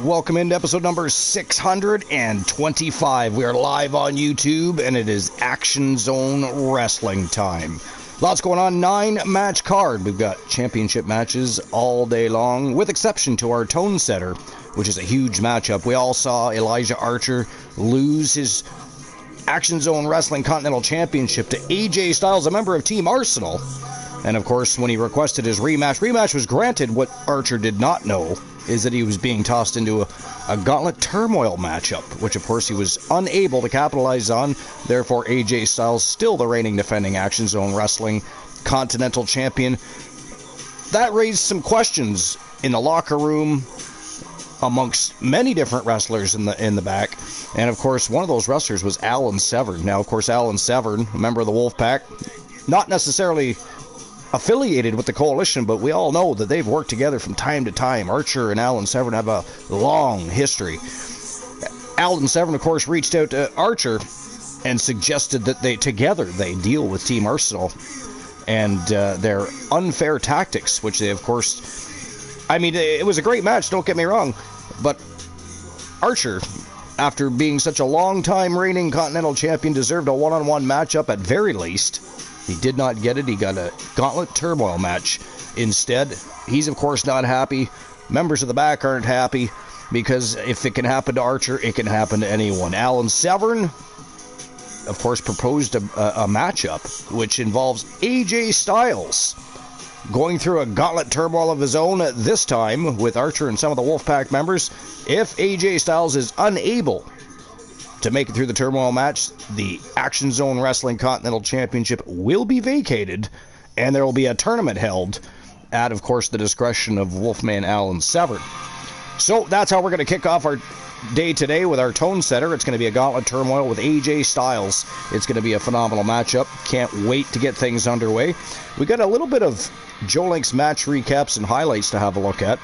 Welcome into episode number 625. We are live on YouTube, and it is Action Zone Wrestling time. Lots going on. 9-match card. We've got championship matches all day long, with exception to our tone setter, which is a huge matchup. We all saw Elijah Archer lose his Action Zone Wrestling Continental Championship to AJ Styles, a member of Team Arsenal. And of course, when he requested his rematch was granted. What Archer did not know is that he was being tossed into a Gauntlet Turmoil matchup, which of course he was unable to capitalize on. Therefore, AJ Styles, still the reigning defending Action Zone Wrestling Continental Champion. That raised some questions in the locker room amongst many different wrestlers in the back. And of course, one of those wrestlers was Alan Severn. Now, of course, Alan Severn, a member of the Wolfpack, not necessarily affiliated with the Coalition, but we all know that they've worked together from time to time. Archer and Alan Severn have a long history. Alan Severn, of course, reached out to Archer and suggested that they deal with Team Arsenal and their unfair tactics, which they, of course, I mean, it was a great match, don't get me wrong, but Archer, after being such a long-time reigning Continental Champion, deserved a one-on-one matchup at very least. He did not get it. He got a Gauntlet Turmoil match instead. He's, of course, not happy. Members of the back aren't happy, because if it can happen to Archer, it can happen to anyone. Alan Severn, of course, proposed a matchup which involves AJ Styles going through a Gauntlet Turmoil of his own, this time with Archer and some of the Wolfpack members. If AJ Styles is unable to make it through the Turmoil match, the Action Zone Wrestling Continental Championship will be vacated, and there will be a tournament held at, of course, the discretion of Wolfman Alan Severn. So that's how we're going to kick off our day today with our tone setter. It's going to be a Gauntlet Turmoil with AJ Styles. It's going to be a phenomenal matchup. Can't wait to get things underway. We got a little bit of Joe Link's match recaps and highlights to have a look at.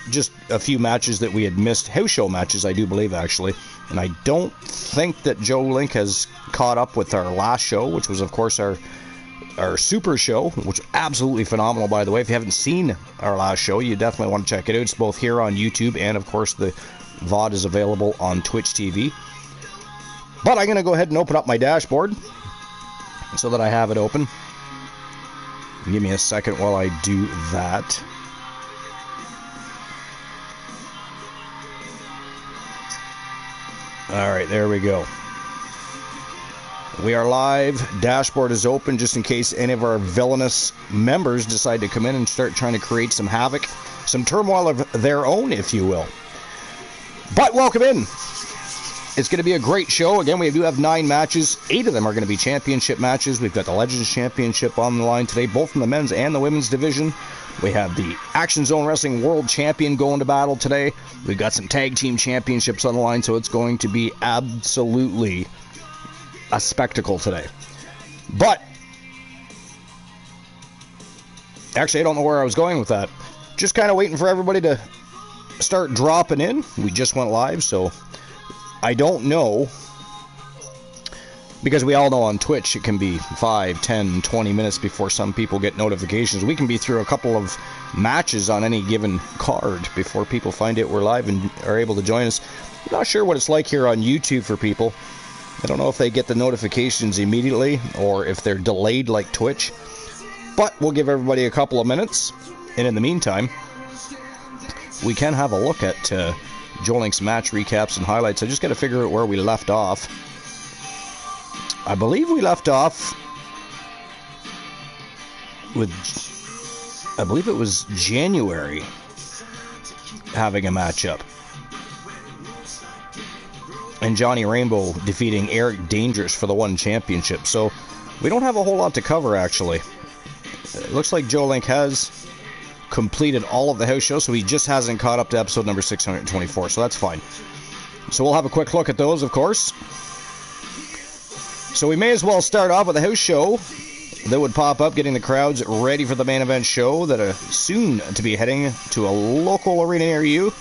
Just a few matches that we had missed. House show matches, I do believe, actually. And I don't think that Joe Link has caught up with our last show, which was, of course, our Super Show, which was absolutely phenomenal, by the way. If you haven't seen our last show, you definitely want to check it out. It's both here on YouTube, and, of course, the VOD is available on Twitch TV. But I'm going to go ahead and open up my dashboard so that I have it open. Give me a second while I do that. Alright, there we go. We are live. Dashboard is open just in case any of our villainous members decide to come in and start trying to create some havoc, some turmoil of their own, if you will. But welcome in. It's going to be a great show. Again, we do have 9 matches. 8 of them are going to be championship matches. We've got the Legends Championship on the line today, both from the men's and the women's division. We have the Action Zone Wrestling World Champion going to battle today. We've got some tag team championships on the line, so it's going to be absolutely a spectacle today. But, actually, I don't know where I was going with that. Just kind of waiting for everybody to start dropping in. We just went live, so I don't know. Because we all know on Twitch it can be 5, 10, 20 minutes before some people get notifications. We can be through a couple of matches on any given card before people find out we're live and are able to join us. I'm not sure what it's like here on YouTube for people. I don't know if they get the notifications immediately or if they're delayed like Twitch. But we'll give everybody a couple of minutes. And in the meantime, we can have a look at Joe Link's match recaps and highlights. I just got to figure out where we left off. I believe we left off with, I believe it was January, having a matchup. And Johnny Rainbow defeating Eric Dangerous for the one championship. So we don't have a whole lot to cover, actually. It looks like Joe Link has completed all of the house shows, so he just hasn't caught up to episode number 624, so that's fine. So we'll have a quick look at those, of course. So we may as well start off with a house show that would pop up, getting the crowds ready for the main event show that are soon to be heading to a local arena near you.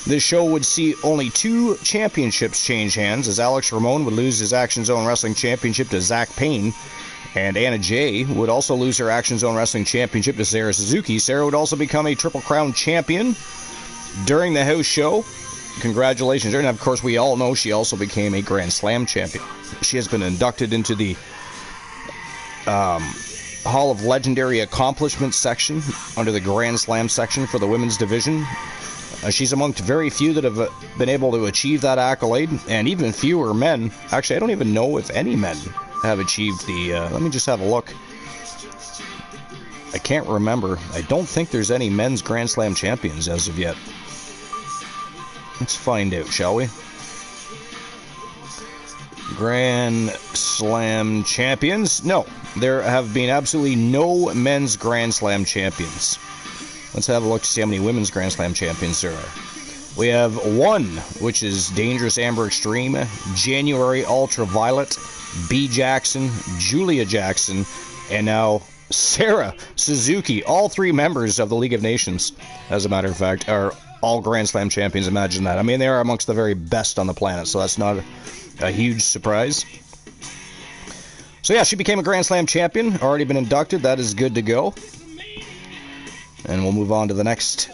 This show would see only 2 championships change hands, as Alex Ramon would lose his Action Zone Wrestling Championship to Zach Payne, and Anna Jay would also lose her Action Zone Wrestling Championship to Sarah Suzuki. Sarah would also become a Triple Crown champion during the house show. congratulations. And of course, we all know she also became a Grand Slam champion. She has been inducted into the Hall of Legendary Accomplishments section under the Grand Slam section for the women's division. She's amongst very few that have been able to achieve that accolade, and even fewer men. Actually, I don't even know if any men have achieved the... let me just have a look. I can't remember. I don't think there's any men's Grand Slam champions as of yet. Let's find out, shall we? Grand Slam champions? No, there have been absolutely no men's Grand Slam champions. Let's have a look to see how many women's Grand Slam champions there are. We have one, which is Dangerous Amber Extreme, January Ultraviolet, B. Jackson, Julia Jackson, and now Sarah Suzuki. All three members of the League of Nations, as a matter of fact, are all Grand Slam champions. Imagine that. I mean, they are amongst the very best on the planet, so that's not a huge surprise. So yeah, she became a Grand Slam champion, already been inducted. That is good to go. And we'll move on to the next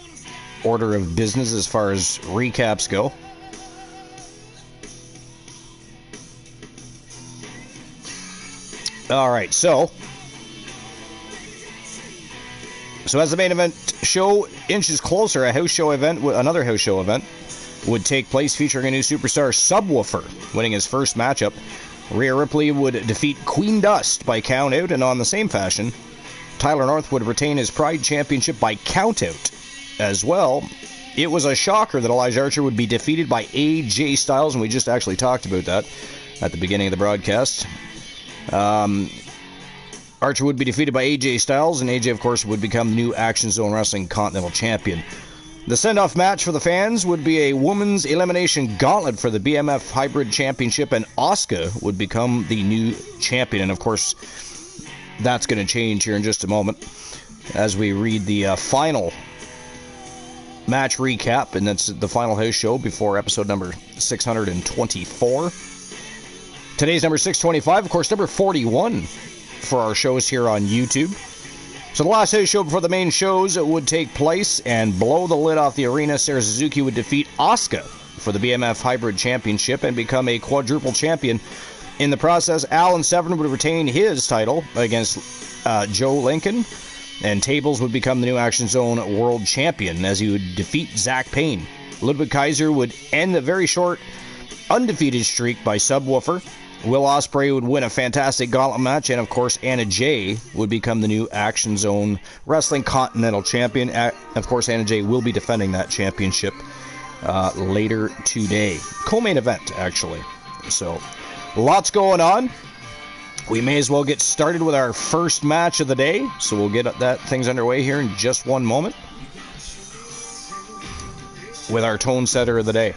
order of business as far as recaps go. Alright, so as the main event show inches closer, a house show event, another house show event, would take place featuring a new superstar, Subwoofer, winning his first matchup. Rhea Ripley would defeat Queen Dust by countout, and on the same fashion, Tyler North would retain his Pride Championship by countout as well. It was a shocker that Elijah Archer would be defeated by AJ Styles, and we just actually talked about that at the beginning of the broadcast. Archer would be defeated by AJ Styles, and AJ, of course, would become the new Action Zone Wrestling Continental Champion. The send-off match for the fans would be a women's elimination gauntlet for the BMF Hybrid Championship, and Asuka would become the new champion. And, of course, that's going to change here in just a moment as we read the final match recap, and that's the final house show before episode number 624. Today's number 625, of course, number 41 for our shows here on YouTube. So the last house show before the main shows would take place, and blow the lid off the arena, Sarah Suzuki would defeat Asuka for the BMF Hybrid Championship and become a quadruple champion. In the process, Alan Severn would retain his title against Joe Lincoln, and Tables would become the new Action Zone World Champion as he would defeat Zach Payne. Ludwig Kaiser would end the very short undefeated streak by Subwoofer. Will Ospreay would win a fantastic gauntlet match, and of course Anna Jay would become the new Action Zone Wrestling Continental Champion. Of course, Anna Jay will be defending that championship later today. Co-main event, actually. So, lots going on. We may as well get started with our first match of the day, so we'll get things underway here in just one moment with our tone setter of the day.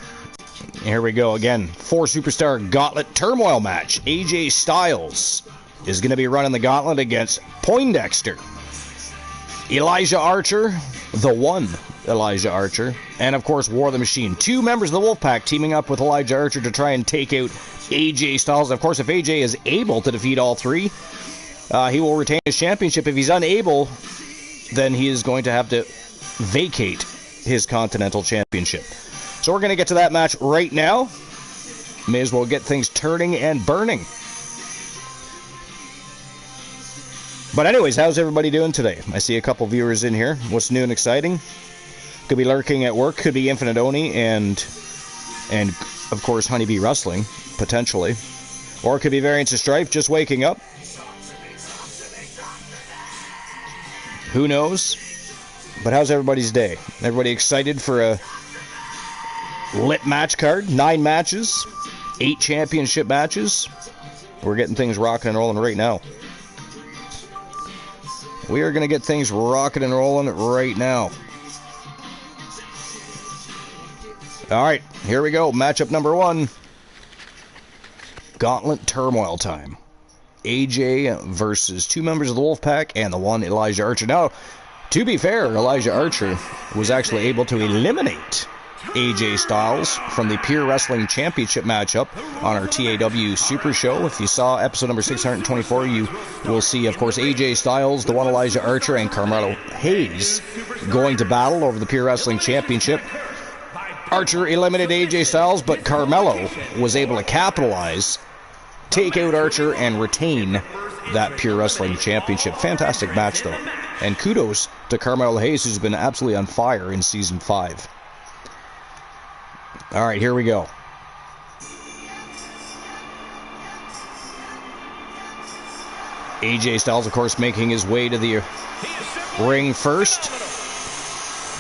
Here we go again. 4-superstar gauntlet turmoil match. AJ Styles is going to be running the gauntlet against Poindexter. Elijah Archer, the one Elijah Archer, and of course War the Machine. Two members of the Wolfpack teaming up with Elijah Archer to try and take out AJ Styles. Of course, if AJ is able to defeat all three, he will retain his championship. If he's unable, then he is going to have to vacate his Continental Championship. So we're going to get to that match right now. May as well get things turning and burning. But anyways, how's everybody doing today? I see a couple viewers in here. What's new and exciting? Could be lurking at work. Could be Infinite Oni and of course Honeybee Wrestling, potentially. Or it could be Variants of Strife just waking up. Who knows? But how's everybody's day? Everybody excited for a lit match card? 9 matches, 8 championship matches. We're getting things rocking and rolling right now. We are going to get things rocking and rolling right now. Alright, here we go. Matchup number 1. Gauntlet Turmoil time. AJ versus 2 members of the Wolfpack and the one Elijah Archer. Now, to be fair, Elijah Archer was actually able to eliminate AJ Styles from the Pure Wrestling Championship matchup on our TAW Super Show. If you saw episode number 624, you will see, of course, AJ Styles, the one Elijah Archer, and Carmelo Hayes going to battle over the Pure Wrestling Championship. Archer eliminated AJ Styles, but Carmelo was able to capitalize, take out Archer, and retain that Pure Wrestling Championship. Fantastic match, though. And kudos to Carmelo Hayes, who's been absolutely on fire in Season 5. All right, here we go. AJ Styles, of course, making his way to the ring first.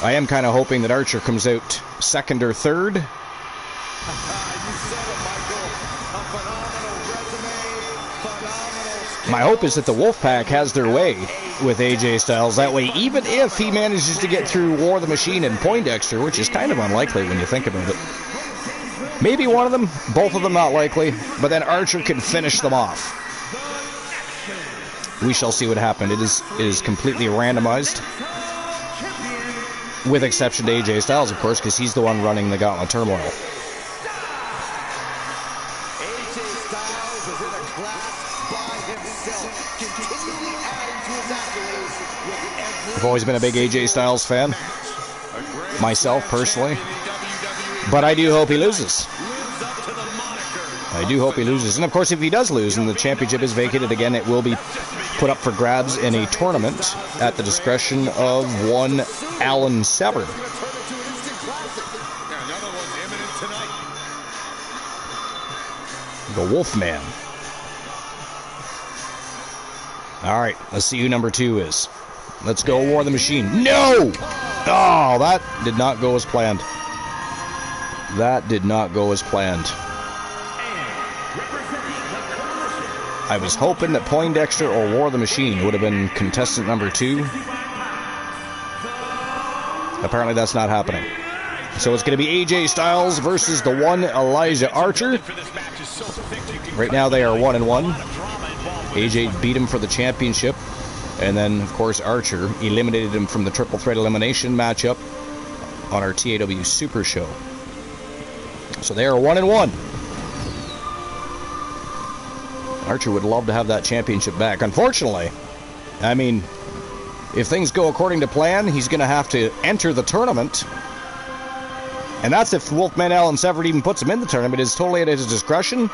I am kind of hoping that Archer comes out second or third. My hope is that the Wolfpack has their way with AJ Styles. That way, even if he manages to get through War the Machine and Poindexter, which is kind of unlikely when you think about it. Maybe one of them, both of them not likely, but then Archer can finish them off. We shall see what happens. It is completely randomized. With exception to AJ Styles, of course, because he's the one running the Gauntlet Turmoil. I've always been a big AJ Styles fan. Myself, personally. But I do hope he loses. I do hope he loses. And of course, if he does lose and the championship is vacated again, it will be put up for grabs in a tournament at the discretion of one Alan Severn. The Wolfman. All right, let's see who number 2 is. Let's go War the Machine. No! Oh, that did not go as planned. That did not go as planned. I was hoping that Poindexter or War the Machine would have been contestant number 2. Apparently that's not happening. So it's going to be AJ Styles versus the one Elijah Archer. Right now they are 1-1. AJ beat him for the championship. And then, of course, Archer eliminated him from the Triple Threat Elimination matchup on our TWA Super Show. So they are 1-1. Archer would love to have that championship back. Unfortunately, I mean, if things go according to plan, he's going to have to enter the tournament. And that's if Wolfman Alan Severn even puts him in the tournament. It's totally at his discretion.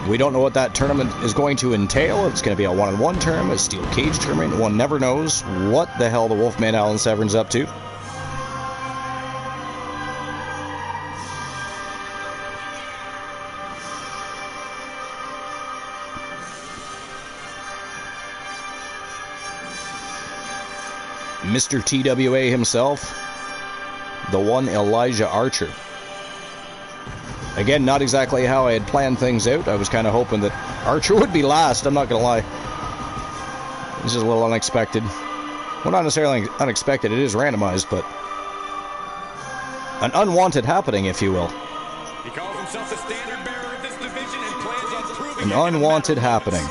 We don't know what that tournament is going to entail. It's going to be a 1-on-1 tournament, a steel cage tournament. One never knows what the hell the Wolfman Alan Severn's up to. Mr. TWA himself, the one Elijah Archer. Again, not exactly how I had planned things out. I was kind of hoping that Archer would be last, I'm not going to lie. This is a little unexpected. Well, not necessarily unexpected, it is randomized, but an unwanted happening, if you will. He calls himself the standard bearer of this division and plans on proving an unwanted happening.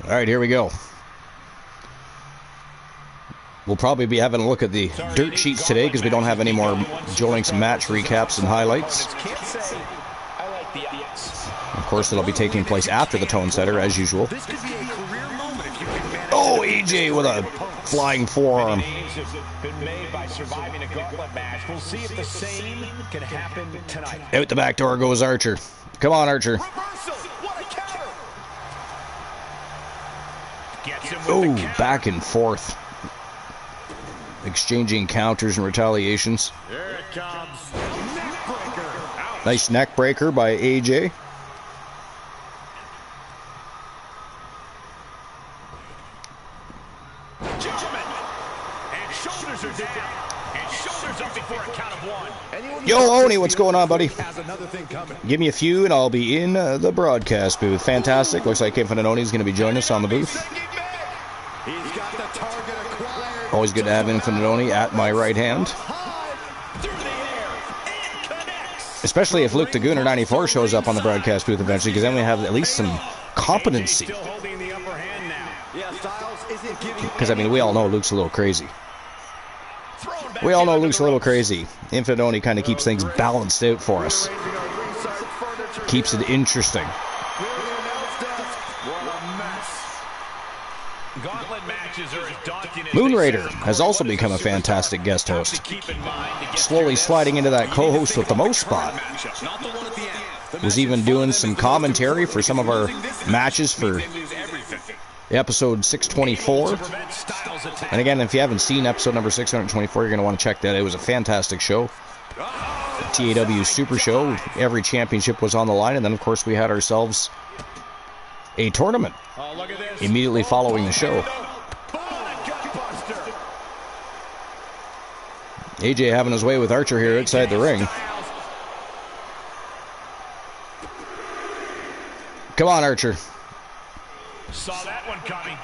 All right, here we go. We'll probably be having a look at the dirt sheets today because we don't have any more Joe Links match recaps and highlights. Of course, it'll be taking place after the tone setter, as usual. Oh, AJ with a flying forearm. Out the back door goes Archer. Come on, Archer. Oh, back and forth. Exchanging counters and retaliations. Here it comes. Nice neck breaker by AJ. Gentlemen, and shoulders are down. And shoulders up before a count of 1. Yo, Oni, what's going on, buddy? Give me a few and I'll be in the broadcast booth. Fantastic. Looks like Infinite Oni is going to be joining us on the booth. Always good to have Infinite Oni at my right hand. Especially if Luke the Gooner 94 shows up on the broadcast booth eventually, because then we have at least some competency. Because, I mean, we all know Luke's a little crazy. We all know Luke's a little crazy. Infinite only kind of keeps things balanced out for us. Keeps it interesting. Moon Raider has also become a fantastic guest host. Slowly sliding into that co-host with the most spot. Was even doing some commentary for some of our matches for episode 624. And again, if you haven't seen episode number 624, you're going to want to check that. It was a fantastic show. TAW Super Show. Every championship was on the line. And then, of course, we had ourselves a tournament immediately following the show. AJ having his way with Archer here outside the ring. Come on, Archer. Saw that one coming.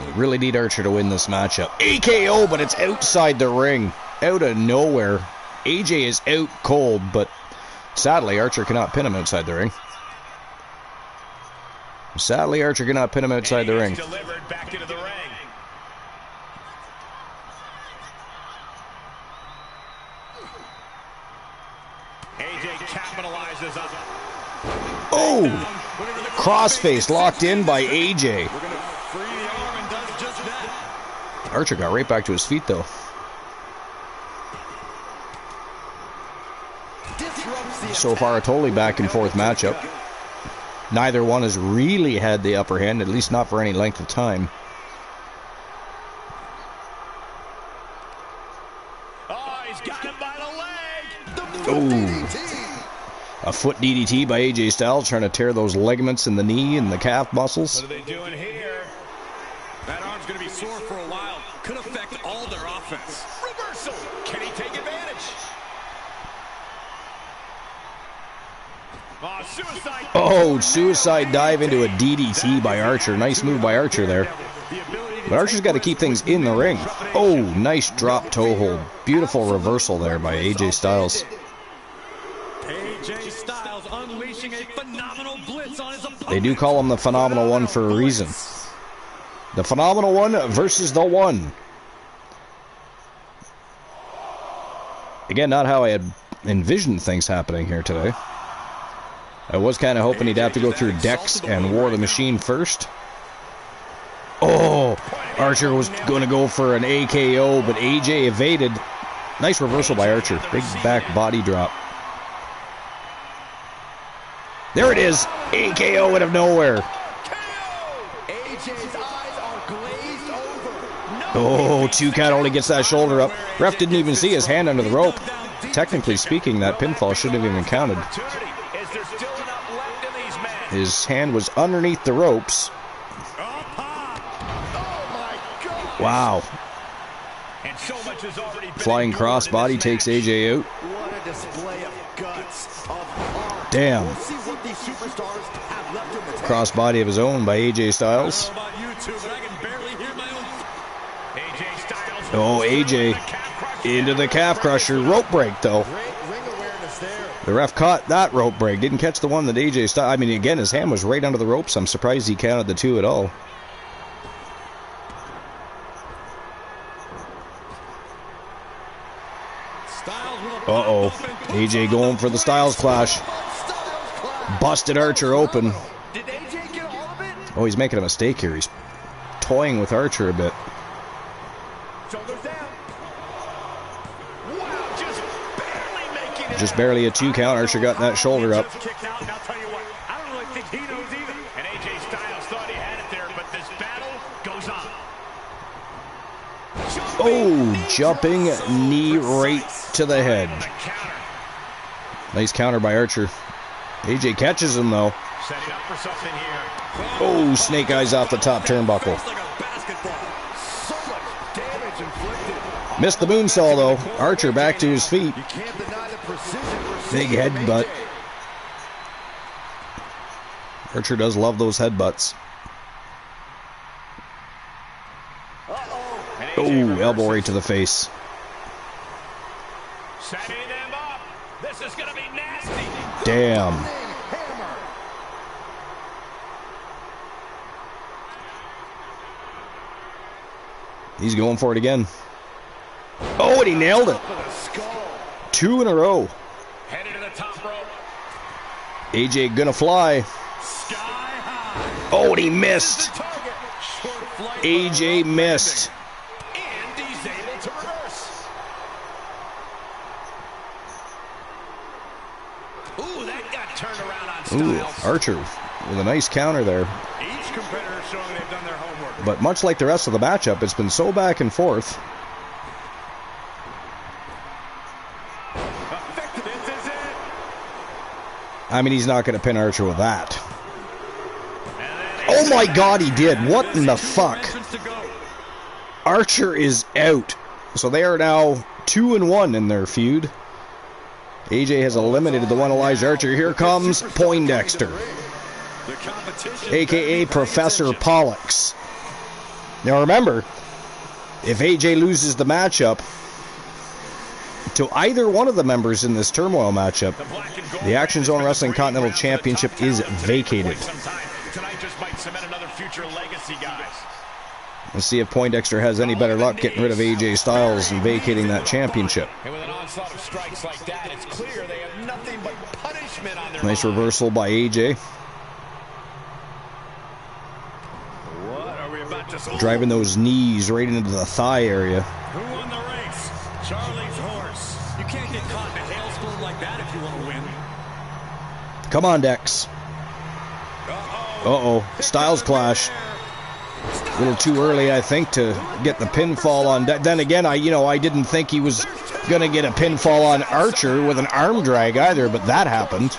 We really need Archer to win this matchup. AKO, but it's outside the ring. Out of nowhere. AJ is out cold, but sadly, Archer cannot pin him outside the ring. Sadly, Archer cannot pin him outside the ring. Delivered back into the ring. AJ capitalizes on. Oh! Crossface locked in by AJ. Archer got right back to his feet, though. So far, a totally back and forth matchup. Neither one has really had the upper hand, at least not for any length of time. Oh, he's got him by the leg. Oh. A foot DDT by AJ Styles, trying to tear those ligaments in the knee and the calf muscles. What are they doing here? That arm's going to be sore for a while. Could affect all their offense. Reversal. Can he take advantage? Oh, suicide. Oh, suicide dive into a DDT by Archer. Nice move by Archer there. But Archer's got to keep things in the ring. Oh, nice drop toe hold. Beautiful reversal there by AJ Styles. AJ Styles unleashing a phenomenal blitz on his opponent. They do call him the Phenomenal One for a reason. The Phenomenal One versus the One. Again, not how I had envisioned things happening here today. I was kind of hoping he'd have to go through Dex and War the Machine first. Oh, Archer was going to go for an AKO, but AJ evaded. Nice reversal by Archer. Big back body drop. There it is. AKO out of nowhere. Oh, 2 count only gets that shoulder up. Ref didn't even see his hand under the rope. Technically speaking, that pinfall shouldn't have even counted. His hand was underneath the ropes. Wow. Flying crossbody takes AJ out. Damn. Crossbody of his own by AJ Styles. Oh, AJ into the calf crusher. Rope break, though. The ref caught that rope break. Didn't catch the one that AJ Styles. I mean, again, his hand was right under the ropes. I'm surprised he counted the 2 at all. Uh-oh. AJ going for the Styles Clash. Busted Archer open. Oh, he's making a mistake here. He's toying with Archer a bit. Just barely a 2 count. Archer got that shoulder up. Oh, jumping knee right to the head. Nice counter by Archer. AJ catches him, though. Oh, snake eyes off the top turnbuckle. Missed the moonsault, though. Archer back to his feet. Big headbutt. Archer does love those headbutts. Oh, elbow right to the face. Damn. He's going for it again. Oh, and he nailed it. 2 in a row. Headed to the top rope. AJ gonna fly. Sky high. Oh, and he missed. Target. Short flight. AJ missed. And he's able to reverse. Ooh, that got turned around on Styles. Ooh, Archer with a nice counter there. Each competitor showing they've done their homework. But much like the rest of the matchup, it's been so back and forth. This is it. I mean, he's not going to pin Archer with that. Oh my God, he did. What in the fuck? Archer is out. So they are now 2-1 in their feud. AJ has eliminated the one Elijah Archer. Here comes Poindexter, a.k.a. Professor Pollux. Now remember, if AJ loses the matchup to either one of the members in this turmoil matchup, the Action Zone Wrestling Continental Championship is vacated. Let's see if Poindexter has any better luck getting rid of AJ Styles and vacating that championship. And with an onslaught of strikes like that, it's clear they have nothing but punishment on their Nice mind. reversal by AJ. What are we about to see? Driving those knees right into the thigh area. Who won the race? Charlie's horse. You can't get caught in a hailstorm like that if you want to win. Come on, Dex. Uh-oh. Styles clash. A little too early, I think, to get the pinfall on Dex. Then again, I didn't think he was going to get a pinfall on Archer with an arm drag either, but that happened.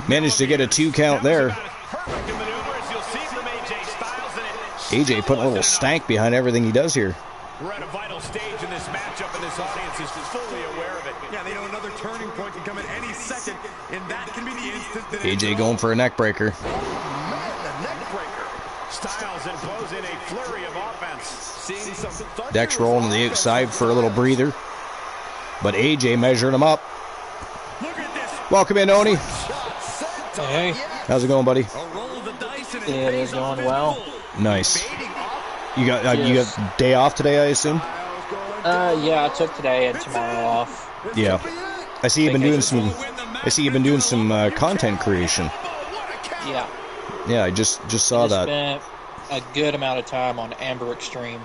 Managed to get a 2 count there. AJ putting a little stank behind everything he does here. We're at a vital stage in this matchup, and this audience is fully aware of it. Yeah, they know another turning point can come at any second, and that can be the instant that AJ going for a neck breaker. the neck breaker. Styles imposing a flurry of offense. Seeing some Dex rolling to the outside for a little breather. But AJ measuring him up. Look at this. Welcome in, Oni. Hey, How's it going, buddy? A roll of the dice, and it is going well. Nice. You got day off today, I assume? Yeah, I took today and tomorrow off. Yeah. I see you've been doing some. Content creation. Yeah. Yeah, I just saw that. Spent a good amount of time on Amber Extreme.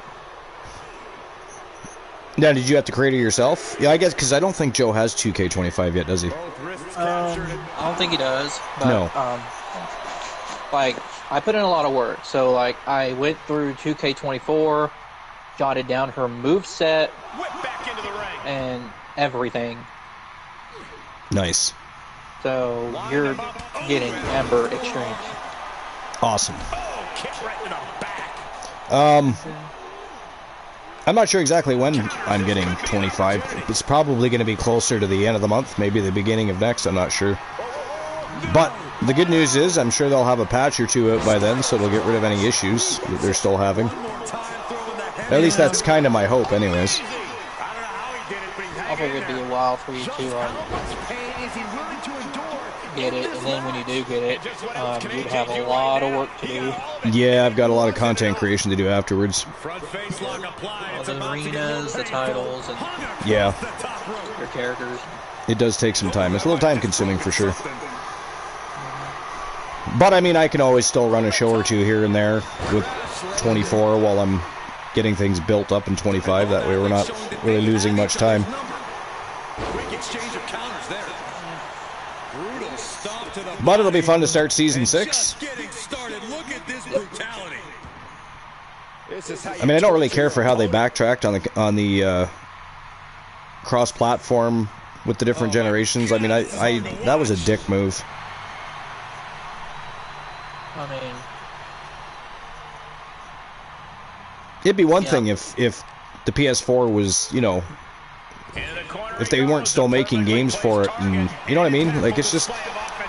Now, did you have to create it yourself? Yeah, I guess because I don't think Joe has 2K25 yet, does he? I don't think he does. But, No. Like, I put in a lot of work. So, like, I went through 2K24, jotted down her moveset, whip back into the ring. and everything. Nice. So, you're getting Amber Extreme. Awesome. Oh, kick right in the back. I'm not sure exactly when I'm getting 25. It's probably going to be closer to the end of the month, maybe the beginning of next, I'm not sure. But the good news is I'm sure they'll have a patch or two out by then, so it'll get rid of any issues that they're still having. At least that's kind of my hope anyways. I figure it'd be a while for you to get it, and then when you do get it, you'd have a lot of work to do. Yeah, I've got a lot of content creation to do afterwards. All the arenas, the titles, and Yeah, your characters. it does take some time. It's a little time consuming for sure. But I mean, I can always still run a show or two here and there with 24 while I'm getting things built up in 25. That way we're not really losing much time. Quick exchange of counters there. Brutal stomp to the But it'll be fun to start season 6. getting started. Look at this brutality. I mean, I don't really care for how they backtracked on the cross-platform with the different generations. I mean, I that was a dick move. I mean, It'd be one thing if the PS4 was, if they weren't still making games for it, and you know what I mean? Like, it's just,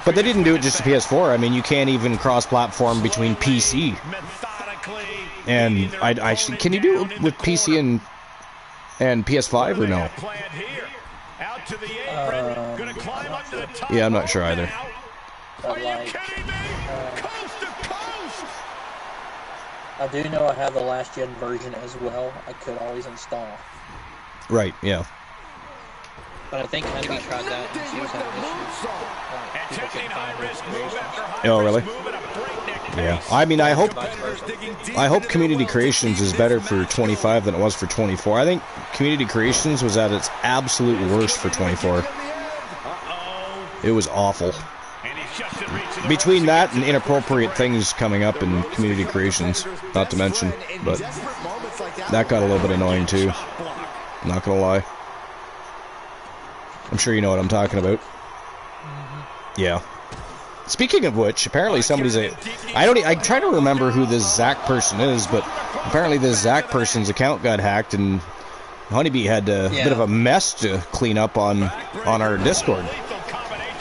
but they didn't do it just to PS4. I mean, you can't even cross-platform between PC and can you do it with PC and PS5 or no? Yeah, I'm not sure either. but like, I do know I have the last gen version as well. I could always install. Right, yeah. But I think Honeybee tried that and she was having issues. People couldn't find her creation. Oh, really? Yeah. I mean, I hope Community Creations is better for 25 than it was for 24. I think Community Creations was at its absolute worst for 24. It was awful. Between that and inappropriate things coming up in Community Creations, not to mention, but that got a little bit annoying too. I'm not gonna lie. I'm sure you know what I'm talking about. Yeah. Speaking of which, apparently somebody's I try to remember who this Zach person is, but apparently this Zach person's account got hacked, and Honeybee had a bit of a mess to clean up on our Discord.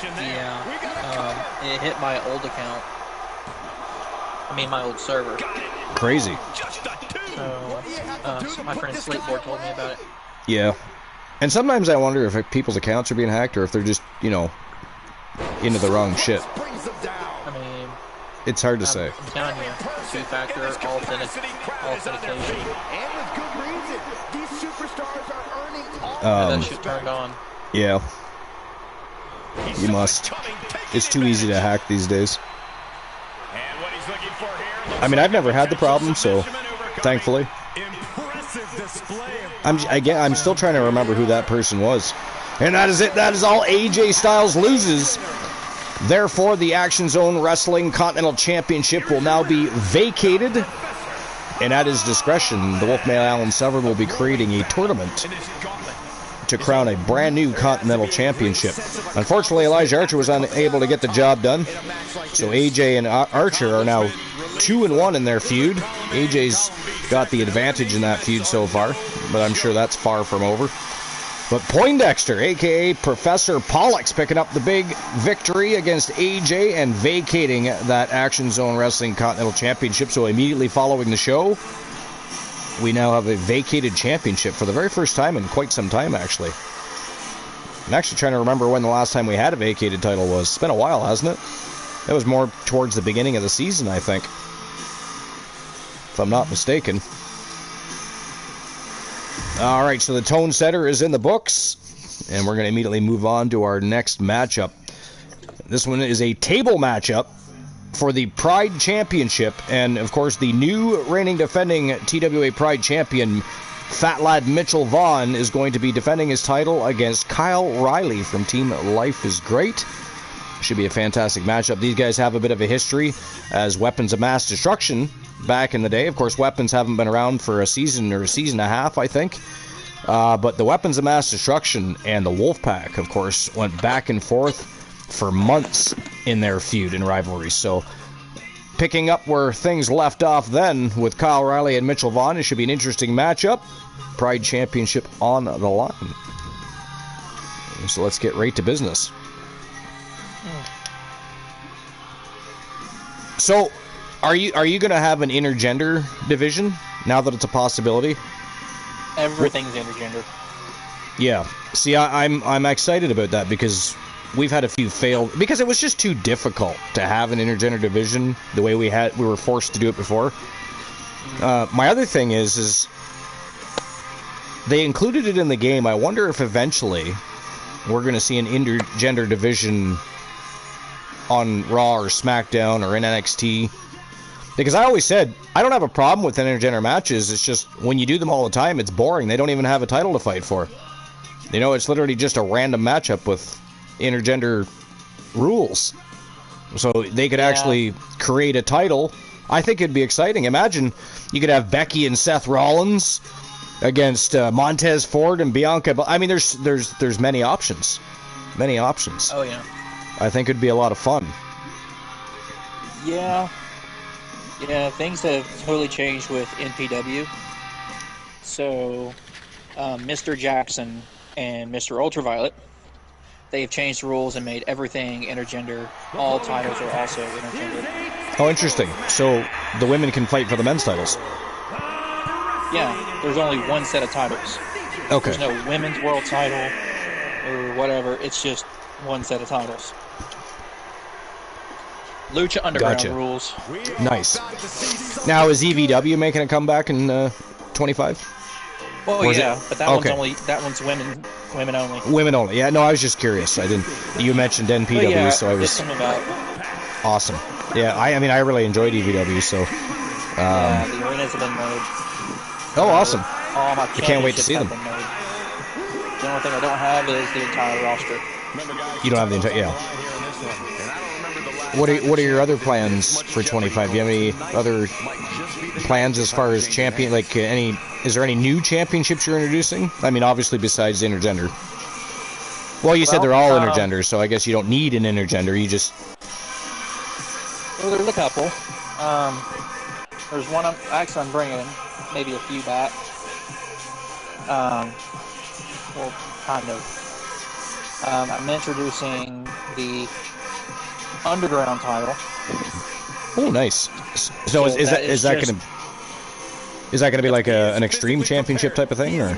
Yeah, it hit my old account. I mean, my old server. Crazy. So my friend Slateboard told me about it. Yeah. And sometimes I wonder if people's accounts are being hacked or if they're just, you know, into the wrong shit. I mean, it's hard to say. I'm telling you, two-factor authentication. And with good reason. These superstars are earning all that shit turned on. Yeah. You must. It's too easy to hack these days. I mean, I've never had the problem, so thankfully. I'm still trying to remember who that person was. And that is it. That is all. AJ Styles loses. Therefore, the Action Zone Wrestling Continental Championship will now be vacated. And at his discretion, the Wolfman Alan Severn will be creating a tournament to crown a brand new Continental Championship. Unfortunately, Elijah Archer was unable to get the job done. So AJ and Archer are now 2-1 in their feud. AJ's got the advantage in that feud so far, but I'm sure that's far from over. But Poindexter, a.k.a. Professor Pollux, picking up the big victory against AJ and vacating that Action Zone Wrestling Continental Championship. So immediately following the show, we now have a vacated championship for the very first time in quite some time, actually. I'm actually trying to remember when the last time we had a vacated title was. It's been a while, hasn't it? That was more towards the beginning of the season, I think. If I'm not mistaken. Alright, so the tone setter is in the books, and we're going to immediately move on to our next matchup. This one is a table matchup for the Pride Championship, and of course the new reigning defending TWA Pride Champion, Fat Lad Mitchell Vaughn, is going to be defending his title against Kyle Riley from Team Life is Great. Should be a fantastic matchup. These guys have a bit of a history as weapons of mass destruction back in the day. Of course, weapons haven't been around for a season or a season and a half, I think. But the weapons of mass destruction and the Wolfpack, of course, went back and forth for months in their feud and rivalry. So, picking up where things left off then with Kyle Riley and Mitchell Vaughn, it should be an interesting matchup. Pride Championship on the line. So let's get right to business. So, are you going to have an intergender division now that it's a possibility? Everything's intergender. Yeah. See, I'm excited about that because we've had a few failed because it was just too difficult to have an intergender division the way we were forced to do it before. My other thing is they included it in the game. I wonder if eventually we're going to see an intergender division on Raw or SmackDown or in NXT. Because I always said, I don't have a problem with intergender matches. It's just, when you do them all the time, it's boring. They don't even have a title to fight for. You know, it's literally just a random matchup with intergender rules. So they could actually create a title. I think it'd be exciting. Imagine you could have Becky and Seth Rollins against Montez Ford and Bianca. I mean, there's many options. Many options. Oh, yeah. I think it'd be a lot of fun. Yeah. Yeah, things have totally changed with NPW. So, Mr. Jackson and Mr. Ultraviolet, they've changed the rules and made everything intergender. All titles are also intergender. Oh, interesting. So, the women can fight for the men's titles? Yeah, there's only one set of titles. Okay. There's no women's world title or whatever. It's just one set of titles. Lucha Underground rules. Nice. Now, is EVW making a comeback in 25? Well, yeah, but that one's women only. Women only. Yeah, no, I was just curious. I didn't. You mentioned NPW, so I was. Awesome. Yeah, I mean, I really enjoyed EVW, so. Yeah, the arenas have been made. Oh, awesome! All my I can't wait to see them. The only thing I don't have is the entire roster. You don't have the entire, yeah. What are your other plans for 25? Do you have any other plans as far as champion? Like is there any new championships you're introducing? I mean, obviously besides intergender. Well, you said they're all intergender, so I guess you don't need an intergender. You just. Well, there's a couple. There's one I'm bringing maybe a few back. Well, kind of. I'm introducing the Underground title. Oh, nice. So is that gonna be like an extreme championship type of thing, or?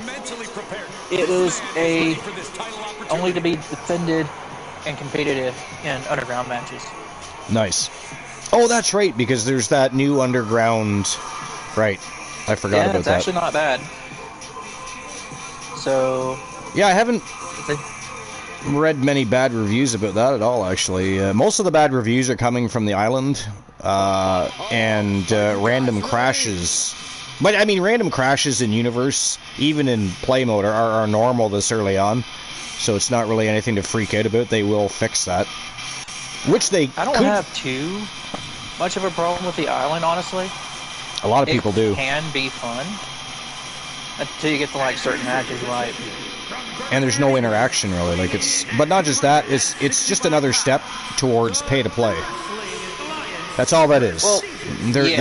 It is only to be defended and competed in Underground matches. Nice. Oh, that's right, because there's that new Underground. Right. I forgot about that. Yeah, it's actually not bad. So. Yeah, I haven't read many bad reviews about that at all, actually. Most of the bad reviews are coming from the island and random crashes. But, I mean, random crashes in Universe, even in play mode, are normal this early on. So it's not really anything to freak out about. They will fix that. Which they I don't have too much of a problem with the island, honestly. A lot of people do. It can be fun until you get to like certain matches, right? And there's no interaction really. Like but not just that. It's just another step towards pay to play. That's all that is. Well, they're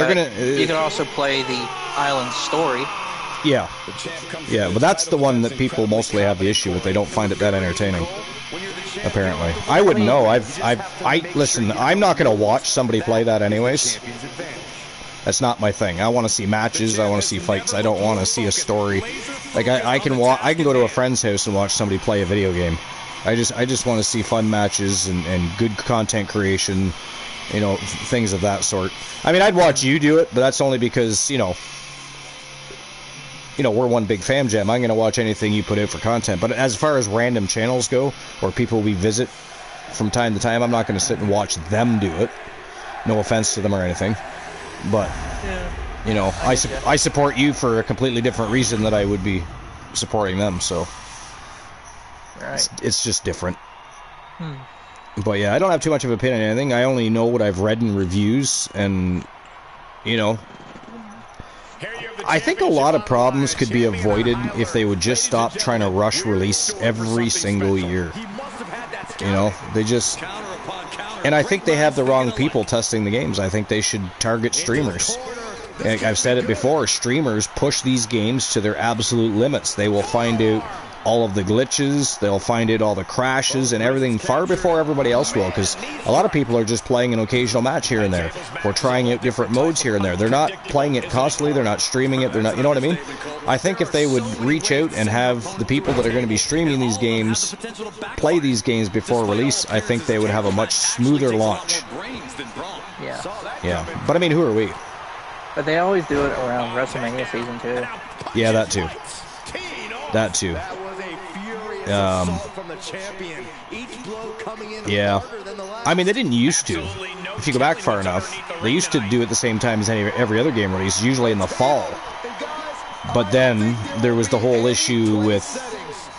gonna. You can also play the island story. Yeah, but that's the one that people mostly have the issue with. They don't find it that entertaining. Apparently, I wouldn't know. Listen. I'm not going to watch somebody play that anyways. That's not my thing. I want to see matches. I want to see fights. I don't want to see a story. Like I can go to a friend's house and watch somebody play a video game. I just want to see fun matches and good content creation. You know, things of that sort. I mean, I'd watch you do it, but that's only because we're one big fam jam. I'm going to watch anything you put out for content. But as far as random channels go, or people we visit from time to time, I'm not going to sit and watch them do it. No offense to them or anything. But, I support you for a completely different reason that I would be supporting them. So, right. It's just different. But yeah, I don't have too much of an opinion on anything. I only know what I've read in reviews, and, I think a lot of problems could be avoided if they would just stop trying to rush release every single year. They just... And I think they have the wrong people testing the games. I think they should target streamers. I've said it before, streamers push these games to their absolute limits. They will find out all of the glitches, they'll find out all the crashes and everything far before everybody else will, because a lot of people are just playing an occasional match here and there, or trying out different modes here and there. They're not playing it constantly, they're not streaming it, they're not, you know what I mean? I think if they would reach out and have the people that are going to be streaming these games play these games before release, I think they would have a much smoother launch. Yeah. But I mean, who are we? But they always do it around WrestleMania season 2. Yeah, that too. Yeah. I mean, they didn't used to. If you go back far enough, they used to do it the same time as every other game release, usually in the fall. But then there was the whole issue with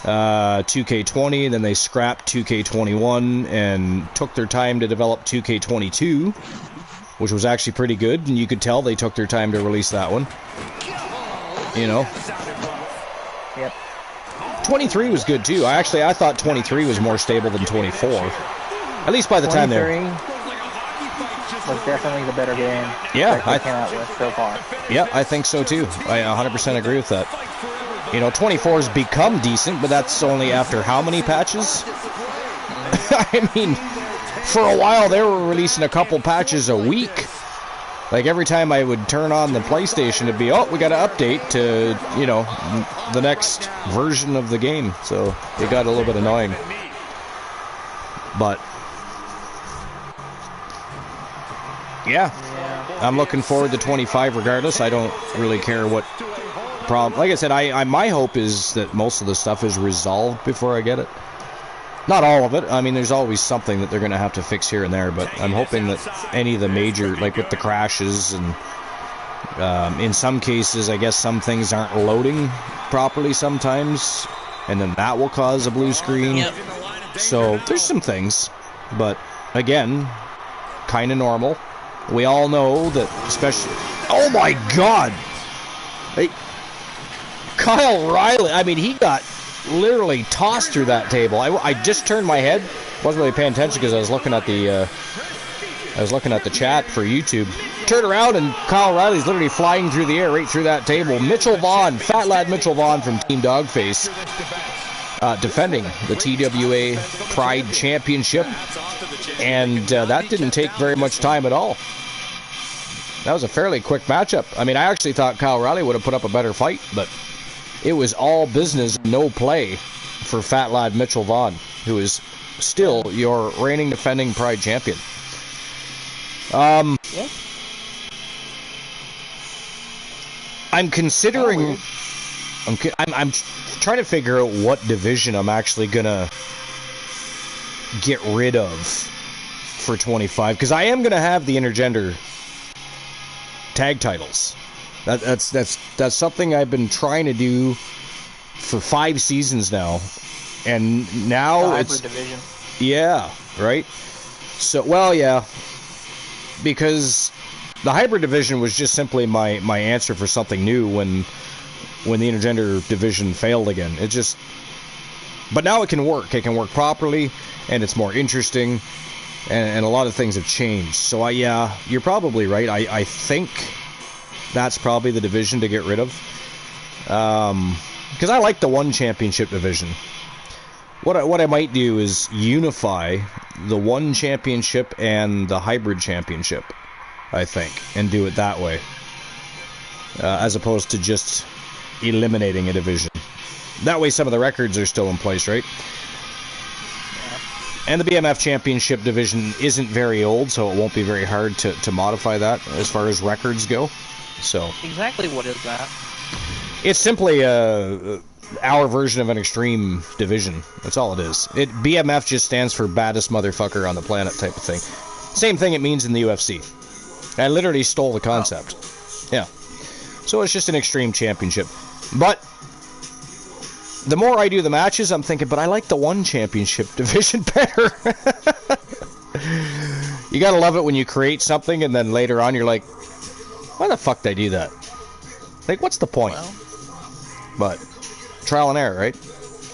2K20, then they scrapped 2K21 and took their time to develop 2K22, which was actually pretty good, and you could tell they took their time to release that one. Yep. 23 was good too. I thought 23 was more stable than 24. At least by the time they was definitely the better game. Yeah, I came out with so far. Yeah, I think so too. I 100% agree with that. 24's become decent, but that's only after how many patches? I mean, for a while they were releasing a couple patches a week. Like every time I would turn on the PlayStation, it'd be, we got to update to, the next version of the game. So it got a little bit annoying. But Yeah. I'm looking forward to 25 regardless. I don't really care what problem. Like I said, my hope is that most of the stuff is resolved before I get it. Not all of it. I mean, there's always something that they're going to have to fix here and there, but I'm hoping that any of the major, like with the crashes and in some cases, I guess some things aren't loading properly sometimes, and then that will cause a blue screen. Yep. So there's some things, but again, kind of normal. We all know that, especially... Oh my God! Hey, Kyle Riley, I mean, he got literally tossed through that table. I just turned my head. Wasn't really paying attention because I was looking at the chat for YouTube. Turned around and Kyle Riley's literally flying through the air right through that table. Mitchell Vaughn, fat lad Mitchell Vaughn from Team Dogface, defending the TWA Pride Championship, and that didn't take very much time at all. That was a fairly quick matchup. I mean, I actually thought Kyle Riley would have put up a better fight, but it was all business, no play for fat lad Mitchell Vaughn, who is still your reigning defending Pride champion. Yeah. I'm considering. I'm trying to figure out what division I'm actually gonna get rid of for 25, because I am gonna have the intergender tag titles. That's something I've been trying to do for 5 seasons now, and now The it's hybrid division. yeah, right. So well, yeah, because the hybrid division was just simply my answer for something new when the intergender division failed again. It just, but now it can work. It can work properly, and it's more interesting, and a lot of things have changed. So yeah, you're probably right. I think that's probably the division to get rid of, because I like the one championship division. What I might do is unify the one championship and the hybrid championship, I think, and do it that way, as opposed to just eliminating a division. That way some of the records are still in place, right? And the BMF championship division isn't very old, so it won't be very hard to modify that as far as records go. So Exactly what is that? it's simply our version of an extreme division. That's all it is. BMF just stands for baddest motherfucker on the planet type of thing. Same thing it means in the UFC. I literally stole the concept. Yeah. So it's just an extreme championship. But the more I do the matches, I'm thinking, but I like the one championship division better. You gotta love it when you create something and then later on you're like, why the fuck did I do that? Like, what's the point? Well, But trial and error, right?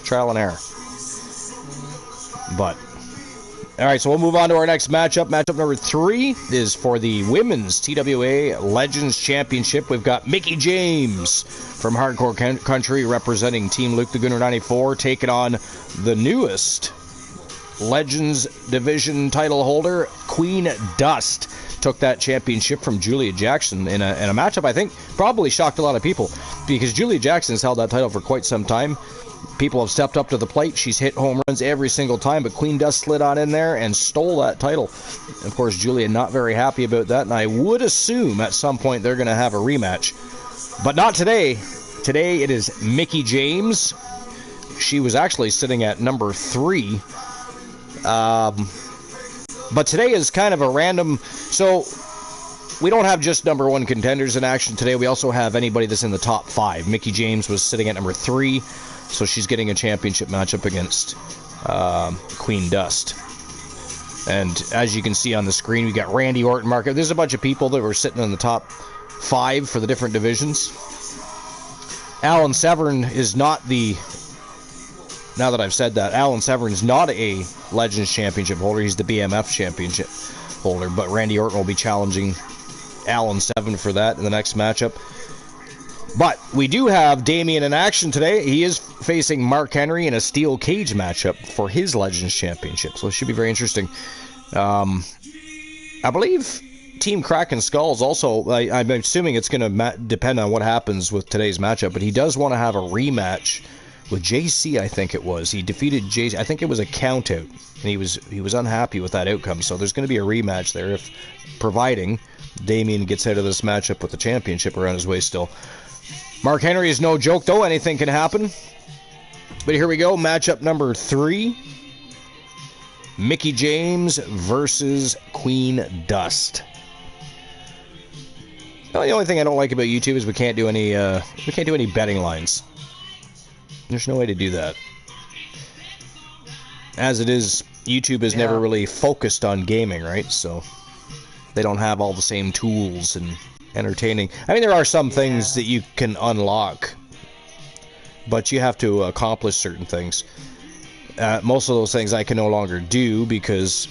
Trial and error. But all right, so we'll move on to our next matchup. Matchup number 3 is for the Women's TWA Legends Championship. We've got Mickie James from Hardcore Country representing Team Luke the Gunner 94, taking on the newest Legends Division title holder, Queen Dust. Took that championship from Julia Jackson in a matchup I think probably shocked a lot of people, because Julia Jackson's held that title for quite some time. People have stepped up to the plate. She's hit home runs every single time, but Queen Dust slid on in there and stole that title. Of course, Julia not very happy about that, and I would assume at some point they're going to have a rematch. But not today. Today it is Mickie James. She was actually sitting at number 3. But today is kind of a random... So, we don't have just number 1 contenders in action today. We also have anybody that's in the top 5. Mickie James was sitting at number 3. So she's getting a championship matchup against Queen Dust. And as you can see on the screen, we got Randy Orton, Mark. There's a bunch of people that were sitting in the top 5 for the different divisions. Alan Severn is not the... Now that I've said that, Alan Severn's not a Legends Championship holder. He's the BMF Championship holder. But Randy Orton will be challenging Alan Severn for that in the next matchup. But we do have Damien in action today. He is facing Mark Henry in a steel cage matchup for his Legends Championship. So it should be very interesting. I believe Team Kraken Skulls also, I'm assuming it's going to depend on what happens with today's matchup, but he does want to have a rematch with JC, I think it was. He defeated JC. I think it was a count out, and he was unhappy with that outcome. So there's going to be a rematch there, if providing Damien gets out of this matchup with the championship around his waist still. Mark Henry is no joke, though. Anything can happen. But here we go. Matchup number 3. Mickie James versus Queen Dust. Well, the only thing I don't like about YouTube is we can't do any betting lines. There's no way to do that. As it is, YouTube is never really focused on gaming, right? So they don't have all the same tools and entertaining. I mean, there are some things that you can unlock, but you have to accomplish certain things. Most of those things I can no longer do because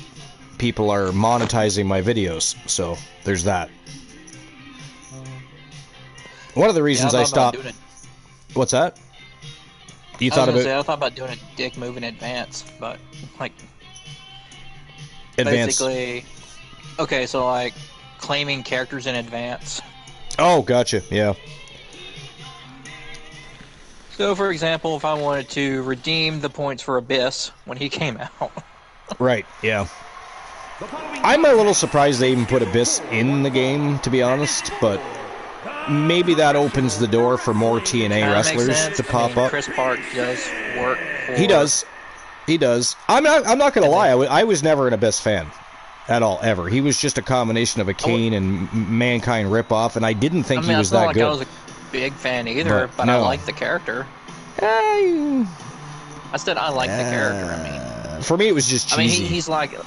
people are monetizing my videos. So there's that. One of the reasons I stopped. What's that? I thought about doing a dick move in advance, but like basically, okay, so like claiming characters in advance. Oh, gotcha. Yeah. So, for example, if I wanted to redeem the points for Abyss when he came out. Right. Yeah. I'm a little surprised they even put Abyss in the game, to be honest, but maybe that opens the door for more TNA wrestlers to pop up. Chris Park does work. He does. I'm not gonna lie. I was never an Abyss fan at all, ever. He was just a combination of a Kane and Mankind ripoff, and I didn't think he was that good. I was a big fan either, but no. I liked the character. I said I liked the character. I mean, for me, it was just cheesy. I mean,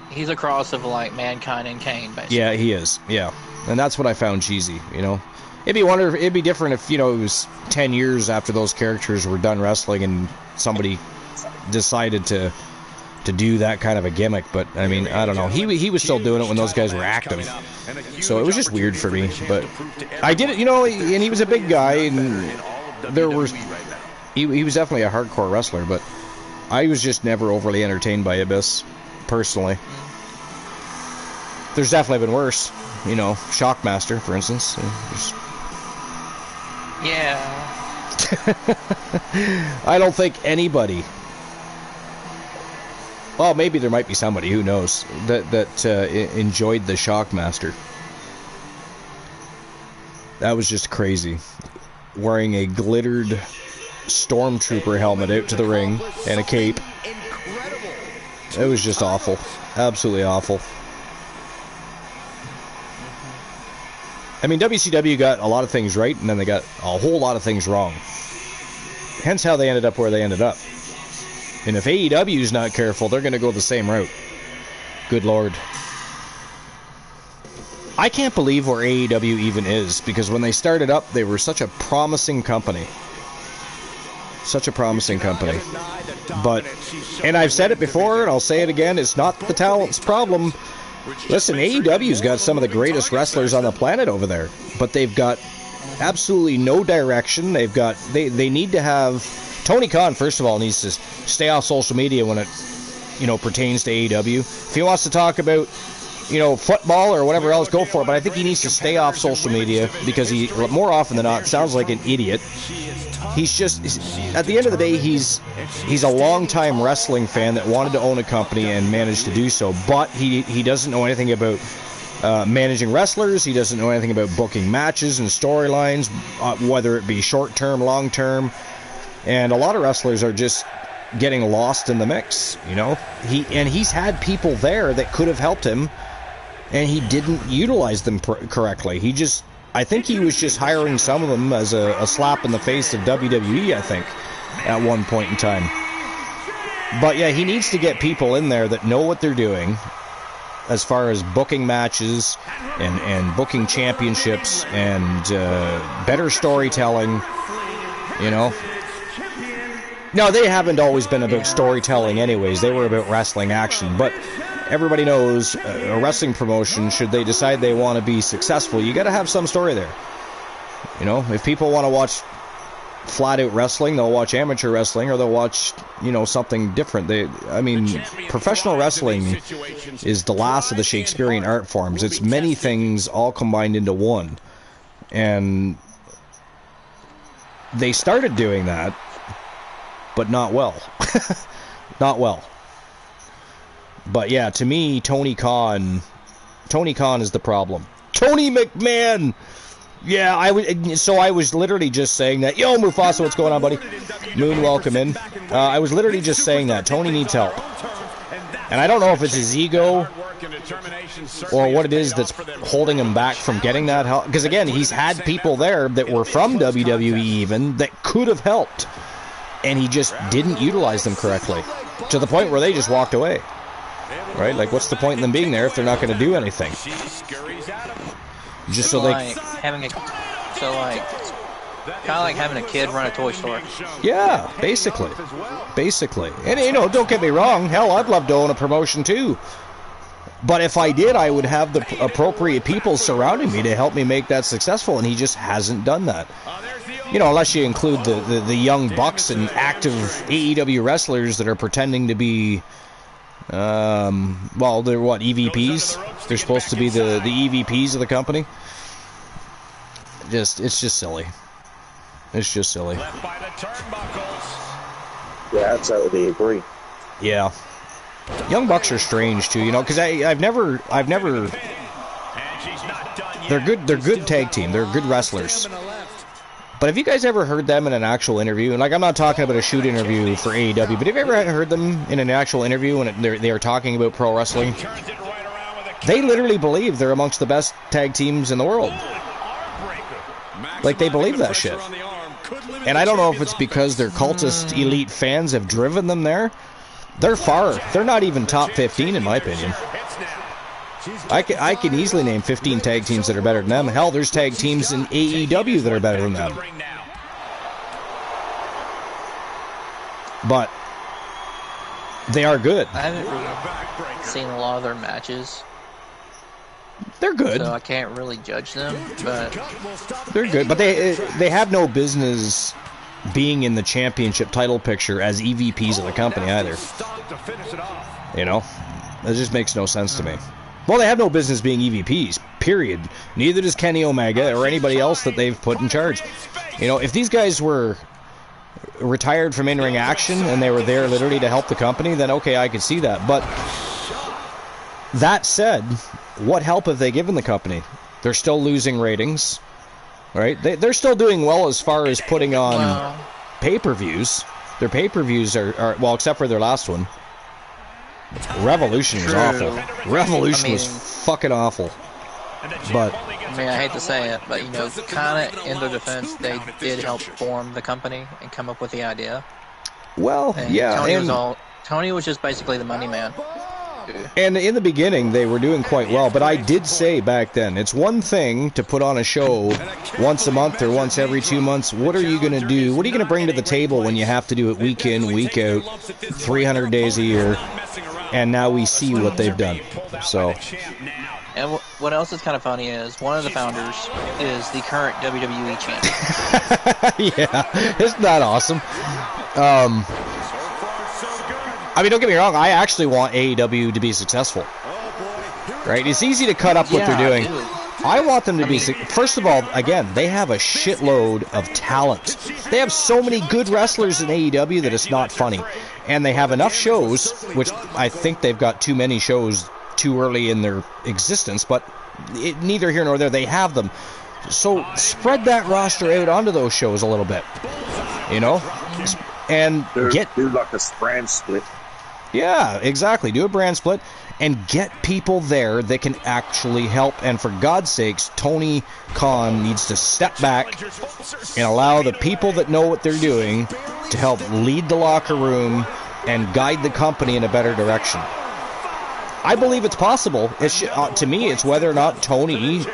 he's a cross of like Mankind and Kane, basically. Yeah, he is. Yeah, and that's what I found cheesy. You know. It'd be different if, it was 10 years after those characters were done wrestling and somebody decided to do that kind of a gimmick, but I mean, I don't know. He was still doing it when those guys were active. So it was just weird for me, but I did it, and he was a big guy, and he was definitely a hardcore wrestler, but I was just never overly entertained by Abyss, personally. There's definitely been worse, Shockmaster, for instance. Yeah. I don't think anybody. Well, maybe there might be somebody, who knows, that enjoyed the Shockmaster. That was just crazy. Wearing a glittered stormtrooper helmet out to the ring and a cape. It was just awful. Absolutely awful. I mean, WCW got a lot of things right, and then they got a whole lot of things wrong. Hence how they ended up where they ended up. And if AEW's not careful, they're going to go the same route. Good Lord. I can't believe where AEW even is, because when they started up, they were such a promising company. Such a promising company. But, and I've said it before, and I'll say it again, it's not the talent's problem. Listen, AEW's got some of the greatest wrestlers on the planet over there, but they've got absolutely no direction. They need to have... Tony Khan, first of all, needs to stay off social media when it, pertains to AEW. If he wants to talk about, football or whatever else, go for it. But I think he needs to stay off social media because he, more often than not, sounds like an idiot. He's just, at the end of the day, he's a long-time wrestling fan that wanted to own a company and managed to do so. But he doesn't know anything about managing wrestlers. He doesn't know anything about booking matches and storylines, whether it be short-term, long-term. And a lot of wrestlers are just getting lost in the mix, He's had people there that could have helped him, and he didn't utilize them correctly. I think he was just hiring some of them as a slap in the face of WWE, I think, at one point in time. But yeah, he needs to get people in there that know what they're doing as far as booking matches and booking championships and better storytelling, No, they haven't always been about storytelling anyways. They were about wrestling action. But everybody knows a wrestling promotion, should they decide they want to be successful, you got to have some story there. If people want to watch flat-out wrestling, they'll watch amateur wrestling, or they'll watch, something different. Professional wrestling is the last of the Shakespearean art forms. It's many things all combined into one. And they started doing that but not well. Not well. But yeah, to me, Tony Khan is the problem. Tony McMahon! Yeah, I was literally just saying that. Yo, Mufasa, what's going on, buddy? Moon, welcome in. I was literally just saying that. Tony needs help. And I don't know if it's his ego or what it is that's holding him back from getting that help. Because, again, he's had people there that were from WWE even that could have helped. And he just didn't utilize them correctly. To the point where they just walked away. Right? Like, what's the point in them being there if they're not going to do anything? Just so they... kind of like having a kid run a toy store. Yeah, basically. And, you know, don't get me wrong. Hell, I'd love to own a promotion, too. But if I did, I would have the appropriate people surrounding me to help me make that successful, and he just hasn't done that. You know, unless you include the young bucks and active AEW wrestlers that are pretending to be... well, they're what, EVPs? They're supposed to be the EVPs of the company. It's just silly. It's just silly. Yeah, I totally agree. Yeah. Young Bucks are strange too, you know, because I've never. They're good tag team. They're good wrestlers. But have you guys ever heard them in an actual interview? And like, I'm not talking about a shoot interview for AEW, but have you ever heard them in an actual interview when they are talking about pro wrestling? They literally believe they're amongst the best tag teams in the world. Like, they believe that shit. And I don't know if it's because their cultist elite fans have driven them there. They're not even top 15 in my opinion. I can easily name 15 tag teams that are better than them. Hell, there's tag teams in AEW that are better than them. But they are good. I haven't really seen a lot of their matches. They're good. So I can't really judge them, but they're good. But they have no business being in the championship title picture as EVPs of the company either. You know, that just makes no sense to me. Well, they have no business being EVPs, period. Neither does Kenny Omega or anybody else that they've put in charge. You know, if these guys were retired from in-ring action and they were there literally to help the company, then okay, I could see that. But that said, what help have they given the company? They're still losing ratings, right? They're still doing well as far as putting on pay-per-views. Their pay-per-views are well, except for their last one. Revolution was awful. Revolution was fucking awful. But I mean, I hate to say it, but, you know, kind of in their defense, they did help form the company and come up with the idea. Well, and yeah. Tony was just basically the money man. And in the beginning, they were doing quite well. But I did say back then, it's one thing to put on a show once a month or once every 2 months. What are you going to do? What are you going to bring to the table when you have to do it week in, week out, 300 days a year? And now we see what they've done. So... And what else is kind of funny is one of the founders is the current WWE champion. Yeah, isn't that awesome? I mean, don't get me wrong. I actually want AEW to be successful. Right? It's easy to cut up what they're doing. I want them to be... First of all, again, they have a shitload of talent. They have so many good wrestlers in AEW that it's not funny. And they have enough shows, which I think they've got too many shows too early in their existence, but neither here nor there, they have them. So spread that roster out onto those shows a little bit, you know, and do like a brand split. Yeah, exactly. Do a brand split and get people there that can actually help. And for God's sakes, Tony Khan needs to step back and allow the people that know what they're doing to help lead the locker room and guide the company in a better direction. I believe it's possible. To me, it's whether or not Tony's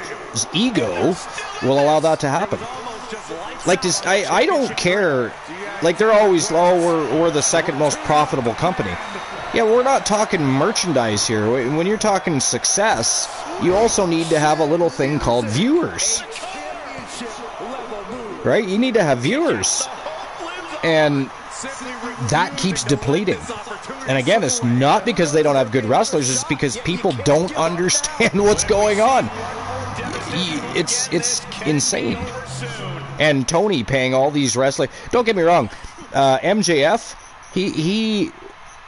ego will allow that to happen. Like this, I don't care. Like they're always, we're the second most profitable company. Yeah, we're not talking merchandise here. When you're talking success, you also need to have a little thing called viewers. Right? You need to have viewers. And that keeps depleting. And again, it's not because they don't have good wrestlers, it's because people don't understand what's going on. It's insane. And Tony paying all these wrestlers... Don't get me wrong, MJF, he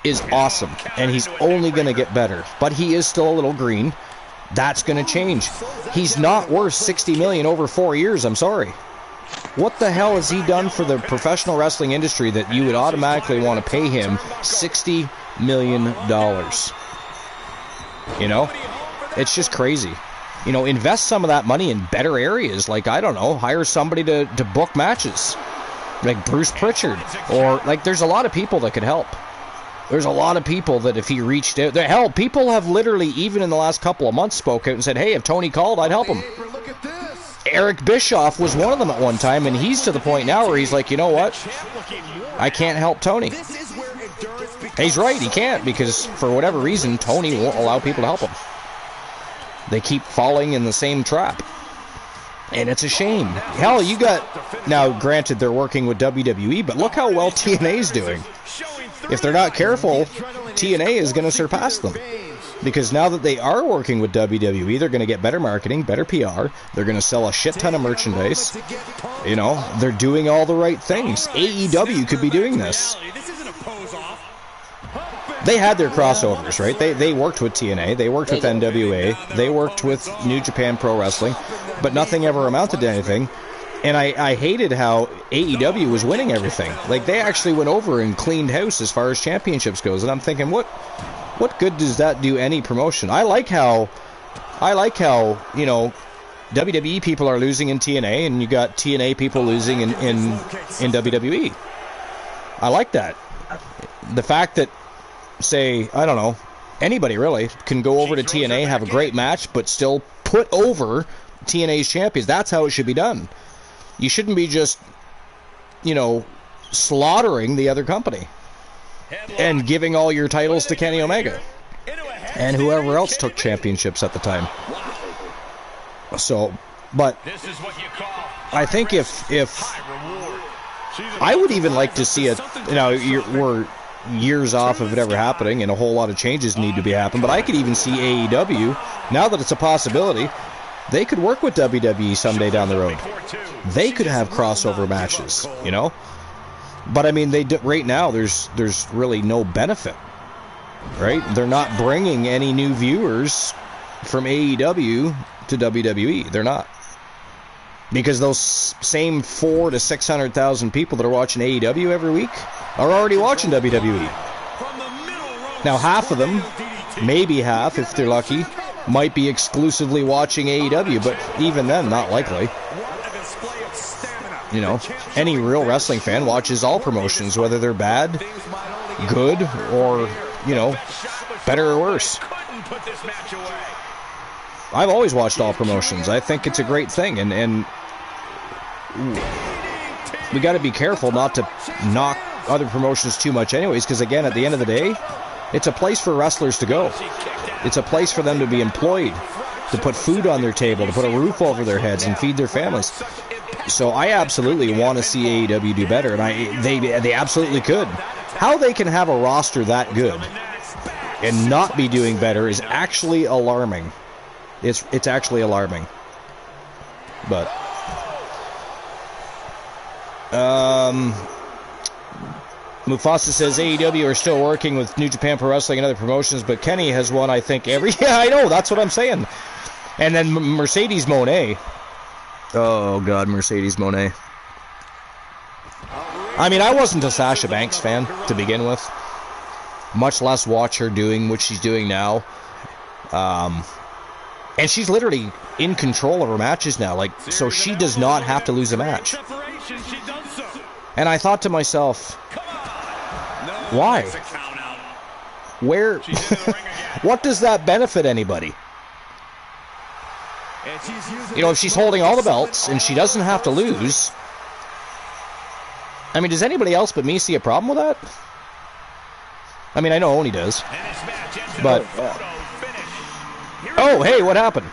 is awesome, and he's only going to get better. But he is still a little green. That's going to change. He's not worth $60 million over 4 years. I'm sorry. What the hell has he done for the professional wrestling industry that you would automatically want to pay him $60 million? You know, it's just crazy. You know, invest some of that money in better areas. Like, I don't know, hire somebody to book matches, like Bruce Pritchard, or like there's a lot of people that could help. There's a lot of people that if he reached out, hell, people have literally, even in the last couple of months, spoke out and said, hey, if Tony called, I'd help him. Eric Bischoff was one of them at one time, and he's to the point now where he's like, you know what? I can't help Tony. He's right, he can't, because for whatever reason, Tony won't allow people to help him. They keep falling in the same trap. And it's a shame. Hell, you got... Now, granted, they're working with WWE, but look how well TNA's doing. If they're not careful, TNA is going to surpass them. Because now that they are working with WWE, they're going to get better marketing, better PR. They're going to sell a shit ton of merchandise. You know, they're doing all the right things. AEW could be doing this. They had their crossovers, right? They worked with TNA, they worked with NWA, they worked with New Japan Pro Wrestling, but nothing ever amounted to anything. And I hated how AEW was winning everything. Like, they actually went over and cleaned house as far as championships goes. And I'm thinking, what good does that do any promotion? I like how, you know, WWE people are losing in TNA, and you got TNA people losing in WWE. I like that. The fact that, say, I don't know, anybody really can go over to TNA, have a great match, but still put over TNA's champions. That's how it should be done. You shouldn't be just, you know, slaughtering the other company and giving all your titles to Kenny Omega and whoever else took championships at the time. So, but I think if I would even like to see it, you know, we're years off of it ever happening, and a whole lot of changes need to be happening, but I could even see AEW, now that it's a possibility, they could work with WWE someday down the road. They could have crossover matches, you know? But I mean, right now, there's really no benefit, right? They're not bringing any new viewers from AEW to WWE. They're not. Because those same 400,000 to 600,000 people that are watching AEW every week are already watching WWE. Now, half of them, maybe half if they're lucky, might be exclusively watching AEW, but even then, not likely. You know, any real wrestling fan watches all promotions, whether they're bad, good, or, you know, better or worse. I've always watched all promotions. I think it's a great thing, and we got to be careful not to knock other promotions too much anyways, because again, at the end of the day, it's a place for wrestlers to go. It's a place for them to be employed, to put food on their table, to put a roof over their heads and feed their families. So I absolutely want to see AEW do better, and they absolutely could. How they can have a roster that good and not be doing better is actually alarming. It's actually alarming. But Mufasa says AEW are still working with New Japan Pro Wrestling and other promotions, but Kenny has won, I think, every... Yeah, I know, that's what I'm saying. And then Mercedes Moné. Oh, God, Mercedes Moné. I mean, I wasn't a Sasha Banks fan to begin with. Much less watch her doing what she's doing now. And she's literally in control of her matches now. Like, so she does not have to lose a match. And I thought to myself, why? Where? What does that benefit anybody? You know, if she's holding all the belts and she doesn't have to lose, I mean, does anybody else but me see a problem with that? I mean, I know Oni does. But, oh, hey, what happened?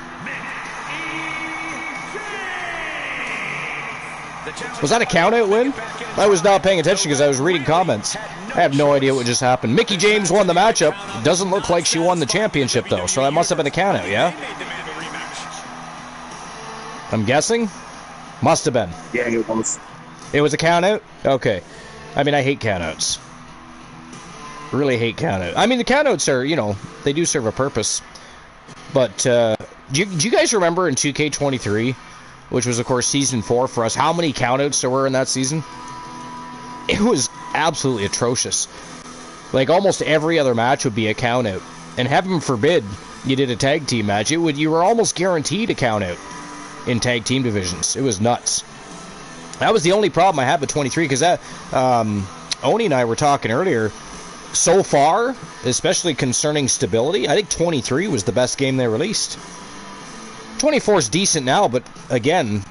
Was that a count-out win? I was not paying attention because I was reading comments. I have no idea what just happened. Mickey James won the matchup. Doesn't look like she won the championship, though, so that must have been a count-out, yeah? I'm guessing? Must have been. Yeah, it was. It was a count-out? Okay. I mean, I hate countouts. Really hate countouts. I mean, the countouts are, you know, they do serve a purpose. But do you guys remember in 2K23, which was, of course, Season 4 for us, how many countouts there were in that season? It was absolutely atrocious. Like, almost every other match would be a countout. And heaven forbid you did a tag team match. You were almost guaranteed a countout in tag team divisions. It was nuts. That was the only problem I had with 23, because Oni and I were talking earlier. So far, especially concerning stability, I think 23 was the best game they released. 24 is decent now, but again,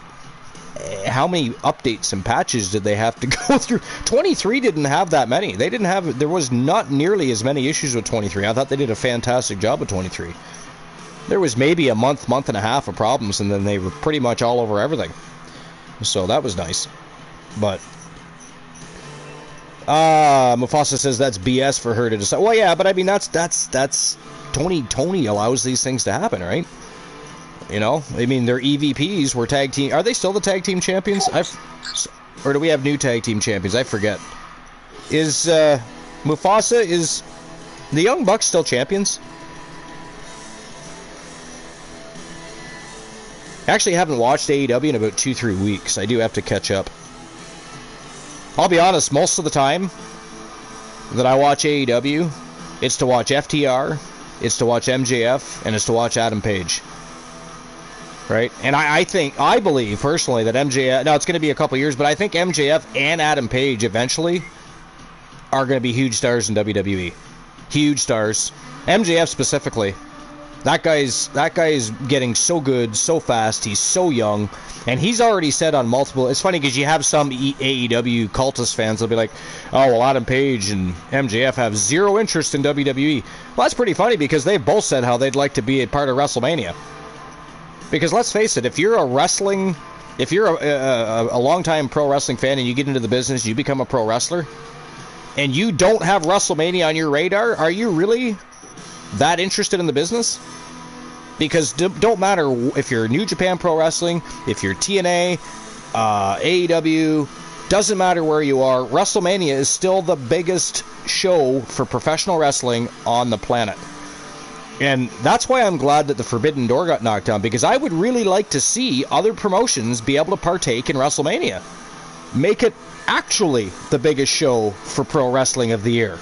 how many updates and patches did they have to go through? 23 didn't have that many. There was not nearly as many issues with 23. I thought they did a fantastic job with 23. There was maybe a month and a half of problems, and then they were pretty much all over everything. So that was nice. But Mufasa says that's BS for her to decide. Well, yeah, but I mean that's Tony allows these things to happen, right? You know, I mean, their EVPs were tag team. Are they still the tag team champions? Or do we have new tag team champions? I forget. Is Mufasa, is the Young Bucks still champions? Actually, I haven't watched AEW in about 2-3 weeks. I do have to catch up. I'll be honest, most of the time that I watch AEW, it's to watch FTR, it's to watch MJF, and it's to watch Adam Page. Right? And I believe, personally, that MJF, now it's going to be a couple years, but I think MJF and Adam Page eventually are going to be huge stars in WWE. Huge stars. MJF specifically. That guy's getting so good, so fast, he's so young, and he's already said on multiple... It's funny because you have some AEW cultist fans that'll be like, oh, well, Adam Page and MJF have zero interest in WWE. Well, that's pretty funny because they've both said how they'd like to be a part of WrestleMania. Because let's face it, if you're a long-time pro wrestling fan and you get into the business, you become a pro wrestler, and you don't have WrestleMania on your radar, are you really that interested in the business? Because don't matter if you're New Japan Pro Wrestling, if you're TNA, AEW, doesn't matter where you are, WrestleMania is still the biggest show for professional wrestling on the planet. And that's why I'm glad that the Forbidden Door got knocked down, because I would really like to see other promotions be able to partake in WrestleMania. Make it actually the biggest show for pro wrestling of the year.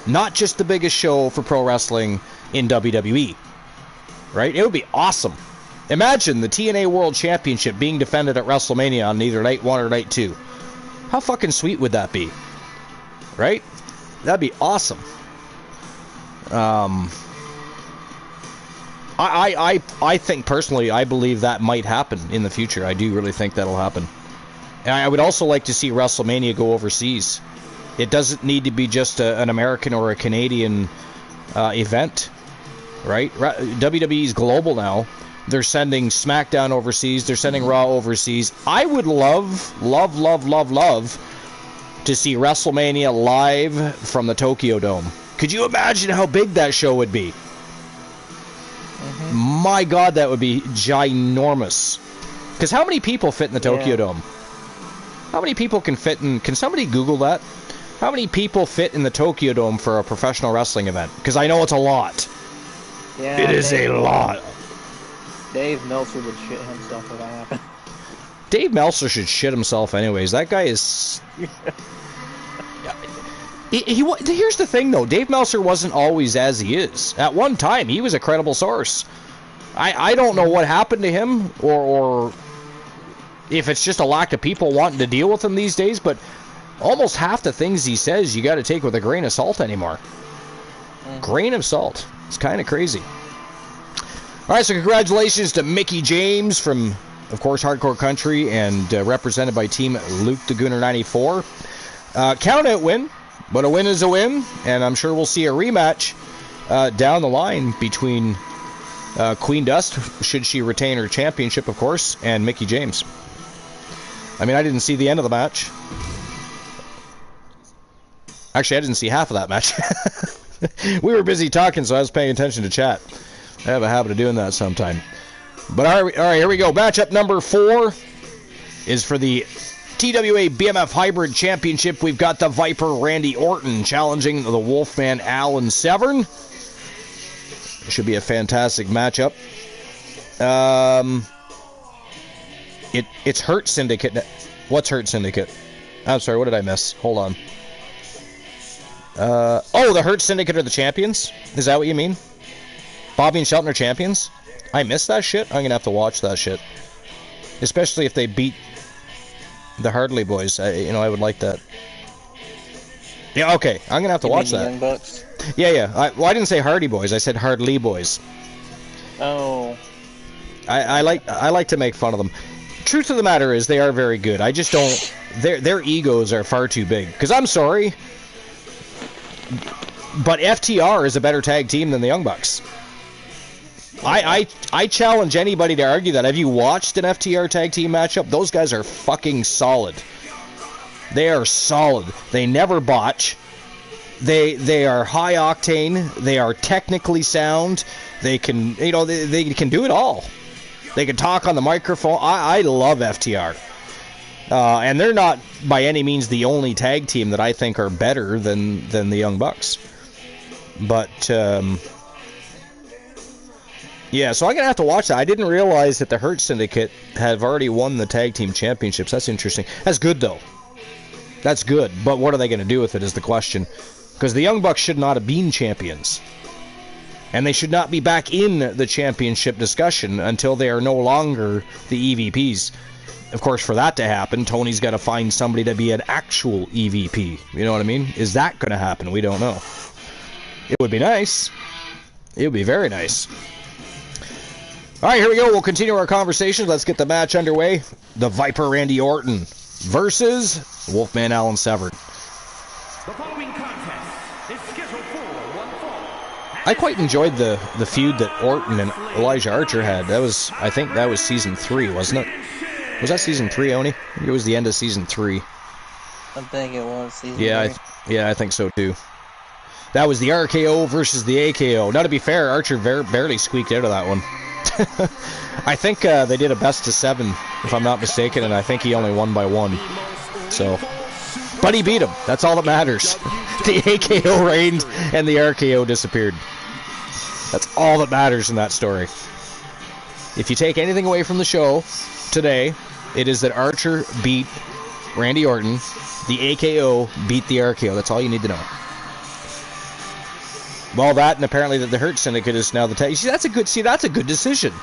Not just the biggest show for pro wrestling in WWE. Right? It would be awesome. Imagine the TNA World Championship being defended at WrestleMania on either night 1 or night 2. How fucking sweet would that be? Right? That'd be awesome. I think personally, I believe that might happen in the future. I do really think that'll happen. And I would also like to see WrestleMania go overseas. It doesn't need to be just an American or a Canadian event, right? WWE's global now. They're sending SmackDown overseas. They're sending Raw overseas. I would love to see WrestleMania live from the Tokyo Dome. Could you imagine how big that show would be? Mm-hmm. My God, that would be ginormous. Because how many people fit in the Tokyo Dome? How many people can fit in... Can somebody Google that? How many people fit in the Tokyo Dome for a professional wrestling event? Because I know it's a lot. Yeah, it is a lot. Dave Meltzer would shit himself if that happened. Dave Meltzer should shit himself anyways. That guy is... Here's the thing, though. Dave Meltzer wasn't always as he is. At one time, he was a credible source. I don't know what happened to him, or if it's just a lack of people wanting to deal with him these days, but almost half the things he says you got to take with a grain of salt anymore. Grain of salt. It's kind of crazy. All right, so congratulations to Mickey James from, of course, Hardcore Country, and represented by Team Luke the Gooner 94. Count-out win. But a win is a win, and I'm sure we'll see a rematch down the line between Queen Dust, should she retain her championship, of course, and Mickey James. I mean, I didn't see the end of the match. Actually, I didn't see half of that match. We were busy talking, so I was paying attention to chat. I have a habit of doing that sometime. But all right, here we go. Matchup number 4 is for the TWA BMF Hybrid Championship, we've got the Viper Randy Orton challenging the Wolfman Alan Severn. Should be a fantastic matchup. It's Hurt Syndicate. What's Hurt Syndicate? I'm sorry, what did I miss? Hold on. Oh, the Hurt Syndicate are the champions? Is that what you mean? Bobby and Shelton are champions? I missed that shit? I'm gonna have to watch that shit. Especially if they beat the Hardley Boys. I would like that. Yeah, okay. I'm gonna have to watch that. Young Bucks? Yeah. I didn't say Hardy Boys. I said Hardley Boys. Oh. I like to make fun of them. Truth of the matter is, they are very good. I just don't. Their egos are far too big. Because I'm sorry, but FTR is a better tag team than the Young Bucks. I challenge anybody to argue that. Have you watched an FTR tag team matchup? Those guys are fucking solid. They are solid. They never botch. They are high octane. They are technically sound. They can they can do it all. They can talk on the microphone. I love FTR. And they're not by any means the only tag team that I think are better than the Young Bucks. But yeah, so I'm going to have to watch that. I didn't realize that the Hurt Syndicate have already won the tag team championships. That's interesting. That's good, though. That's good. But what are they going to do with it is the question. Because the Young Bucks should not have been champions. And they should not be back in the championship discussion until they are no longer the EVPs. Of course, for that to happen, Tony's got to find somebody to be an actual EVP. You know what I mean? Is that going to happen? We don't know. It would be nice. It would be very nice. All right, here we go. We'll continue our conversation. Let's get the match underway. The Viper Randy Orton versus Wolfman Alan Severn. The following contest is scheduled for one fall. I quite enjoyed the feud that Orton and Elijah Archer had. I think that was season 3, wasn't it? Was that season 3, Oni? I think it was the end of season 3. I think it was season 3. I think so too. That was the RKO versus the AKO. Now, to be fair, Archer barely squeaked out of that one. I think they did a best of 7, if I'm not mistaken, and I think he only won by 1. So, but he beat him. That's all that matters. The AKO reigned, and the RKO disappeared. That's all that matters in that story. If you take anything away from the show today, it is that Archer beat Randy Orton, the AKO beat the RKO. That's all you need to know. Well, that, and apparently that the Hurt Syndicate is now the tag. That's a good decision.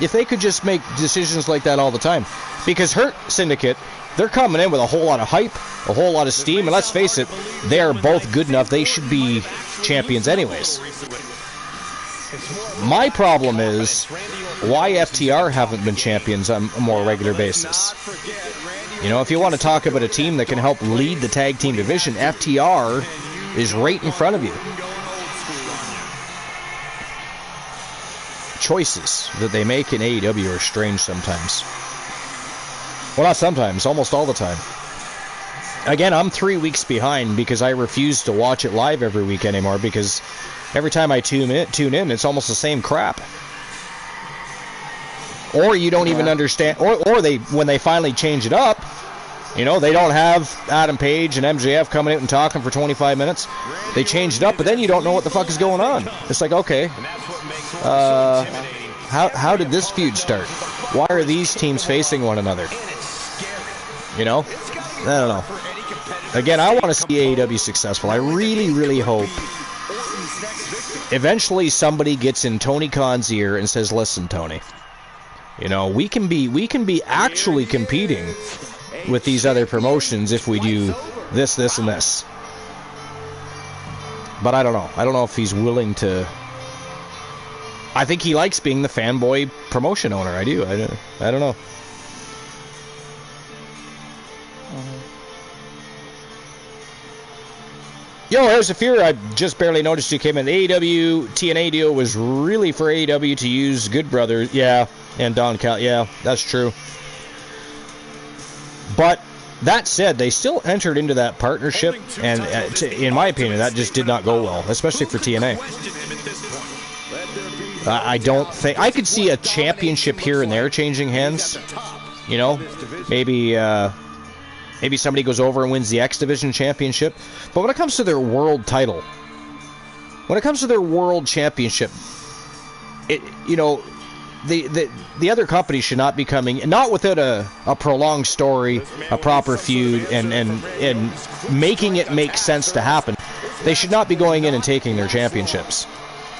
If they could just make decisions like that all the time. Because Hurt Syndicate, they're coming in with a whole lot of hype, a whole lot of steam, and let's face it, they are both good enough. They should be champions anyways. My problem is why FTR haven't been champions on a more regular basis. You know, if you want to talk about a team that can help lead the tag team division, FTR is right in front of you. Choices that they make in AEW are strange sometimes. Well, not sometimes, almost all the time. Again, I'm 3 weeks behind because I refuse to watch it live every week anymore, because every time I tune in, it's almost the same crap. Or you don't even understand, or they, when they finally change it up, you know, they don't have Adam Page and MJF coming out and talking for 25 minutes. They change it up, but then you don't know what the fuck is going on. It's like, okay, how did this feud start? Why are these teams facing one another? You know? I don't know. Again, I want to see AEW successful. I really, really hope eventually somebody gets in Tony Khan's ear and says, listen, Tony, you know, we can be actually competing with these other promotions if we do this, this, and this. But I don't know. I don't know if he's willing to. I think he likes being the fanboy promotion owner. I do. I don't know. Yo, here's a fear. I just barely noticed you came in. The AEW TNA deal was really for AEW to use Good Brothers. Yeah, and Don Cal. Yeah, that's true. But that said, they still entered into that partnership, and in my opinion, that just did not go well, especially for TNA. I don't think I could see a championship here and there changing hands. You know, maybe Maybe somebody goes over and wins the X Division Championship. But when it comes to their world title, when it comes to their world championship, the other companies should not be coming, not without a prolonged story, a proper feud, and making it make sense to happen. They should not be going in and taking their championships.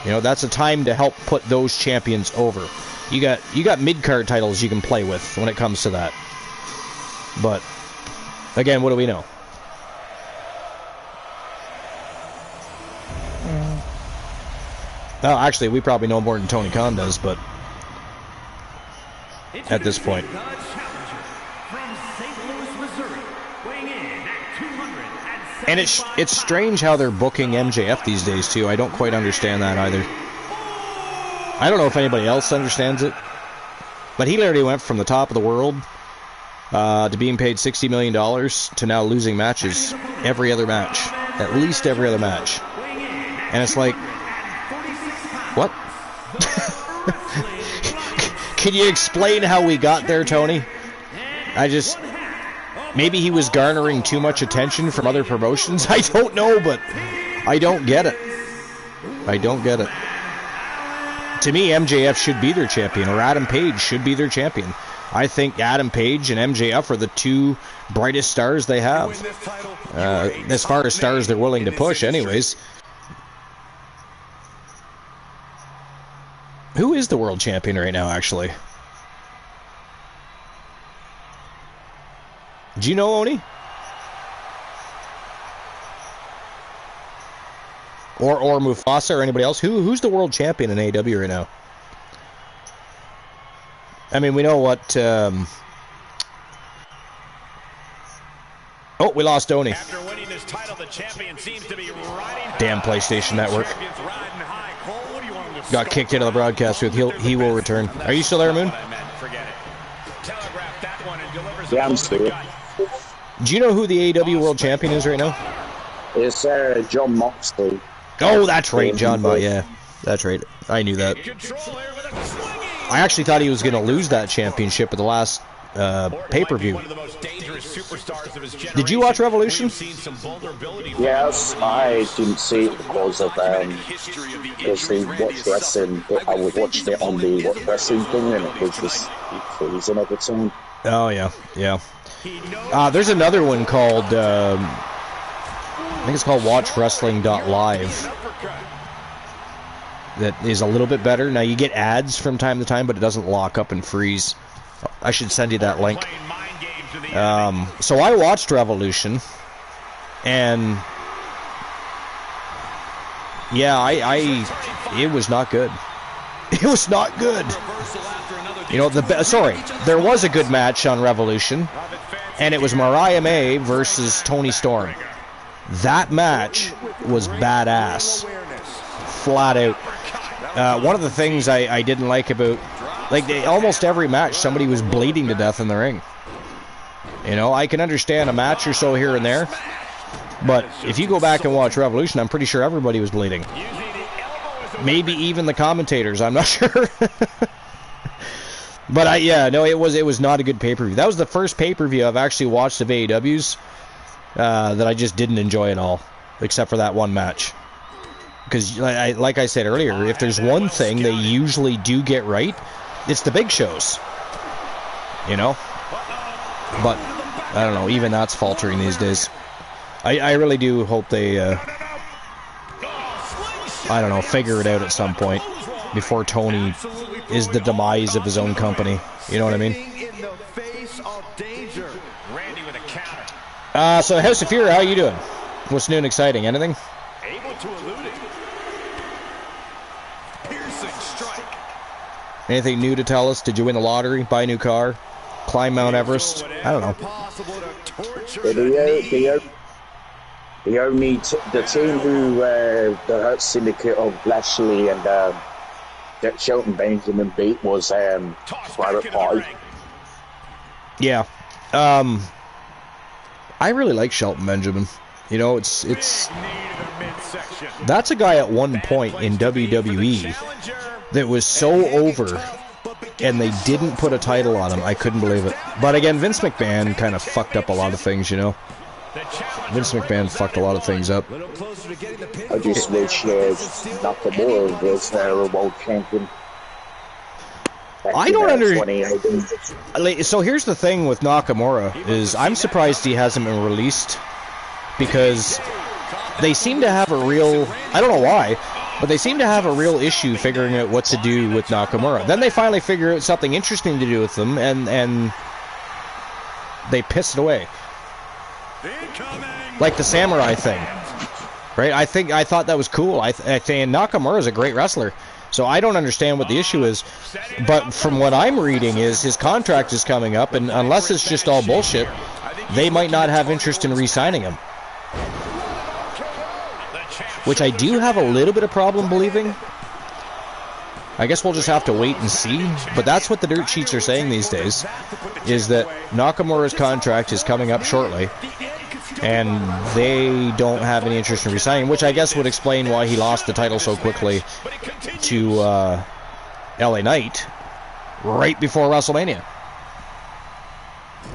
That's a time to help put those champions over. You got mid-card titles you can play with when it comes to that. But again, what do we know? Well, actually, we probably know more than Tony Khan does, but at this point. And it's strange how they're booking MJF these days, too. I don't quite understand that either. I don't know if anybody else understands it. But he literally went from the top of the world to being paid $60 million to now losing matches every other match. At least every other match. And it's like, what? Can you explain how we got there, Tony? Maybe he was garnering too much attention from other promotions. I don't know, but I don't get it. I don't get it. To me, MJF should be their champion, or Adam Page should be their champion. I think Adam Page and MJF are the two brightest stars they have. As far as stars they're willing to push, anyways. Who is the world champion right now, actually? Do you know, Oni? Or Mufasa or anybody else? Who's the world champion in AEW right now? I mean, we know what... Oh, we lost Oni. After winning this title, the champion seems to be riding. Damn PlayStation Network. Got kicked into the broadcast with. He will return. Are you still there, Moon? Yeah, I'm still. Do you know who the AEW World Champion is right now? It's John Moxley. Oh, that's right, John. Yeah, that's right. I knew that. I actually thought he was going to lose that championship at the last pay-per-view. Did you watch Revolution? Yes, I didn't see it because they watched wrestling. I would watch it on the wrestling thing, and it was just freezing at the time. Oh yeah. There's another one called I think it's called WatchWrestling.live that is a little bit better. Now you get ads from time to time, but it doesn't lock up and freeze. I should send you that link. So I watched Revolution, and yeah, it was not good. It was not good. There was a good match on Revolution, and it was Mariah May versus Toni Storm. That match was badass, flat out. One of the things I didn't like about, almost every match, somebody was bleeding to death in the ring. I can understand a match or so here and there, but if you go back and watch Revolution, I'm pretty sure everybody was bleeding. Maybe even the commentators, I'm not sure. But it was not a good pay-per-view. That was the first pay-per-view I've actually watched of AEW's that I just didn't enjoy at all, except for that one match. Because, like I said earlier, if there's one thing they usually do get right, it's the big shows. But, I don't know, even that's faltering these days. I really do hope they, figure it out at some point before Tony is the demise of his own company. You know what I mean? So House of Fear, how you doing? What's new and exciting? Anything? Able to elude it. Piercing strike. Anything new to tell us? Did you win the lottery? Buy a new car? Climb Mount Everest? I don't know. The team who the Hurt Syndicate of Lashley and that Shelton Benjamin beat was Private Party. Yeah. I really like Shelton Benjamin. It's that's a guy at one point in WWE that was so over and they didn't put a title on him. I couldn't believe it. But again, Vince McMahon kind of fucked up a lot of things, you know. Vince McMahon fucked a lot of things up. I just wish Nakamura was their world champion. I don't understand. So here's the thing with Nakamura is I'm surprised he hasn't been released, because they seem to have a real, I don't know why, but they seem to have a real issue figuring out what to do with Nakamura. Then they finally figure out something interesting to do with them, and they piss it away. Like the samurai thing, right? I thought that was cool. I think Nakamura is a great wrestler. So I don't understand what the issue is, but from what I'm reading is his contract is coming up, and unless it's just all bullshit, they might not have interest in re-signing him. Which I do have a little bit of problem believing. I guess we'll just have to wait and see, but that's what the dirt sheets are saying these days, is that Nakamura's contract is coming up shortly, and they don't have any interest in resigning, which I guess would explain why he lost the title so quickly to LA Knight right before WrestleMania.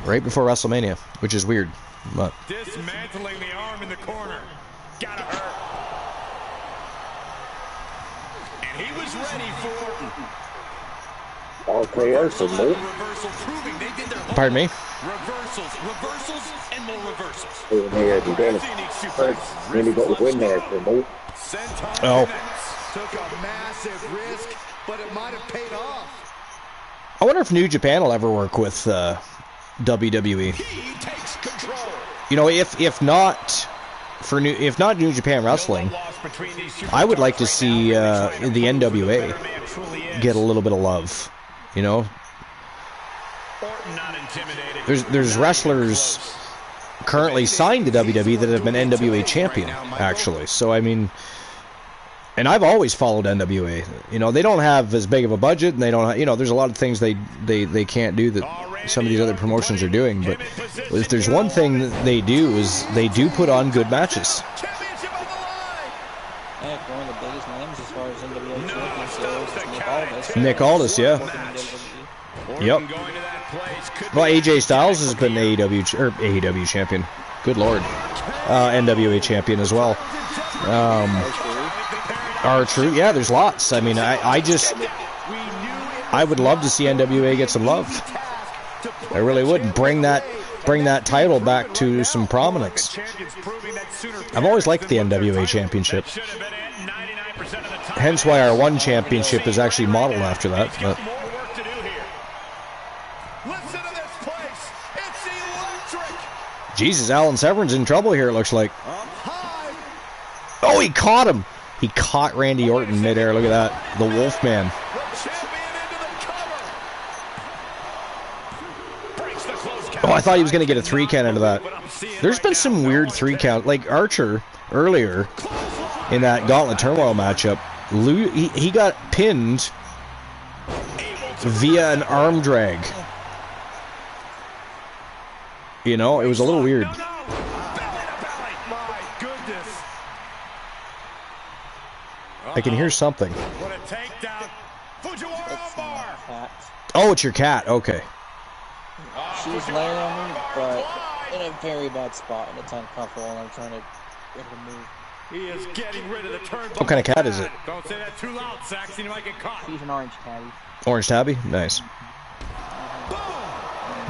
Right before WrestleMania, which is weird. But dismantling the arm in the corner. Gotta hurt. And he was ready for Pardon me? Reversals, and more reversals. Really got the win there for me. Oh. Took a massive risk, but it might have paid off. I wonder if New Japan will ever work with WWE. He takes control. You know, if not New Japan Wrestling, I would like to see the NWA get a little bit of love. You know, there's wrestlers currently signed to WWE that have been NWA champion, actually. So I mean, and I've always followed NWA. You know, they don't have as big of a budget, and they don't. You know, there's a lot of things they can't do that some of these other promotions are doing. But if there's one thing that they do, is they do put on good matches. One of the biggest names as far as NWA champions goes, Nick Aldis, yeah. Yep. Well, AJ Styles has been AEW champion. Good lord. NWA champion as well. R-Truth, yeah, there's lots. I mean, I would love to see NWA get some love. I really would. Bring that title back to some prominence. I've always liked the NWA championship. Hence why our one championship is actually modeled after that. But Jesus, Alan Severn's in trouble here, it looks like. Oh, he caught him. He caught Randy Orton midair. Look at that. The Wolfman. Oh, I thought he was going to get a 3-count into that. There's been some weird 3-count. Like Archer, earlier, in that Gauntlet Turmoil matchup, he got pinned via an arm drag. You know, it was a little weird. I can hear something. Oh, it's your cat. Okay. She's laying on me, but in a very bad spot, and it's uncomfortable, and I'm trying to get her to move. He is getting rid of the turnbuckle. What kind of cat is it? Don't say that too loud, Saxon. You might get caught. She's an orange tabby. Orange tabby? Nice.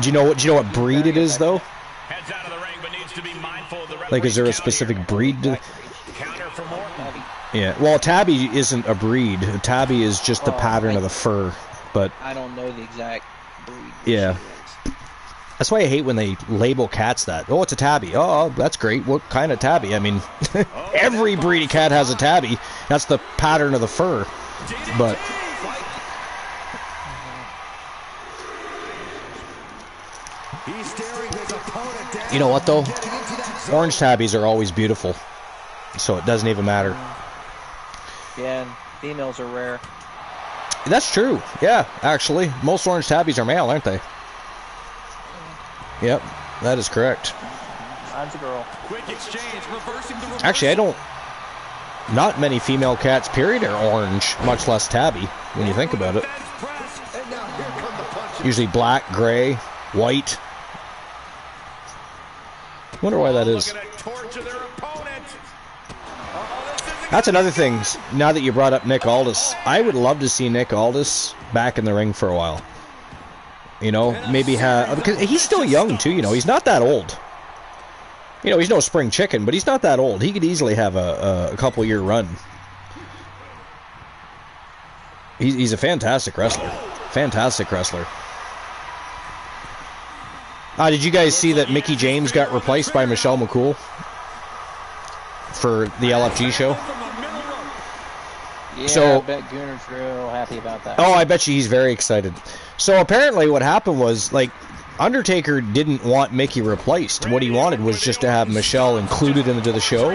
Do you know what breed it is, though? Heads out of the ring, but needs to be mindful of the like, is there a specific breed? Counter from Orton. Yeah. Well, tabby isn't a breed. A tabby is just the pattern of the fur. But I don't know the exact breed. Yeah. That's why I hate when they label cats that. Oh, it's a tabby. Oh, that's great. What kind of tabby? I mean, every breed of cat has a tabby. That's the pattern of the fur. But you know what, though? Orange tabbies are always beautiful. So it doesn't even matter. Yeah, and females are rare. That's true. Yeah, actually. Most orange tabbies are male, aren't they? Yep, that is correct. Mine's a girl. Actually, not many female cats, period, are orange, much less tabby, when you think about it. Usually black, gray, white. Wonder why that is. That's another thing. Now that you brought up Nick Aldis, I would love to see Nick Aldis back in the ring for a while. You know, maybe have, because he's still young too. You know, he's not that old. You know, he's no spring chicken, but he's not that old. He could easily have a couple-year run. He's a fantastic wrestler. Fantastic wrestler. Did you guys see that Mickie James got replaced by Michelle McCool for the LFG show? Yeah, so, I bet Gunner's real happy about that. Oh, I bet you he's very excited. So apparently what happened was, like, Undertaker didn't want Mickie replaced. What he wanted was just to have Michelle included into the show.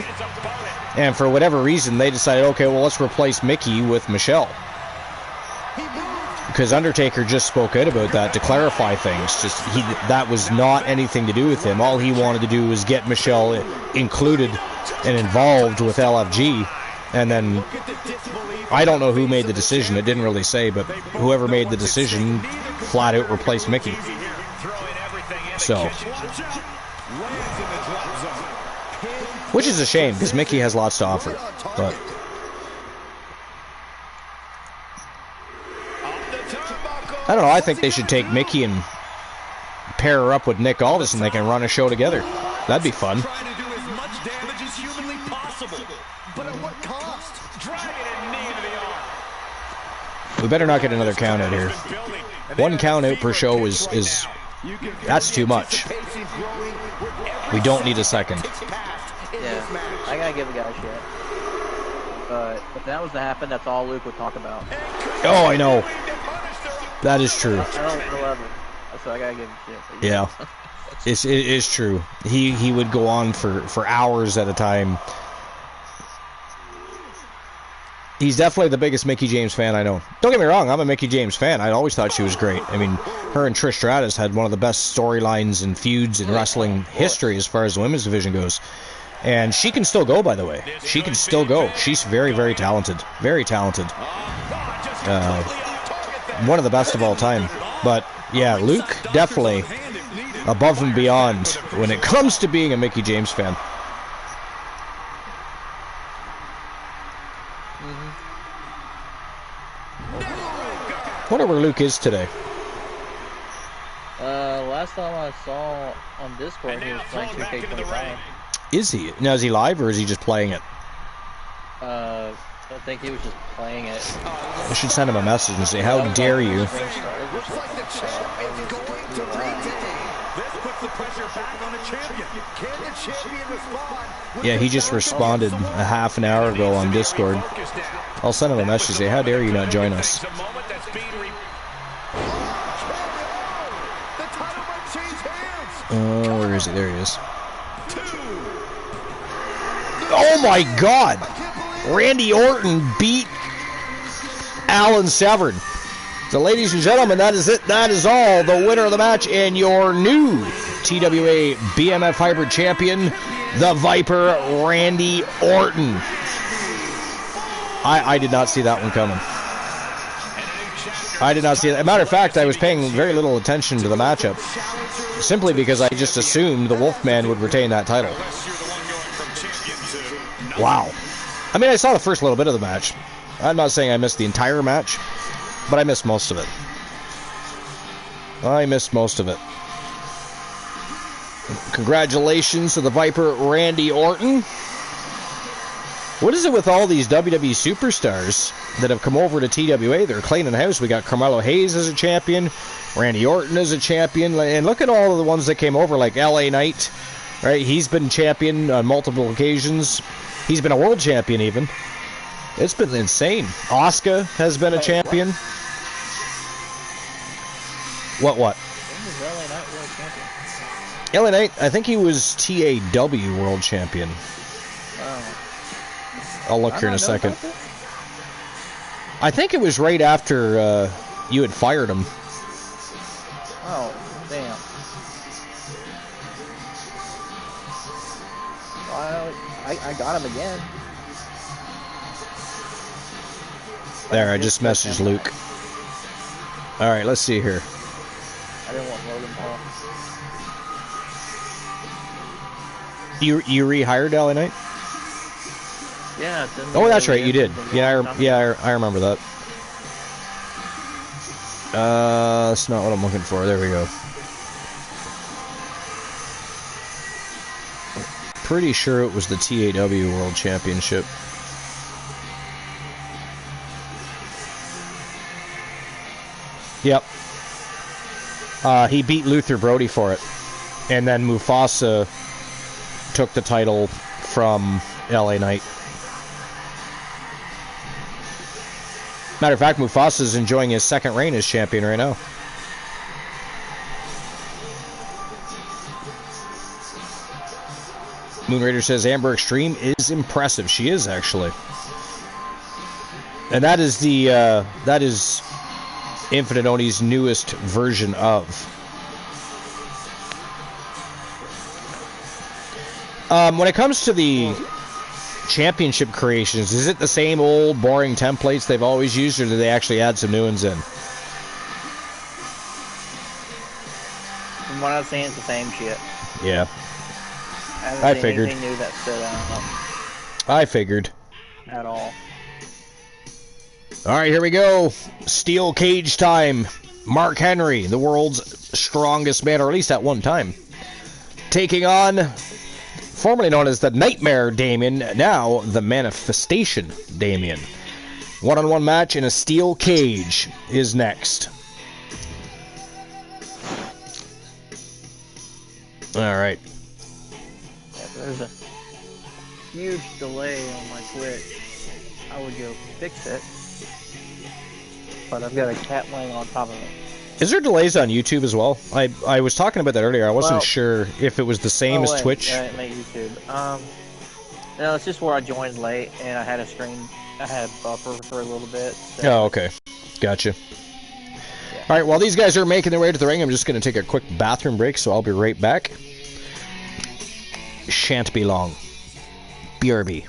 And for whatever reason, they decided, okay, well, let's replace Mickie with Michelle. Because Undertaker just spoke out about that to clarify things. Just that was not anything to do with him. All he wanted to do was get Michelle included and involved with LFG. And then, I don't know who made the decision. It didn't really say, but whoever made the decision flat out replaced Mickie. So, which is a shame, because Mickie has lots to offer. But I don't know, I think they should take Mickie and pair her up with Nick Aldis and they can run a show together. That'd be fun. We better not get another count out here. One count out per show is that's too much. We don't need a second. Yeah, I gotta give a guy shit. But if that was to happen, that's all Luke would talk about. Oh, I know. That is true. I don't love him, so I gotta give him shit. Yeah, it is true. He would go on for hours at a time. He's definitely the biggest Mickie James fan I know. Don't get me wrong, I'm a Mickie James fan. I always thought she was great. I mean, her and Trish Stratus had one of the best storylines and feuds in wrestling history as far as the women's division goes. And she can still go, by the way. She can still go. She's very, very talented. Very talented. One of the best of all time. But, yeah, Luke, definitely above and beyond when it comes to being a Mickie James fan. I wonder where Luke is today. Last time I saw on Discord, he was playing 2K25. Is he? Now, is he live or is he just playing it? I think he was just playing it. I should send him a message and say, how dare you? Yeah, he just responded a half an hour ago on Discord. I'll send him a message and say, how dare you not join us? Oh, where is he? There he is. Oh my God! Randy Orton beat Alan Severn. So, ladies and gentlemen, that is it. That is all. The winner of the match and your new TWA BMF Hybrid Champion, the Viper, Randy Orton. I did not see that one coming. I did not see it. As a matter of fact, I was paying very little attention to the matchup, simply because I just assumed the Wolfman would retain that title. Wow. I mean, I saw the first little bit of the match. I'm not saying I missed the entire match, but I missed most of it. I missed most of it. Congratulations to the Viper, Randy Orton. What is it with all these WWE superstars that have come over to TWA? They're cleaning house. We got Carmelo Hayes as a champion, Randy Orton as a champion, and look at all of the ones that came over, like LA Knight, right? He's been champion on multiple occasions. He's been a world champion even. It's been insane. Asuka has been a champion. What? When was LA Knight world champion? LA Knight, I think he was TAW world champion. Oh. I'll look here in a second. I think it was right after you had fired him. Oh, damn. Well, I got him again. There, I just messaged Luke. Alright, let's see here. Logan Paul. You rehired LA Knight? Yeah. Oh, that's right, you did. Yeah, I remember that. That's not what I'm looking for. There we go. Pretty sure it was the TAW World Championship. Yep. He beat Luther Brody for it. And then Mufasa took the title from LA Knight. Matter of fact, Mufasa's enjoying his second reign as champion right now. Moon Raider says Amber Extreme is impressive. She is, actually. And that is Infinite Oni's newest version of. When it comes to the championship creations, is it the same old boring templates they've always used, or do they actually add some new ones in? From what I've seen, it's the same shit. Yeah. I figured. Anything new that stood out I figured. at all. All right, here we go. Steel cage time. Mark Henry, the world's strongest man, or at least at one time, taking on formerly known as the Nightmare Damien, now the Manifestation Damien. One-on-one match in a steel cage is next. All right. Yeah, if there's a huge delay on my Twitch, I would go fix it. But I've got a cat laying on top of it. Is there delays on YouTube as well? I was talking about that earlier. I wasn't sure if it was the same as Twitch. YouTube. No, it's just where I joined late and I had a buffer for a little bit. So. Oh, okay. Gotcha. Yeah. All right, while these guys are making their way to the ring, I'm just going to take a quick bathroom break, so I'll be right back. Shan't be long. BRB.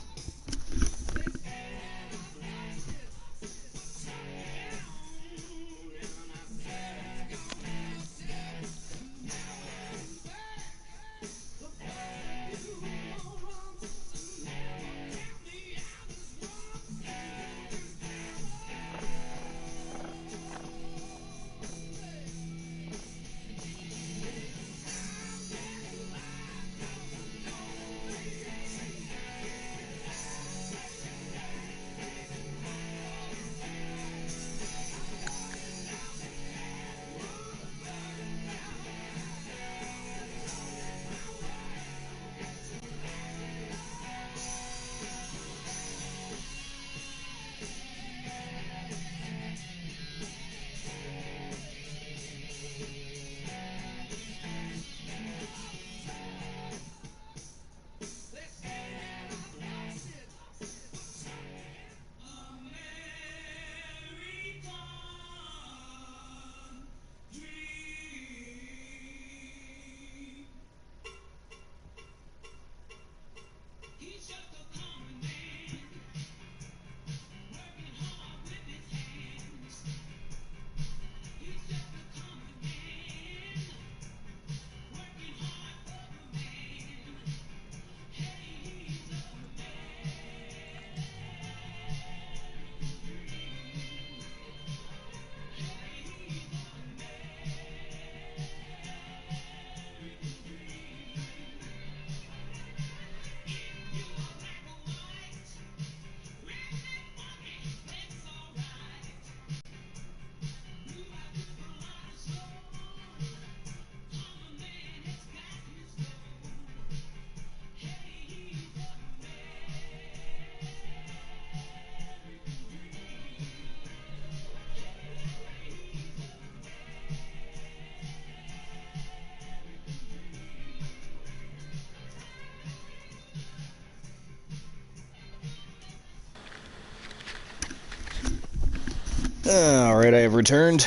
Alright, I have returned.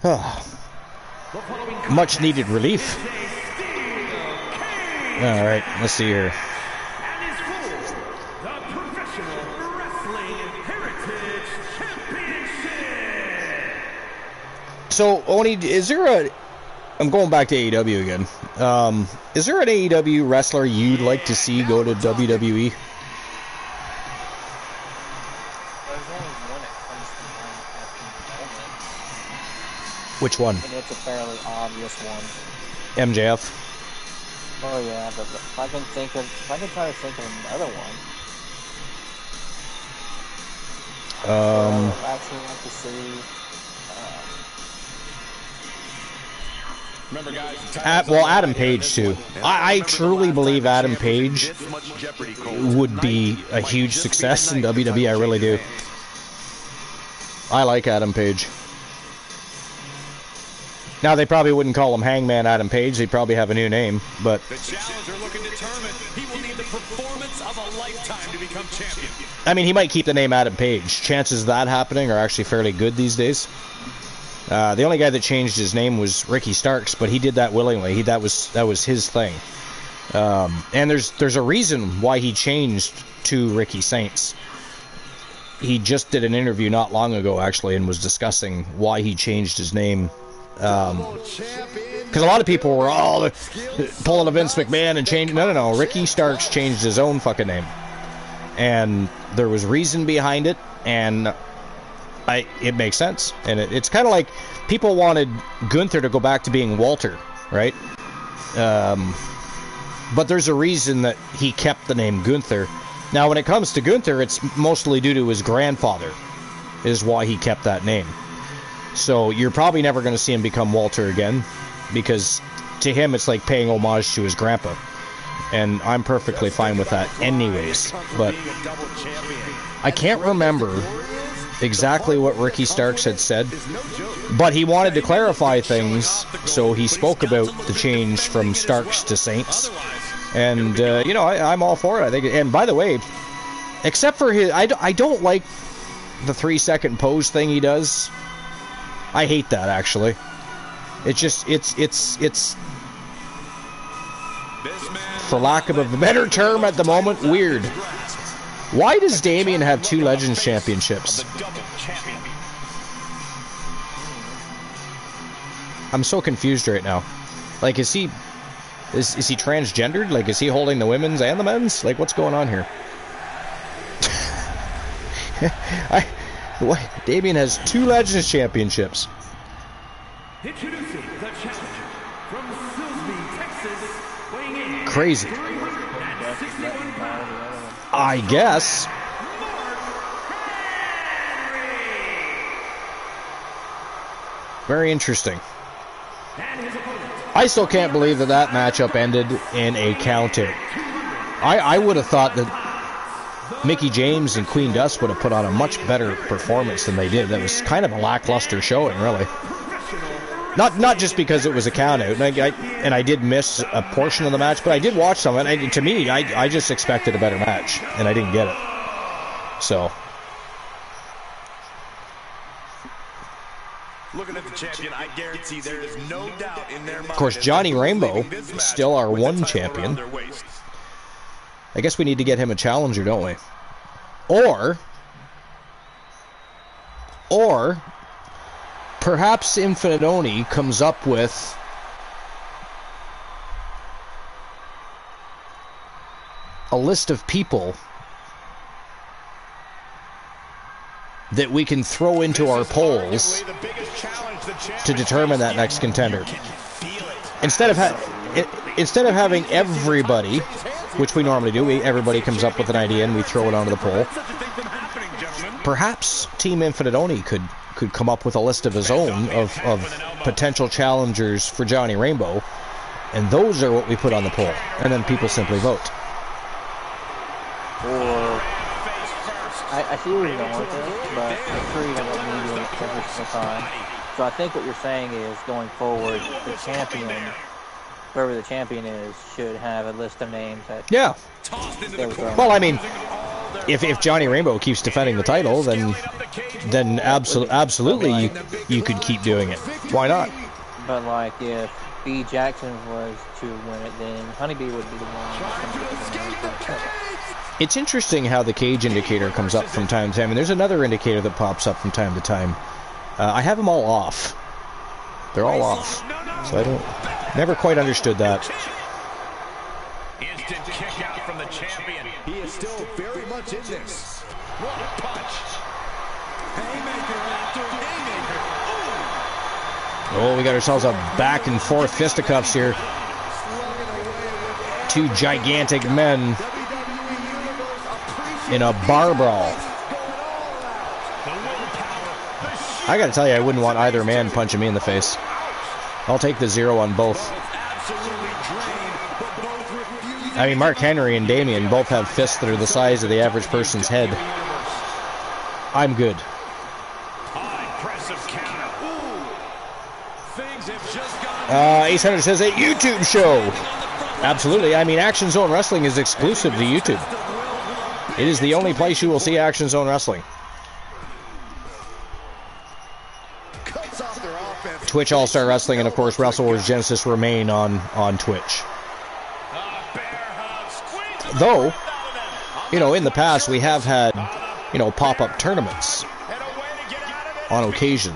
Oh. Much needed relief. Alright, let's see here. So, Oni, is there I'm going back to AEW again. Is there an AEW wrestler you'd like to see go to WWE? There's only one that comes to mind at the moment. Which one? And it's a fairly obvious one. MJF? Oh yeah, but if I can try to think of another one. I would actually like to see. Remember, guys, Adam Page too. I truly believe Adam Page would be a huge success in WWE. I really do. I like Adam Page. Now they probably wouldn't call him Hangman Adam Page. They'd probably have a new name, but the challenger looking determined. He will need the performance of a lifetime to become champion. I mean, he might keep the name Adam Page. Chances of that happening are actually fairly good these days. The only guy that changed his name was Ricky Starks, but he did that willingly. That was his thing. And there's a reason why he changed to Ricky Saints. He just did an interview not long ago, actually, and was discussing why he changed his name. Because a lot of people were all pulling a Vince McMahon and changing. No. Ricky Starks changed his own fucking name, and there was reason behind it, and it makes sense. And it's kind of like people wanted Gunther to go back to being Walter, right? But there's a reason that he kept the name Gunther. Now, when it comes to Gunther, it's mostly due to his grandfather, is why he kept that name. So you're probably never going to see him become Walter again, because to him it's like paying homage to his grandpa. And I'm perfectly fine with that anyways. But I can't remember exactly what Ricky Starks had said, but he wanted to clarify things, so he spoke about the change from Starks to Saints. And, I'm all for it, I think. And by the way, except for his... I don't like the 3-second pose thing he does. I hate that, actually. It's just, it's for lack of a better term at the moment, weird. Why does Damien have 2 Legends Championships? I'm so confused right now. Like, is he transgendered? Like, is he holding the women's and the men's? Like, what's going on here? Damien has 2 Legends Championships. Introducing the challenger from Silsbee, Texas, weighing in. Crazy. I guess. Very interesting. I still can't believe that matchup ended in a countout. I would have thought that Mickie James and Queen Dust would have put on a much better performance than they did. That was kind of a lackluster showing, really. Not just because it was a countout, and I did miss a portion of the match, but I did watch some. And to me, I just expected a better match, and I didn't get it. So, looking at the champion, I guarantee there is no doubt in their mind. Of course, Johnny Rainbow is still our one champion. I guess we need to get him a challenger, don't we? Or perhaps Infinite Oni comes up with a list of people that we can throw into our polls to determine that next contender. Instead of having everybody, which we normally do, everybody comes up with an idea and we throw it onto the poll. Perhaps Team Infinite Oni could come up with a list of his own of potential challengers for Johnny Rainbow, and those are what we put on the poll, and then people simply vote. Or I see where you're going with it, but I'm sure you're going to need it every single time. So I think what you're saying is, going forward, the champion, whoever the champion is, should have a list of names that... Yeah. Well, I mean, if Johnny Rainbow keeps defending the title, then absolutely you could keep doing it. Why not? But like, if B. Jackson was to win it, then Honeybee would be the one. It's interesting how the cage indicator comes up from time to time, and there's another indicator that pops up from time to time. I have them all off. They're all off. So never quite understood that. Instant kick out from the champion. He is still very much in this. What a punch. Haymaker after haymaker. Oh, we got ourselves a back and forth fisticuffs here. Two gigantic men in a bar brawl. I gotta tell you, I wouldn't want either man punching me in the face. I'll take the 0 on both. I mean, Mark Henry and Damien both have fists that are the size of the average person's head. I'm good. Ace Hunter says a YouTube show. Absolutely. I mean, Action Zone Wrestling is exclusive to YouTube. It is the only place you will see Action Zone Wrestling. Twitch All-Star Wrestling and, of course, Wrestle Wars Genesis remain on Twitch. Though, you know, in the past we have had, you know, pop-up tournaments on occasion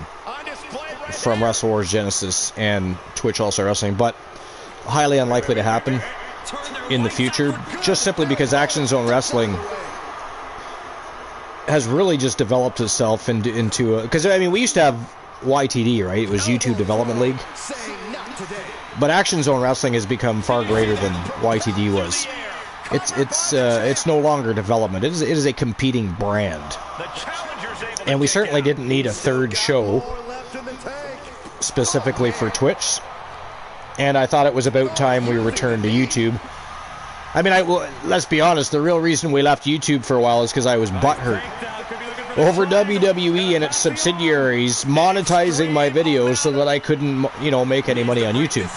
from Wrestle Wars Genesis and Twitch All-Star Wrestling, but highly unlikely to happen in the future, just simply because Action Zone Wrestling has really just developed itself into a... Because, I mean, we used to have YTD, right? It was YouTube Development League. But Action Zone Wrestling has become far greater than YTD was. It's no longer development. It is a competing brand. And we certainly didn't need a third show specifically for Twitch. And I thought it was about time we returned to YouTube. I mean, let's be honest, the real reason we left YouTube for a while is because I was butthurt over WWE and its subsidiaries monetizing my videos so that I couldn't, you know, make any money on YouTube.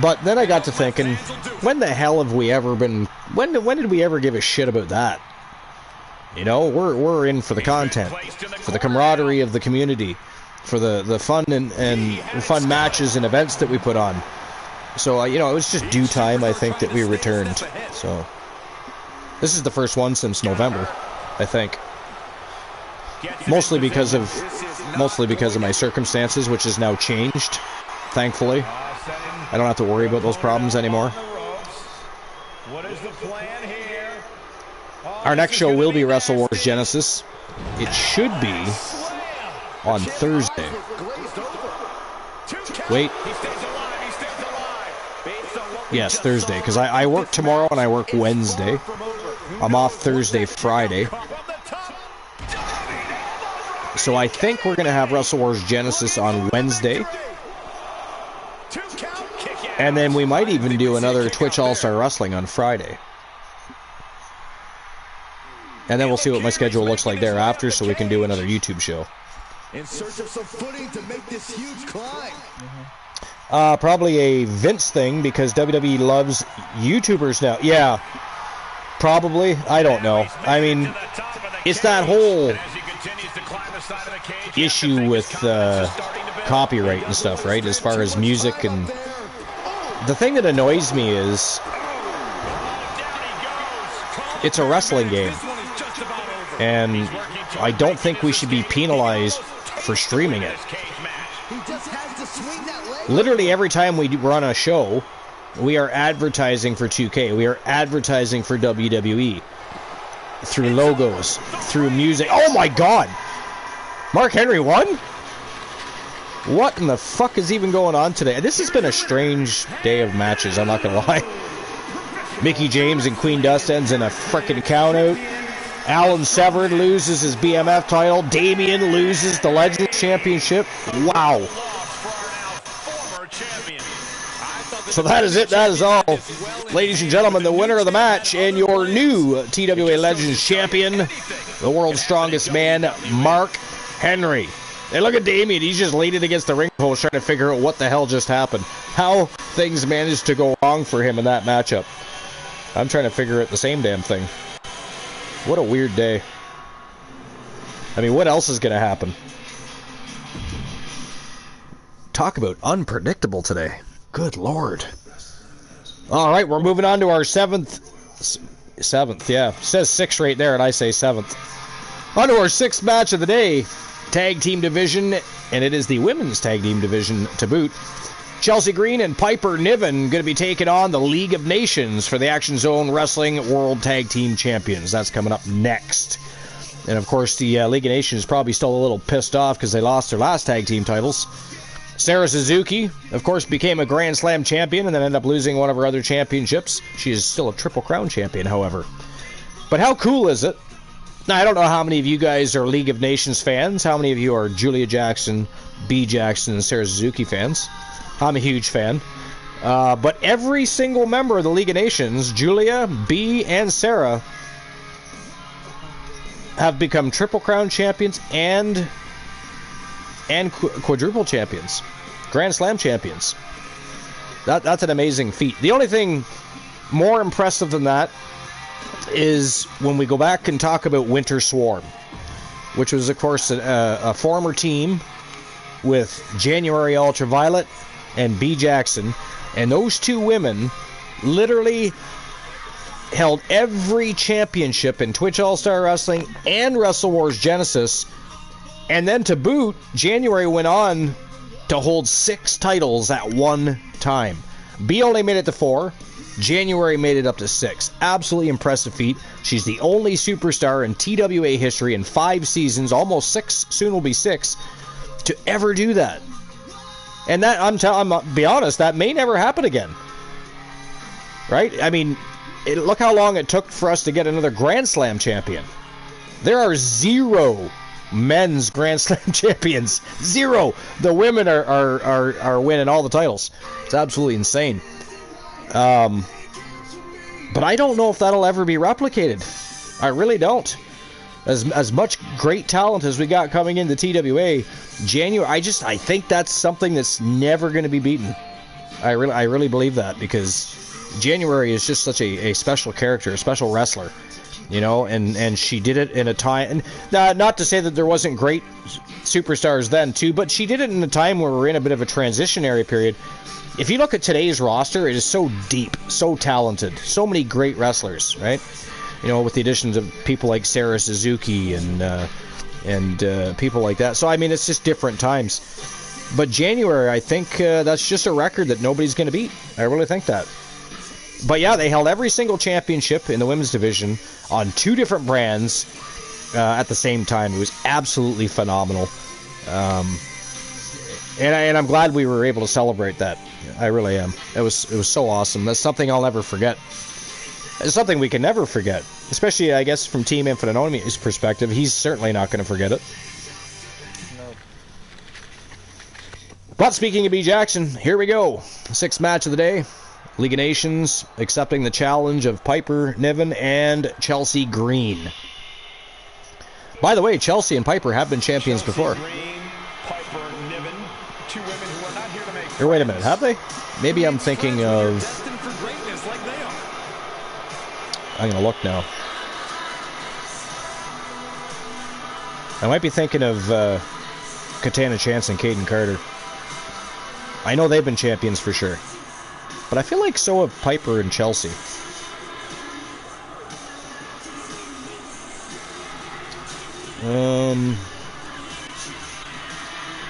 But then I got to thinking, when the hell have we ever been... When did we ever give a shit about that? You know, we're in for the content, for the camaraderie of the community, for the fun and fun matches and events that we put on. So, you know, it was just due time, I think, that we returned. So, this is the first one since November, I think. Mostly because of my circumstances, which has now changed, thankfully. I don't have to worry about those problems anymore. Our next show will be Wrestle Wars Genesis. It should be on Thursday. Wait. Yes, Thursday, because I work tomorrow and I work Wednesday. I'm off Thursday, Friday. So I think we're going to have Wrestle Wars Genesis on Wednesday. And then we might even do another Twitch All-Star Wrestling on Friday. And then we'll see what my schedule looks like thereafter so we can do another YouTube show. In search of some footing to make this huge climb. Probably a Vince thing because WWE loves YouTubers now. Yeah, probably. I don't know. I mean, it's that whole issue with copyright and stuff, right? As far as music and... The thing that annoys me is it's a wrestling game. And I don't think we should be penalized for streaming it. Literally every time we run a show, we are advertising for 2K. We are advertising for WWE. Through logos, through music. Oh my god! Mark Henry won? What in the fuck is even going on today? This has been a strange day of matches, I'm not gonna lie. Mickie James and Queen Dust ends in a frickin' countout. Alan Severn loses his BMF title. Damien loses the Legends Championship. Wow. So that is it. That is all. Ladies and gentlemen, the winner of the match and your new TWA Legends Champion, the world's strongest man, Mark Henry. Hey, look at Damien. He's just leaning against the ring post trying to figure out what the hell just happened. How things managed to go wrong for him in that matchup. I'm trying to figure out the same damn thing. What a weird day. I mean, what else is going to happen? Talk about unpredictable today. Good Lord. All right, we're moving on to our seventh, yeah. It says 6 right there, and I say 7th. On to our 6th match of the day. tag team division, and it is the women's tag team division to boot. Chelsea Green and Piper Niven going to be taking on the League of Nations for the Action Zone Wrestling World Tag Team Champions. That's coming up next. And, of course, the League of Nations is probably still a little pissed off because they lost their last tag team titles. Sarah Suzuki, of course, became a Grand Slam champion and then ended up losing one of her other championships. She is still a Triple Crown champion, however. But how cool is it? Now, I don't know how many of you guys are League of Nations fans. How many of you are Julia Jackson, B. Jackson, and Sarah Suzuki fans? I'm a huge fan. But every single member of the League of Nations, Julia, B, and Sarah, have become Triple Crown champions and quadruple champions. Grand Slam champions. That's an amazing feat. The only thing more impressive than that is when we go back and talk about Winter Swarm, which was, of course, a former team with January Ultraviolet and B. Jackson, and those two women literally held every championship in Twitch All-Star Wrestling and Wrestle Wars Genesis, and then to boot, January went on to hold 6 titles at one time. B only made it to 4. January made it up to 6. Absolutely impressive feat. She's the only superstar in TWA history in 5 seasons, almost 6, soon will be 6, to ever do that. And that, I'm be honest, that may never happen again. Right? I mean, look how long it took for us to get another Grand Slam champion. There are 0 men's Grand Slam champions. 0. The women are winning all the titles. It's absolutely insane. But I don't know if that'll ever be replicated. I really don't. As much great talent as we got coming into TWA, January, I think that's something that's never going to be beaten. I really believe that, because January is just such a special character, a special wrestler, you know, and she did it in a time, and not to say that there wasn't great superstars then too, but she did it in a time where we're in a bit of a transitionary period. If you look at today's roster, it is so deep, so talented, so many great wrestlers, right? You know, with the additions of people like Sarah Suzuki and people like that. So, I mean, it's just different times. But January, I think that's just a record that nobody's going to beat. I really think that. But yeah, they held every single championship in the women's division on 2 different brands at the same time. It was absolutely phenomenal. And I'm glad we were able to celebrate that. I really am. It was so awesome. That's something I'll never forget. It's something we can never forget, especially, I guess, from Team Infinite Omi's perspective. He's certainly not going to forget it. No. But speaking of B. Jackson, here we go. 6th match of the day. League of Nations accepting the challenge of Piper Niven and Chelsea Green. By the way, Chelsea and Piper have been champions before. Green, Piper Niven, 2 women who are not here to make Or wait a minute, have they? Maybe I'm thinking of... destined for greatness like they are. I'm going to look now. I might be thinking of Katana Chance and Caden Carter. I know they've been champions for sure. But I feel like so have Piper and Chelsea.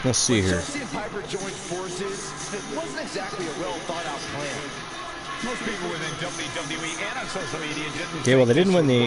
Let's see here. Chelsea and Piper joined forces. It wasn't exactly a well thought out plan. Most people within WWE and on social media didn't. Okay, well, they didn't win the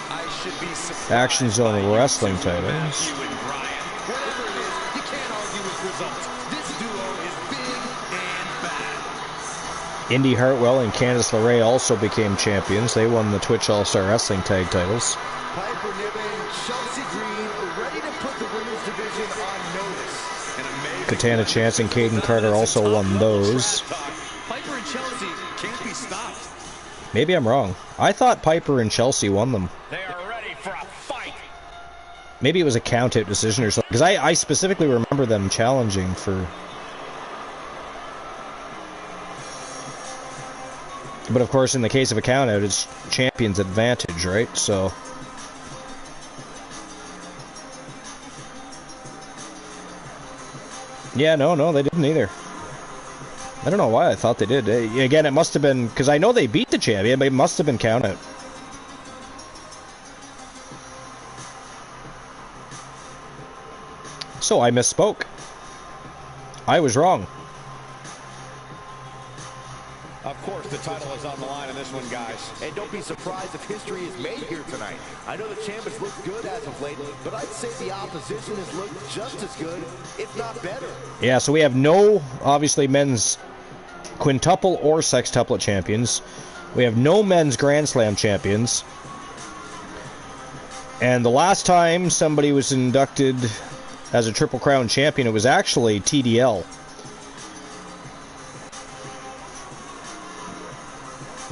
I should be surprised. Action Zone Wrestling titles. Whatever it is, you can't argue with results. This duo is big and bad. Indy Hartwell and Candice LeRae also became champions. They won the Twitch All-Star Wrestling Tag titles. Piper Niven, Chelsea Green, ready to put the women's division on notice. Katana Chance and Caden Carter also won those. Piper and Chelsea can't be stopped. Maybe I'm wrong. I thought Piper and Chelsea won them. They are ready for a fight. Maybe it was a count-out decision or something. Because I specifically remember them challenging for... But of course, in the case of a count-out, it's champion's advantage, right? So... Yeah, no, they didn't either. I don't know why I thought they did. Again, it must have been... Because I know they beat the champion, but it must have been count-out. So I misspoke. I was wrong. Of course, the title is on the line in this one, guys. And don't be surprised if history is made here tonight. I know the champ has looked good as of late, but I'd say the opposition has looked just as good, if not better. Yeah, so we have no, obviously, men's quintuple or sextuplet champions. We have no men's Grand Slam champions. And the last time somebody was inducted as a Triple Crown champion, it was actually TDL.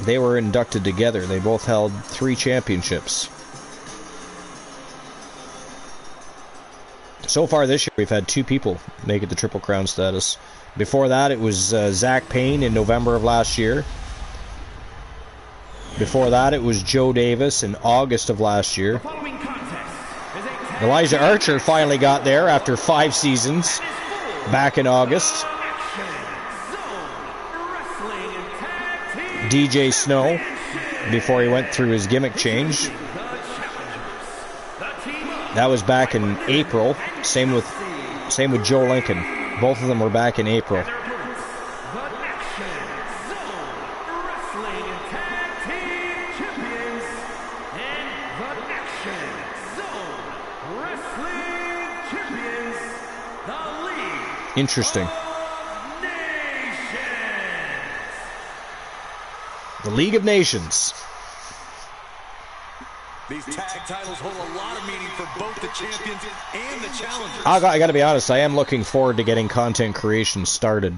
They were inducted together. They both held 3 championships. So far this year, we've had 2 people make it to Triple Crown status. Before that, it was Zach Payne in November of last year. Before that, it was Joe Davis in August of last year. Elijah Archer finally got there after 5 seasons, back in August. DJ Snow, before he went through his gimmick change. That was back in April. Same with Joe Lincoln. Both of them were back in April. Interesting. The League of Nations. These tag titles hold a lot of meaning for both the champions and the challengers. I gotta be honest, I am looking forward to getting content creation started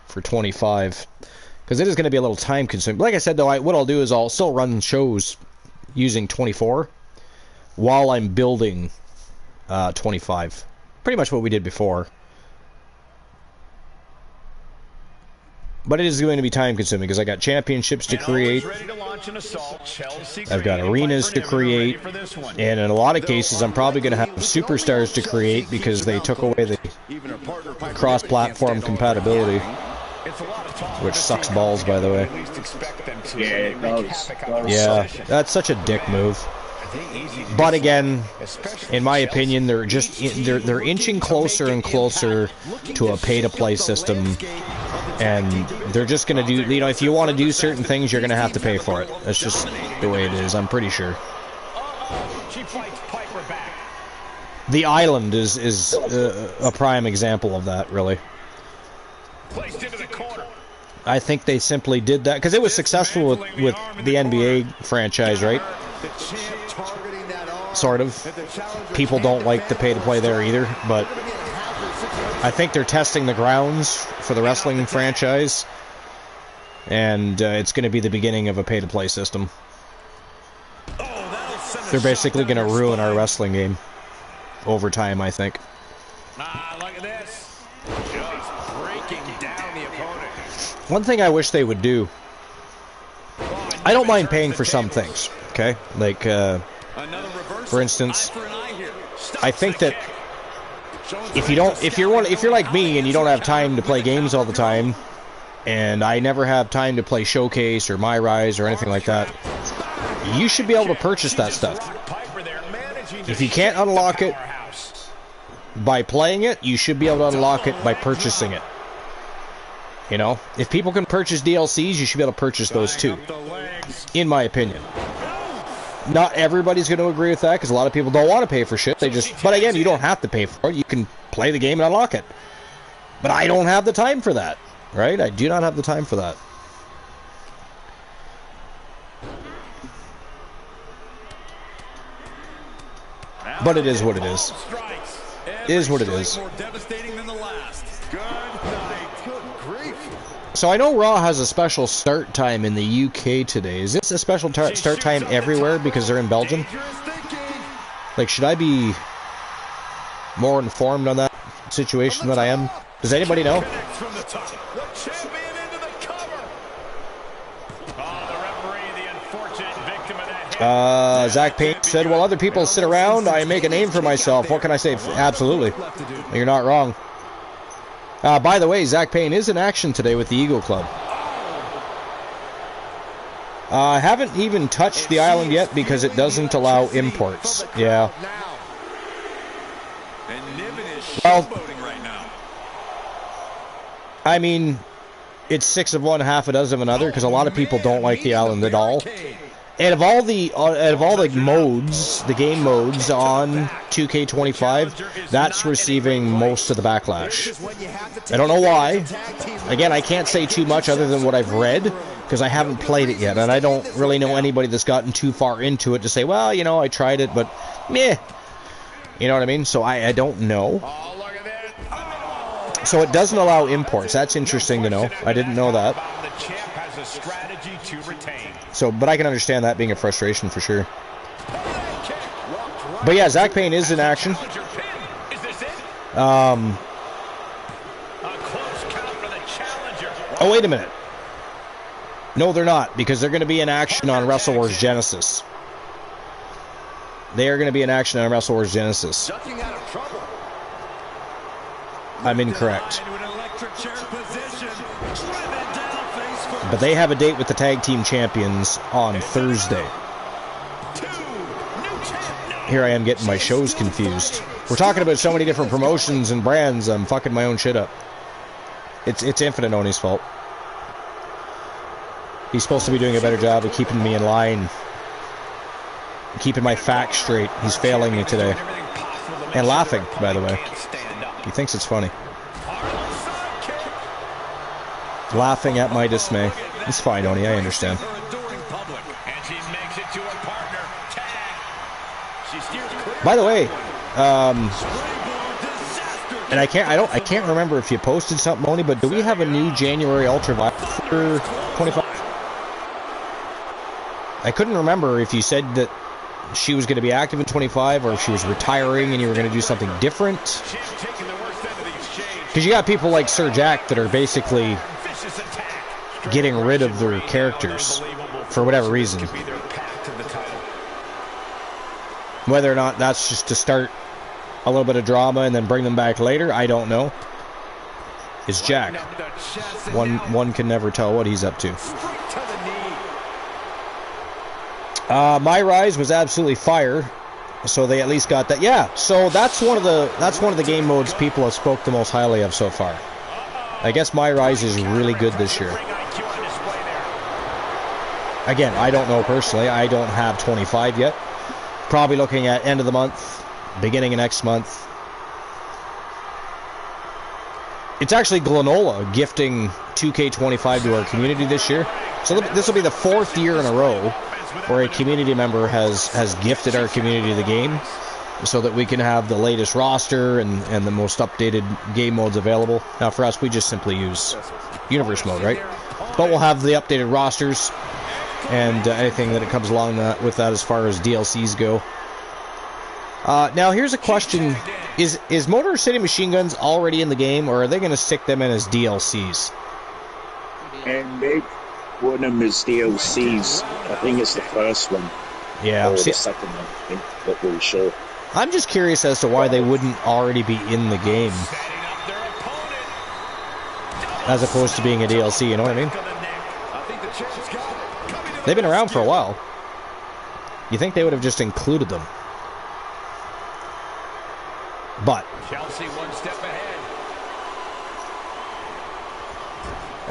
for 25. Because it is going to be a little time consuming. Like I said, though, what I'll do is I'll still run shows using 24 while I'm building 25. Pretty much what we did before. But it is going to be time consuming because I got championships to create. I've got arenas to create. And in a lot of cases, I'm probably going to have superstars to create because they took away the cross-platform compatibility. Which sucks balls, by the way. Yeah, it does. Yeah, that's such a dick move. But again, in my opinion, they're inching closer and closer to a pay-to-play system. And they're just going to do, you know, if you want to do certain things, you're going to have to pay for it. That's just the way it is, I'm pretty sure. The Island is a prime example of that, really. I think they simply did that, because it was successful with the NBA franchise, right? Sort of. People don't like the pay-to-play there either, but I think they're testing the grounds for the wrestling franchise, and it's going to be the beginning of a pay-to-play system. They're basically going to ruin our wrestling game over time, I think. Look at this. Just breaking down the opponent. One thing I wish they would do, I don't mind paying for some things, okay? Like, for instance, I think that if you're like me and you don't have time to play games all the time, and I never have time to play Showcase or My Rise or anything like that, you should be able to purchase that stuff. If you can't unlock it by playing it, you should be able to unlock it by purchasing it. You know, if people can purchase DLCs, you should be able to purchase those too, in my opinion. Not everybody's going to agree with that, because a lot of people don't want to pay for shit. But again, you don't have to pay for it. You can play the game and unlock it. But I don't have the time for that, right? I do not have the time for that. But it is what it is. It is what it is. So I know Raw has a special start time in the UK today. Is this a special start time everywhere because they're in Belgium? Like, should I be more informed on that situation than I am? Does anybody know? Zach Payne said, "While other people sit around, I make a name for myself." What can I say? Absolutely. You're not wrong. By the way, Zach Payne is in action today with the Eagle Club. I haven't even touched the island yet because it doesn't allow imports. Yeah. Well, I mean, it's 6 of one, half a dozen of another, because a lot of people don't like the Island of Doll. And of all the modes, the game modes on 2K25, that's receiving most of the backlash. I don't know why. Again, I can't say too much other than what I've read, because I haven't played it yet, and I don't really know anybody that's gotten too far into it to say, well, you know, I tried it, but meh. You know what I mean? So I don't know. So it doesn't allow imports. That's interesting to know. I didn't know that. So, but I can understand that being a frustration for sure. But yeah, Zach Payne is in action. Oh, wait a minute. No, they're not, because they're going to be in action on Wrestle Wars Genesis. They are going to be in action on Wrestle Wars Genesis. I'm incorrect. But they have a date with the Tag Team Champions on Thursday. Here I am getting my shows confused. We're talking about so many different promotions and brands, I'm fucking my own shit up. It's Infinite Oni's fault. He's supposed to be doing a better job of keeping me in line. Keeping my facts straight. He's failing me today. And laughing, by the way. He thinks it's funny. Laughing at my dismay. It's fine, Oni, I understand. By the way, and I can't remember if you posted something, Oni, but do we have a new January Ultraviolet for 25? I couldn't remember if you said that she was going to be active in 25 or if she was retiring and you were going to do something different. Because you got people like Sir Jack that are basically getting rid of their characters for whatever reason. Whether or not that's just to start a little bit of drama and then bring them back later, I don't know. It's Jack. One can never tell what he's up to. My Rise was absolutely fire, so they at least got that. Yeah, so that's one of the game modes people have spoke the most highly of so far. I guess My Rise is really good this year. Again, I don't know personally. I don't have 25 yet. Probably looking at end of the month, beginning of next month. It's actually Glenola gifting 2K25 to our community this year. So this will be the 4th year in a row where a community member has gifted our community the game so that we can have the latest roster and the most updated game modes available. Now for us, we just simply use Universe mode, right? But we'll have the updated rosters and anything that comes along with that as far as DLCs go. Now here's a question. Is Motor City Machine Guns already in the game, or are they going to stick them in as DLCs? And they put them as DLCs. I think it's the first one. Yeah. Or the second one, I think. Not really sure. I'm just curious as to why they wouldn't already be in the game as opposed to being a DLC, you know what I mean? They've been around for a while. You think they would have just included them. But Chelsea one step ahead.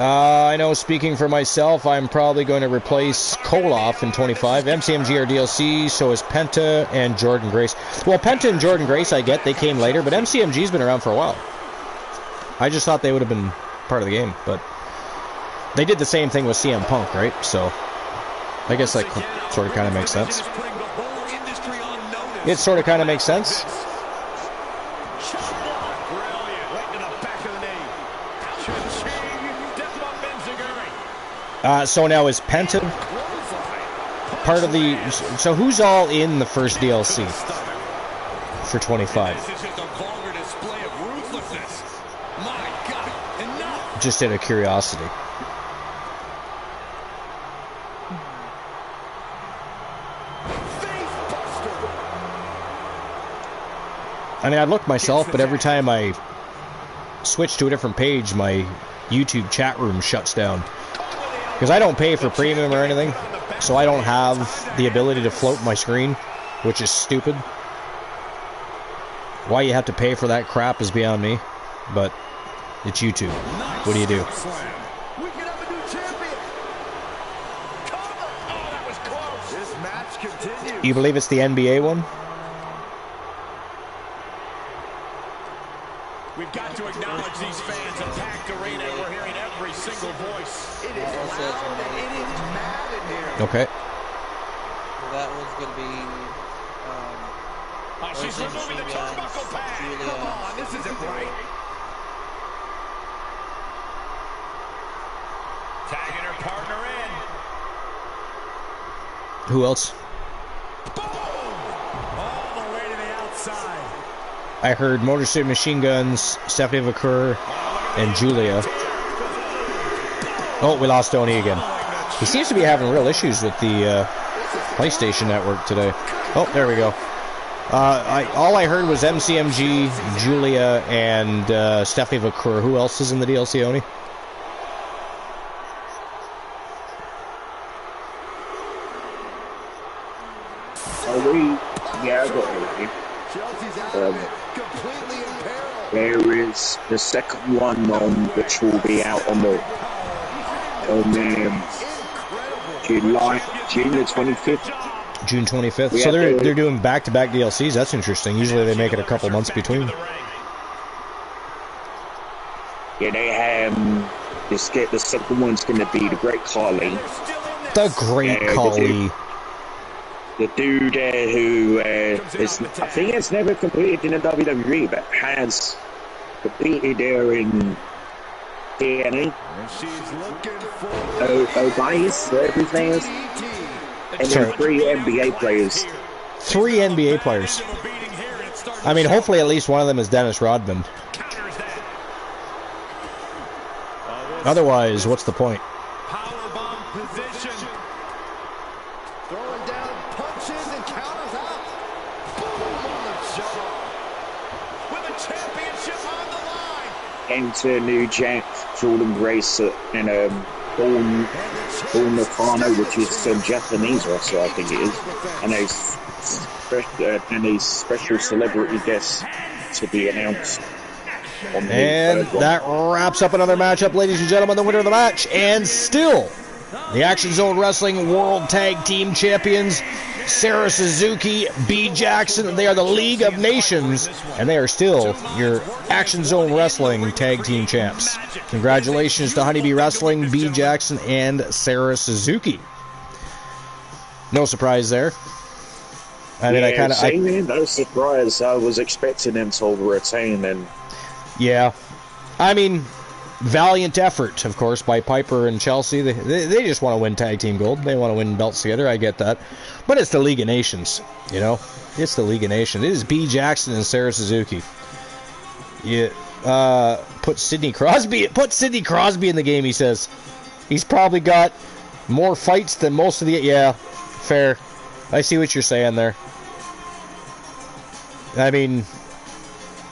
I know, speaking for myself, I'm probably going to replace Koloff in 25. MCMG are DLC, so is Penta and Jordan Grace. Well, Penta and Jordan Grace, I get, they came later, but MCMG's been around for a while. I just thought they would have been part of the game, but they did the same thing with CM Punk, right? So I guess that sort of kind of makes sense. It sort of kind of makes sense. So now is Penta part of the... So who's all in the first DLC for 25? Just out of curiosity. I mean, I'd look myself, but every time I switch to a different page, my YouTube chat room shuts down. Because I don't pay for premium or anything, so I don't have the ability to float my screen, which is stupid. Why you have to pay for that crap is beyond me, but it's YouTube. What do you do? We can have a new champion. Cover. Oh, that was close. This match continues. You believe it's the NBA one? We've got to acknowledge these fans. A packed arena. We're hearing every single voice. It is loud and it is mad in here. Okay. That one's going to be... She's removing the turnbuckle pad. Come on, this isn't right. Tagging her partner in. Who else? Boom! All the way to the outside. I heard Motor City Machine Guns, Stephanie McCurr, and Julia. Oh, we lost Tony again. He seems to be having real issues with the PlayStation Network today. Oh, there we go. All I heard was MCMG, Julia, and Stephanie McCurr. Who else is in the DLC, Oni? Yeah, I got it. Chelsea's out of it. Completely in peril. There is the second one which will be out on the June the 25th. June 25th. So they're doing back-to-back DLCs. That's interesting. Usually they make it a couple months between. Yeah, they have the second one's going to be the Great Khali. The Great Khali. The dude who is, I think it's never competed in the WWE, but has competed there in TNA. She's looking for Obias, whatever his name is. And then 3 NBA players. 3 NBA players. I mean, hopefully at least one of them is Dennis Rodman. Otherwise, what's the point? Powerbomb position. throwing down punches and counters out. Boom on the jaw. With a championship on the line. Enter new Jack, Jordan Grace, and Paul Nakano, which is some Japanese wrestler, I think it is, and a special celebrity guest to be announced. And that wraps up another matchup, ladies and gentlemen. The winner of the match, and still the Action Zone Wrestling World Tag Team Champions, Sarah Suzuki, B. Jackson. They are the League of Nations, and they are still your Action Zone Wrestling Tag Team Champs. Congratulations to Honeybee Wrestling, B. Jackson, and Sarah Suzuki. No surprise there. I mean, no surprise. I was expecting them to retain, and yeah, I mean, valiant effort, of course, by Piper and Chelsea. They just want to win tag team gold. They want to win belts together. I get that, but it's the League of Nations. You know, it's the League of Nations. It is B. Jackson and Sarah Suzuki. Yeah, put Sidney Crosby in the game. He says he's probably got more fights than most of the. Yeah, fair. I see what you're saying there. I mean,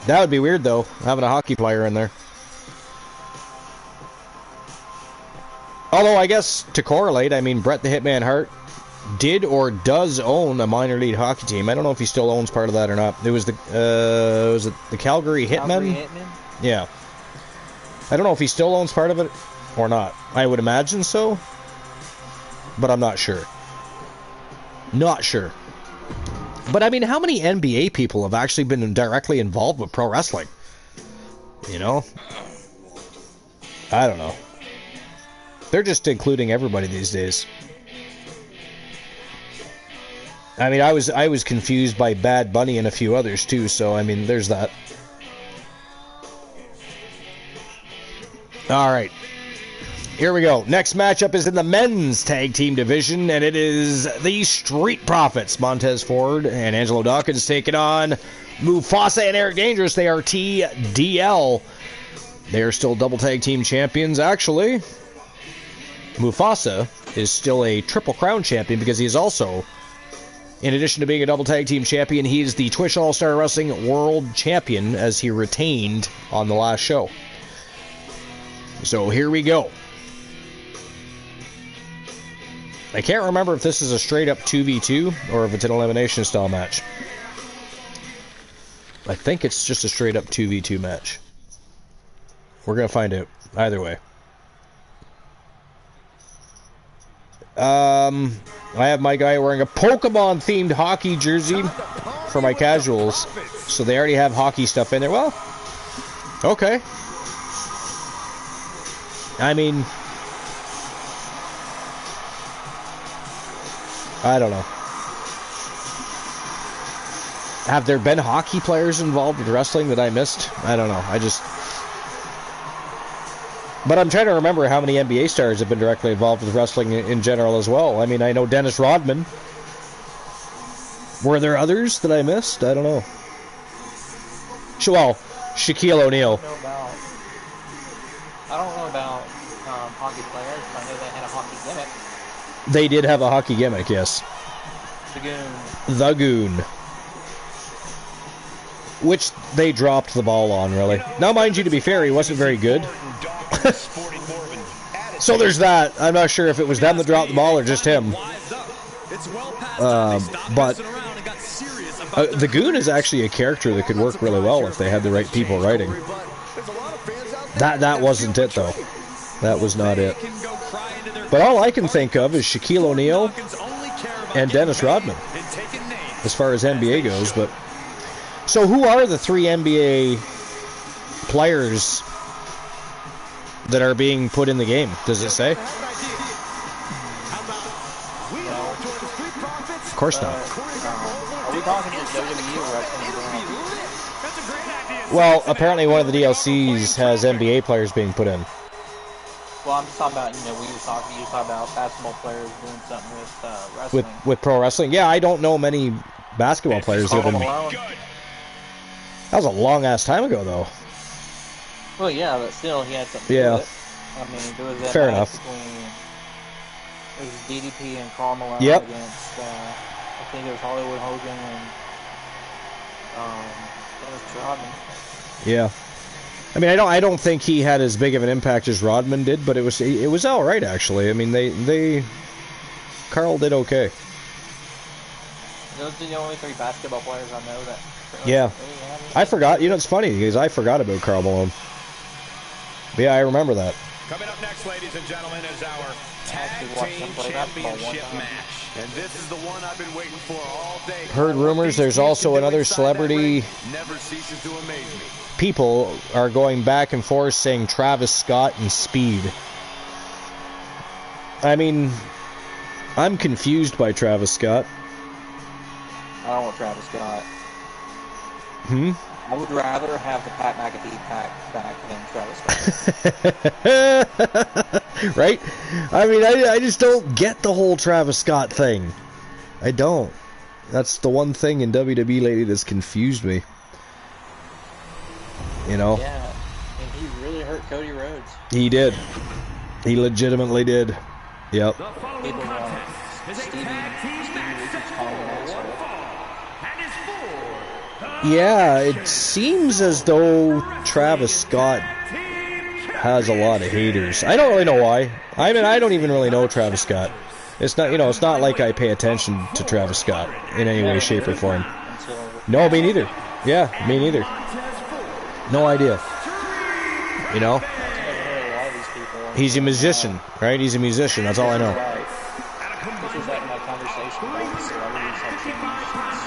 that would be weird, though, having a hockey player in there. Although, I guess, to correlate, I mean, Bret the Hitman Hart did or does own a minor league hockey team. I don't know if he still owns part of that or not. It was the Calgary Hitmen? Yeah. I don't know if he still owns part of it or not. I would imagine so, but I'm not sure. Not sure. But, I mean, how many NBA people have actually been directly involved with pro wrestling? You know? I don't know. They're just including everybody these days. I mean, I was confused by Bad Bunny and a few others, too, so, I mean, there's that. All right. Here we go. Next matchup is in the men's tag team division, and it is the Street Profits. Montez Ford and Angelo Dawkins taking on Mufasa and Eric Dangerous. They are TDL. They are still double tag team champions. Actually, Mufasa is still a Triple Crown champion because he is also, in addition to being a double tag team champion, he is the Twitch All-Star Wrestling World Champion, as he retained on the last show. So here we go. I can't remember if this is a straight-up 2v2 or if it's an elimination-style match. I think it's just a straight up 2v2 match. We're gonna find out either way. I have my guy wearing a Pokemon themed hockey jersey for my casuals, so they already have hockey stuff in there. Well, okay. I mean, I don't know. Have there been hockey players involved with wrestling that I missed? I don't know. But I'm trying to remember how many NBA stars have been directly involved with wrestling in general as well. I mean, I know Dennis Rodman. Were there others that I missed? I don't know. Well, Shaquille O'Neal. I don't know about hockey players, but I know they had a hockey gimmick. They did have a hockey gimmick, yes. The Goon. The Goon. Which they dropped the ball on, really. Now, mind you, to be fair, he wasn't very good. So there's that. I'm not sure if it was them that dropped the ball or just him. But the Goon is actually a character that could work really well if they had the right people writing. That wasn't it, though. That was not it. But all I can think of is Shaquille O'Neal and Dennis Rodman, as far as NBA goes. But so who are the 3 NBA players that are being put in the game? Does it say? Of course not. Are we talking just WWE or wrestling? Well, apparently one of the DLCs has NBA players being put in. Well, I'm just talking about, you were talking about basketball players doing something with wrestling. With pro wrestling? Yeah, I don't know many basketball players that have been... That was a long-ass time ago, though. Well, yeah, but still, he had something to do with it. I mean, there was that fair match enough. between... It was DDP and Karl Malone against, I think it was Hollywood Hogan and Dennis Rodman. Yeah. I mean, I don't think he had as big of an impact as Rodman did, but it was all right, actually. I mean, Carl did okay. Those are the only 3 basketball players I know that... Yeah. I forgot. You know, it's funny, because I forgot about Karl Malone. Yeah, I remember that. Coming up next, ladies and gentlemen, is our Tag Team Championship match. And this is the one I've been waiting for all day. Heard rumors there's also another celebrity. Never ceases to amaze me. People are going back and forth saying Travis Scott and Speed. I mean, I'm confused by Travis Scott. I don't want Travis Scott. I would rather have the Pat McAfee pack back than Travis Scott. Right? I mean, I just don't get the whole Travis Scott thing. I don't. That's the one thing in WWE lately that's confused me. You know? Yeah, and he really hurt Cody Rhodes. He did. He legitimately did. Yep. People Stevie Richards calling him out. Yeah, it seems as though Travis Scott has a lot of haters. I don't really know why. I mean, I don't even really know Travis Scott. It's not, it's not like I pay attention to Travis Scott in any way, shape, or form. No, me neither. Yeah, me neither. No idea. You know? He's a musician, right? He's a musician. That's all I know. This was like my conversation about the celebrities have changed since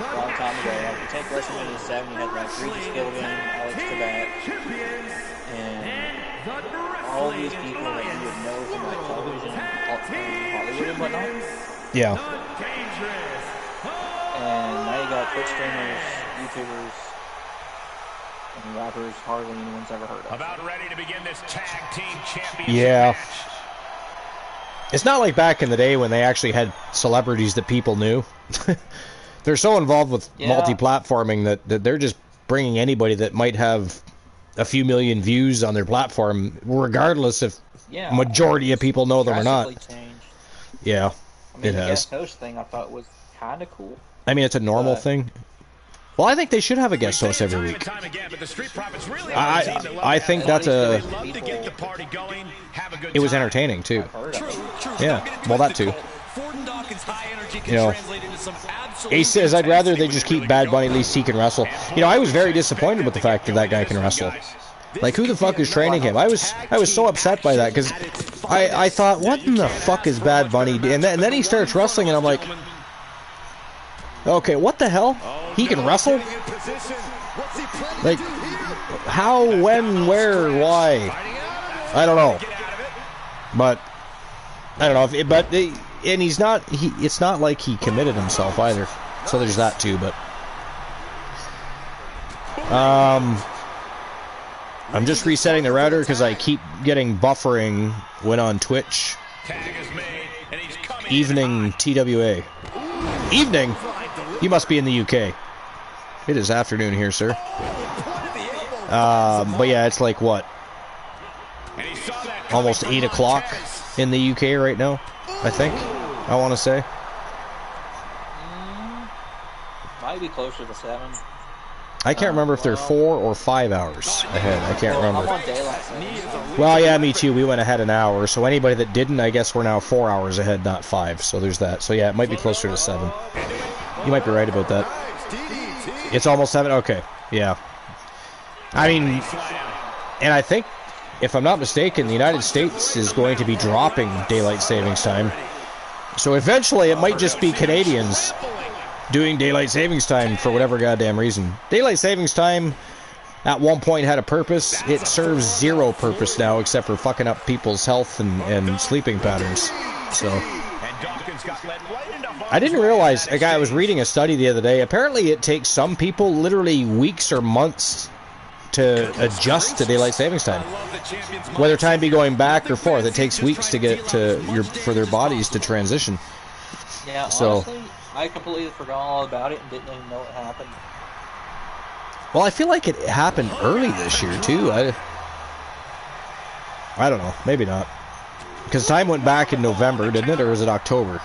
a long time ago. Like, you take WrestleMania 7, you had like Regis Gilligan, Alex Trebek, and all these people that you would know from like television, Hollywood and whatnot. Yeah. And now you got Twitch streamers, YouTubers, and rappers hardly anyone's ever heard of. About ready to begin this tag team championship Yeah. match. It's not like back in the day when they actually had celebrities that people knew. They're so involved with multi-platforming that they're just bringing anybody that might have a few million views on their platform, regardless if majority of people know them or not. Changed. Yeah, I mean, it the has. guest host thing I thought was kind of cool. I mean, it's a normal thing. Well, I think they should have a guest host every week. I think that's a... It was entertaining, too. Yeah, well, that too. You know, he says, I'd rather they just keep Bad Bunny, at least he can wrestle. You know, I was very disappointed with the fact that that guy can wrestle. Like, who the fuck is training him? I was so upset by that, because I thought, what in the fuck is Bad Bunny doing? And then he starts wrestling, and I'm like, okay, what the hell? He can wrestle? Like, how, when, where, why? I don't know. But, I don't know. And he's not, it's not like he committed himself either. So there's that too, but. I'm just resetting the router because I keep getting buffering when on Twitch. Evening TWA. Evening? You must be in the UK. It is afternoon here, sir. But yeah, it's like what? Almost 8 o'clock in the UK right now, I think. I want to say. Might be closer to 7. I can't remember if they're 4 or 5 hours ahead. I can't remember. I'm on daylight savings. Well, yeah, me too. We went ahead an hour. So anybody that didn't, I guess we're now 4 hours ahead, not 5. So there's that. So yeah, it might be closer to 7. You might be right about that. It's almost 7? Okay. Yeah. I mean, and I think, if I'm not mistaken, the United States is going to be dropping daylight savings time. So eventually it might just be Canadians doing daylight savings time for whatever goddamn reason. Daylight savings time at one point had a purpose. It serves zero purpose now except for fucking up people's health and sleeping patterns. So I didn't realize, a guy, I was reading a study the other day, apparently it takes some people literally weeks or months to adjust to daylight savings time. Whether time be going back or forth, it takes weeks to get for their bodies to transition. Yeah, so honestly, I completely forgot all about it and didn't even know it happened. Well, I feel like it happened early this year too. I don't know, maybe not. Because time went back in November, didn't it, or was it October?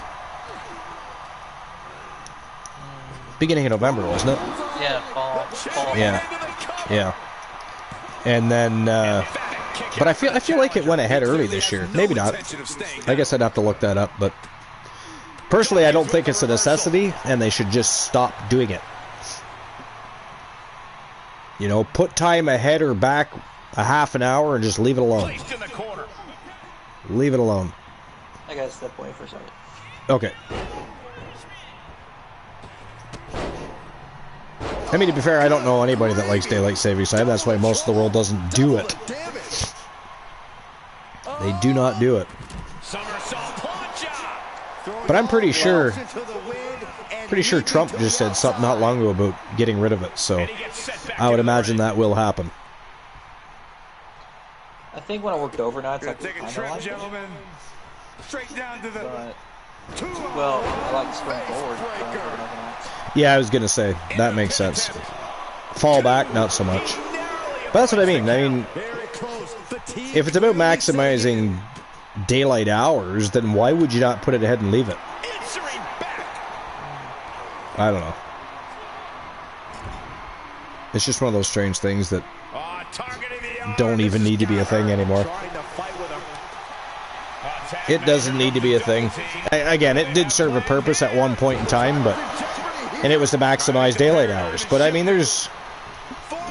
Beginning of November, wasn't it? Yeah, fall. Yeah. And then, but I feel like it went ahead early this year. Maybe not. I guess I'd have to look that up. But personally, I don't think it's a necessity, and they should just stop doing it. You know, put time ahead or back a half an hour and just leave it alone. Leave it alone. I gotta step away for a second. Okay. I mean, to be fair, I don't know anybody that likes daylight savings time. That's why most of the world doesn't do it. They do not do it. But I'm pretty sure Trump just said something not long ago about getting rid of it. So I would imagine that will happen. I think when I worked overnights, I kind of liked it. But, well, I like to swing forward overnights. Yeah, I was going to say, that makes sense. Fall back, not so much. But that's what I mean. I mean, if it's about maximizing daylight hours, then why would you not put it ahead and leave it? I don't know. It's just one of those strange things that don't even need to be a thing anymore. It doesn't need to be a thing. Again, it did serve a purpose at one point in time, and it was to maximize daylight hours. But I mean, there's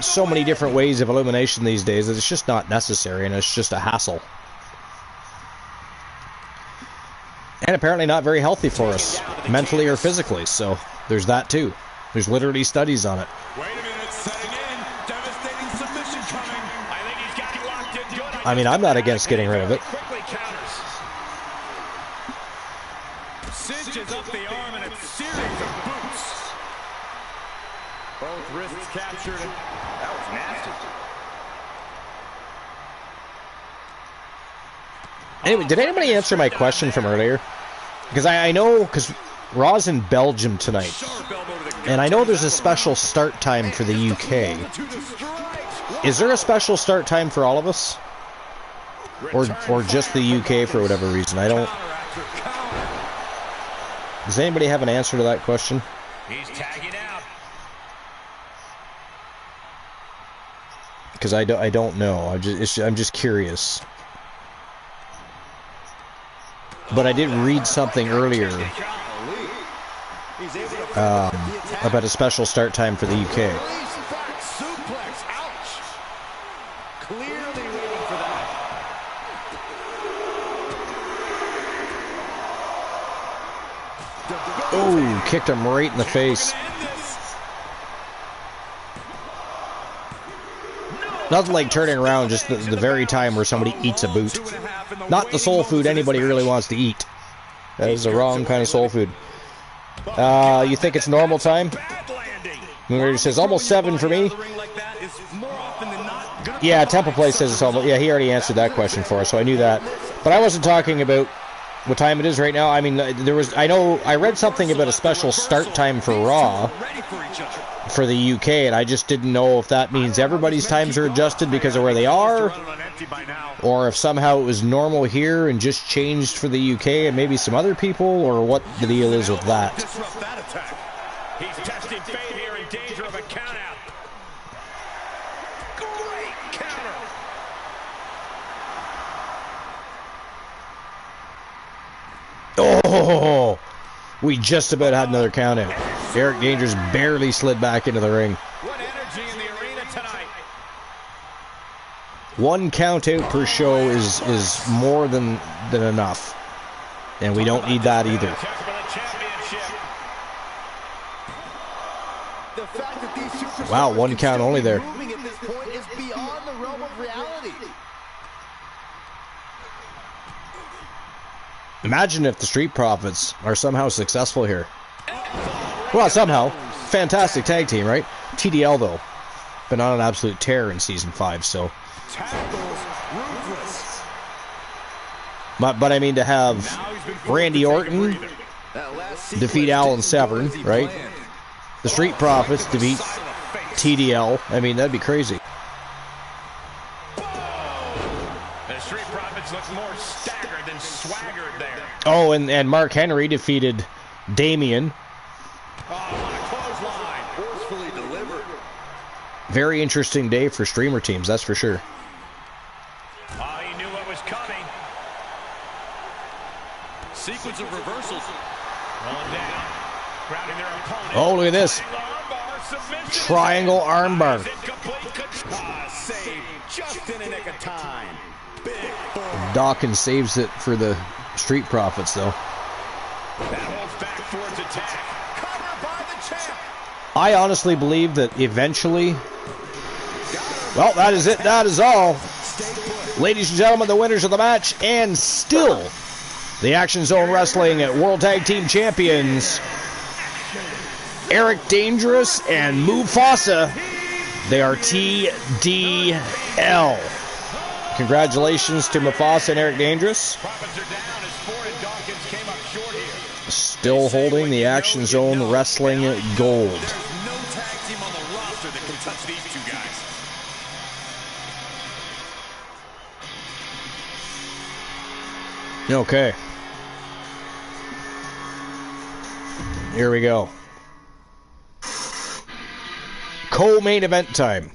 so many different ways of illumination these days that it's just not necessary, and it's just a hassle. And apparently not very healthy for us, mentally or physically, so there's that too. There's literally studies on it. I mean, I'm not against getting rid of it. Cinches up the arm and a series of boots. Both wrists captured. That was nasty. Anyway, did anybody answer my question from earlier? Because I know, because Raw's in Belgium tonight, and I know there's a special start time for the UK. Is there a special start time for all of us? Or just the UK for whatever reason? I don't... Does anybody have an answer to that question? He's tagging out. Because I don't know. I'm just curious. But I did read something earlier about a special start time for the UK. Suplex, ouch. Clearly waiting for that. Oh, kicked him right in the face. Nothing like turning around just the very time where somebody eats a boot. Not the soul food anybody really wants to eat. That is the wrong kind of soul food. You think it's normal time? He says almost 7 for me. Yeah, Temple Place says it's almost. Yeah, he already answered that question for us, so I knew that. But I wasn't talking about what time it is right now. I mean, I know I read something about a special start time for Raw for the UK, and I just didn't know if that means everybody's times are adjusted because of where they are, or if somehow it was normal here and just changed for the UK and maybe some other people, or what the deal is with that. He's testing fate here, in danger of a countout. Great counter. Oh, we just about had another countout. Eric Dangerous barely slid back into the ring. What energy in the arena tonight. One count out per show is more than enough, and we don't need that either. Wow, 1 count only there. Imagine if the Street Profits are somehow successful here. Well, somehow. Fantastic tag team, right? TDL, though, been on an absolute tear in Season 5, so... But I mean, to have Randy Orton defeat Alan Severn, right? The Street Profits defeat TDL. I mean, that'd be crazy. The Street Profits look more staggered than swaggered there. Oh, and Mark Henry defeated Damien. Forcefully delivered. Very interesting day for streamer teams, that's for sure. Oh, he knew what was coming. Sequence of reversals. Rolling down. Grounding their opponent. Oh, look at this. Triangle armbar. Save just in a nick of time. Dawkins saves it for the Street Profits, though. That holds back Ford's attack. Covered by the champ. I honestly believe that eventually... Well, that is it. That is all. Ladies and gentlemen, the winners of the match, and still the Action Zone Wrestling World Tag Team Champions, Eric Dangerous and Mufasa. They are TDL. Congratulations to Mufasa and Eric Dangerous. Still holding the Action Zone Wrestling Gold. There's no tag team on the roster that can touch these two guys. Okay. Here we go. Co-main event time.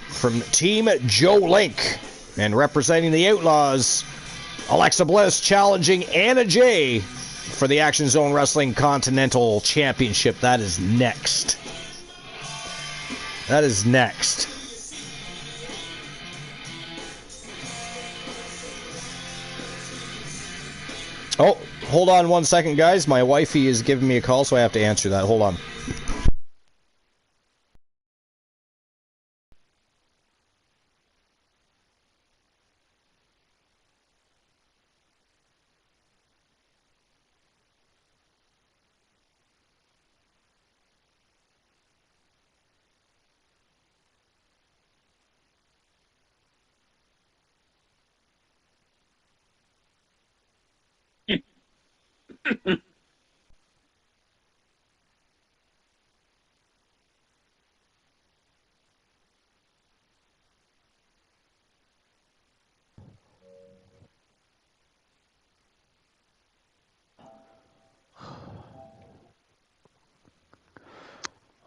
From Team Joe Link, and representing the Outlaws, Alexa Bliss challenging Anna Jay for the Action Zone Wrestling Continental Championship. That is next. That is next. Oh, hold on 1 second, guys. My wifey is giving me a call, so I have to answer that. Hold on.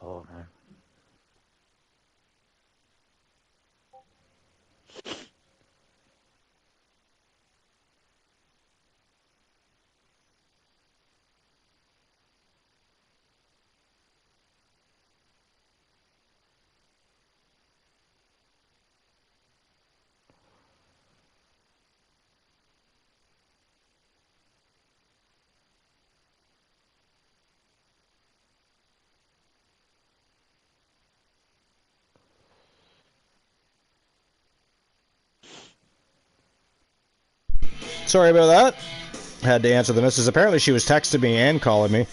Oh, man. Sorry about that. Had to answer the missus. Apparently she was texting me and calling me.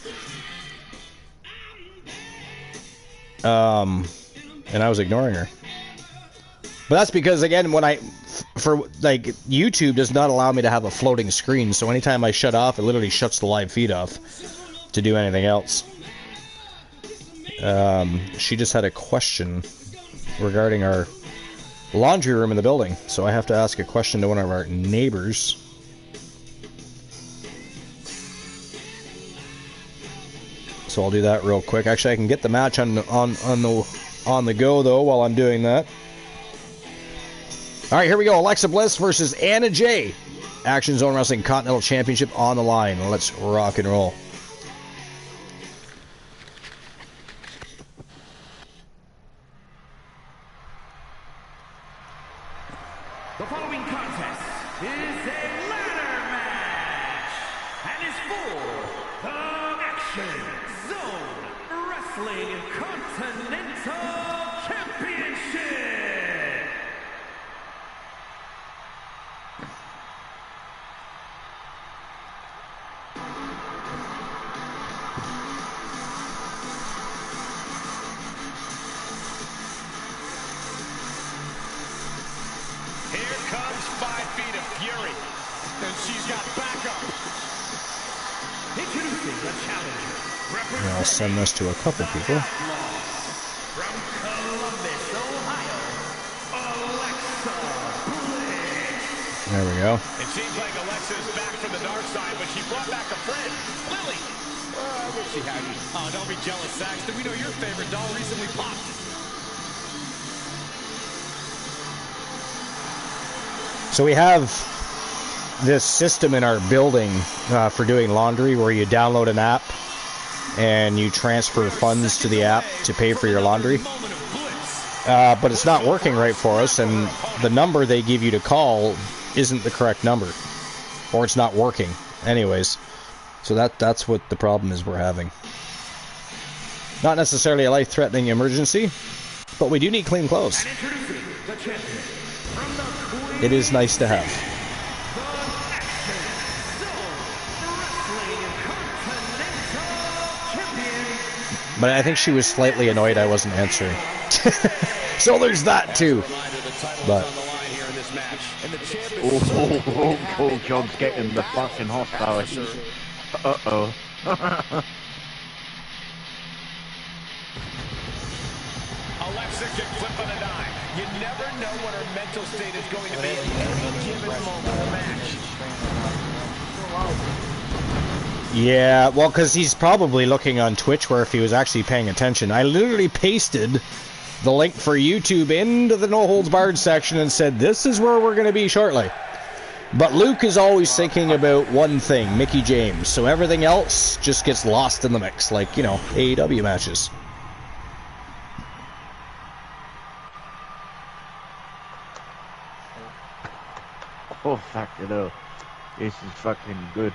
And I was ignoring her. But that's because, again, when YouTube does not allow me to have a floating screen, so anytime I shut off, it literally shuts the live feed off to do anything else. She just had a question regarding our laundry room in the building, so I have to ask a question to one of our neighbors. So I'll do that real quick. Actually, I can get the match on the go though while I'm doing that. All right, here we go. Alexa Bliss versus Anna Jay. Action Zone Wrestling Continental Championship on the line. Let's rock and roll. The following contest is a ladder match and is for the Action Zone Wrestling Continental Championship. Here comes 5 feet of fury. And she's got backup. Introducing the challenger. And I'll send this to a couple people. From Columbus, Ohio, Alexa Bliss. There we go. It seems like Alexa's back from the dark side, but she brought back a friend, Lily. I wish she had you. Oh, don't be jealous, Saxton. We know your favorite doll recently popped. So we have this system in our building for doing laundry where you download an app and you transfer funds to the app to pay for your laundry. But it's not working right for us, and the number they give you to call isn't the correct number. Or it's not working. Anyways, so that's what the problem is we're having. Not necessarily a life-threatening emergency, but we do need clean clothes. It is nice to have. But I think she was slightly annoyed I wasn't answering. So there's that too. But oh, John's getting the fucking horsepower. Uh-oh. Alexa can flip on a dime. You never know what her mental state is going to be at any given moment of the match. yeah, well, because he's probably looking on Twitch where if he was actually paying attention. I literally pasted the link for YouTube into the No Holds Barred section and said, this is where we're going to be shortly. But Luke is always thinking about one thing, Mickey James. So everything else just gets lost in the mix, like, you know, AEW matches. Oh, fuck it up. This is fucking good.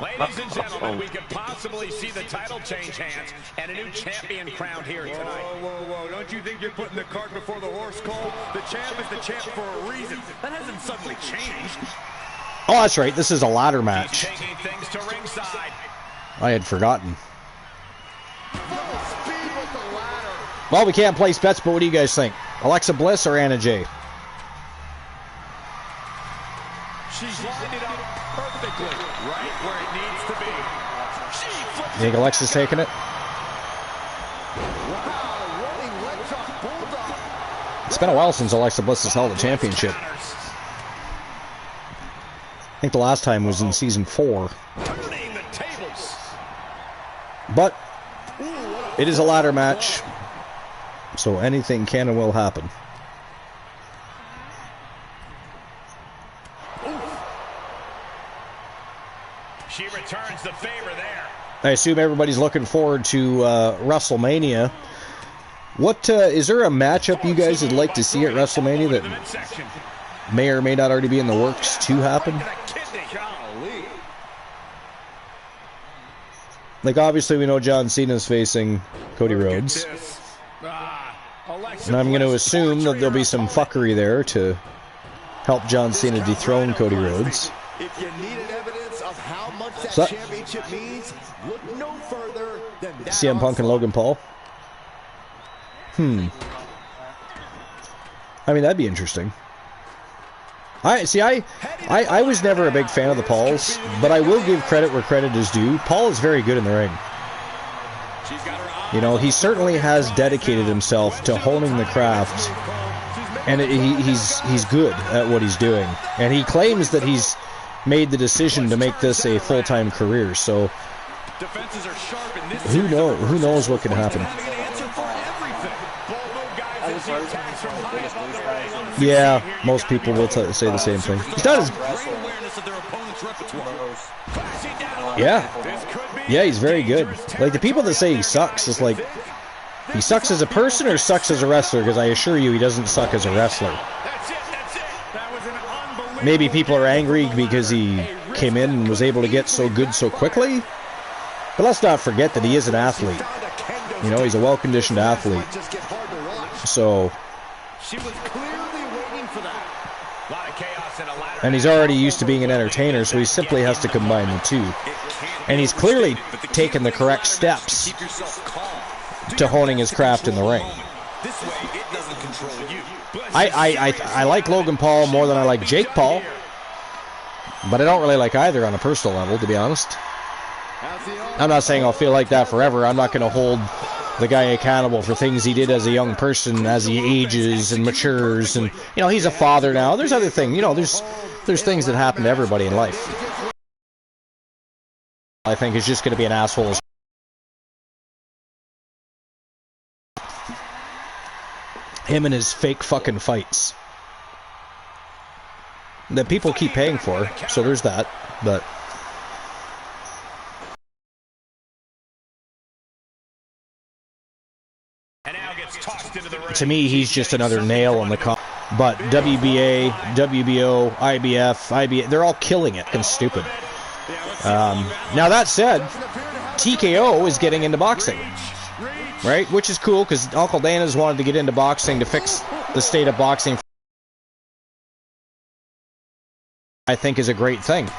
Ladies and gentlemen, we could possibly see the title change hands and a new champion crowned here tonight. Whoa, whoa, whoa. Don't you think you're putting the cart before the horse, Cole? The champ is the champ for a reason. That hasn't suddenly changed. Oh, that's right. This is a ladder match. He's taking things to ringside. I had forgotten. Well, we can't place bets, but what do you guys think? Alexa Bliss or Anna Jay? She's lined it up perfectly, right where it needs to be. You think Alexa's taking it? It's been a while since Alexa Bliss has held a championship. I think the last time was in season 4. But it is a ladder match, so anything can and will happen. She returns the favor there. I assume everybody's looking forward to WrestleMania. What is there a matchup you guys would like to see at WrestleMania that may or may not already be in the works to happen? Like, obviously we know John Cena's facing Cody Rhodes, and I'm going to assume that there'll be some fuckery there to help John Cena dethrone Cody Rhodes. If you needed evidence of how much that championship means, look no further than that. CM Punk and Logan Paul. I mean, that'd be interesting. I was never a big fan of the Pauls, but I will give credit where credit is due. Paul is very good in the ring. You know, he certainly has dedicated himself to honing the craft, and he's good at what he's doing. And he claims that he's made the decision to make this a full-time career. So who knows what can happen. Yeah, most people will say the same thing. He's not as... Yeah, he's very good. Like, the people that say he sucks, is like, he sucks as a person or sucks as a wrestler? Because I assure you he doesn't suck as a wrestler. Maybe people are angry because he came in and was able to get so good so quickly. But let's not forget that he is an athlete. You know, he's a well-conditioned athlete. So... And he's already used to being an entertainer, so he simply has to combine the two. And he's clearly taken the correct steps to honing his craft in the ring. I like Logan Paul more than I like Jake Paul, but I don't really like either on a personal level, to be honest. I'm not saying I'll feel like that forever. I'm not going to hold the guy accountable for things he did as a young person, as he ages and matures, and you know, he's a father now. There's other things, you know, there's things that happen to everybody in life. I think he's just going to be an asshole. Him and his fake fucking fights that people keep paying for, so there's that. But to me, he's just another nail in the coffin. But WBA, WBO, IBF, they're all killing it. And stupid. Now that said, TKO is getting into boxing, right? Which is cool because Uncle Dana's wanted to get into boxing to fix the state of boxing. I think is a great thing.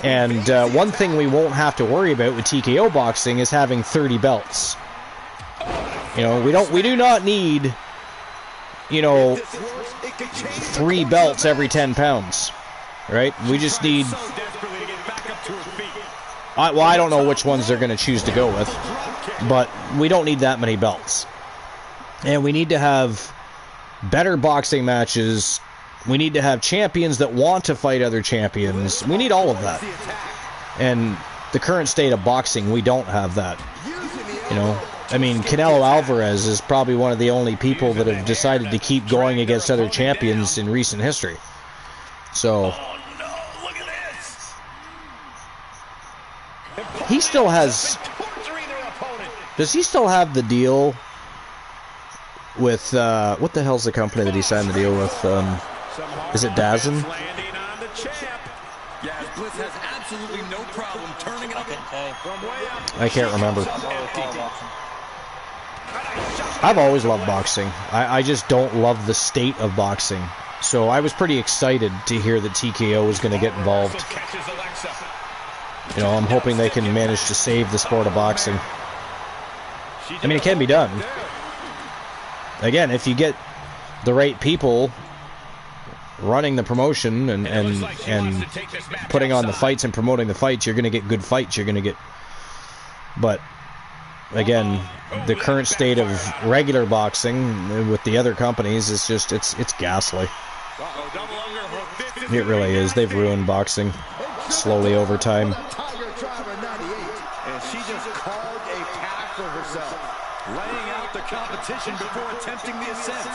And one thing we won't have to worry about with TKO boxing is having 30 belts. You know, we do not need, you know, 3 belts every 10 pounds, right? We just need... well, I don't know which ones they're going to choose to go with, but we don't need that many belts. And we need to have better boxing matches. We need to have champions that want to fight other champions. We need all of that. And the current state of boxing, we don't have that. You know, I mean, Canelo Alvarez is probably one of the only people that have decided to keep going against other champions in recent history. So... he still has... Does he still have the deal with... what the hell's the company that he signed the deal with? Is it DAZN? I can't remember. I've always loved boxing. I just don't love the state of boxing. So I was pretty excited to hear that TKO was going to get involved. You know, I'm hoping they can manage to save the sport of boxing. I mean, it can be done. Again, if you get the right people running the promotion and putting on the fights and promoting the fights, you're going to get good fights. You're going to get... But, again, the current state of regular boxing with the other companies is just, it's ghastly. It really is. They've ruined boxing slowly over time. And she just carved a path for herself, laying out the competition before attempting the ascent.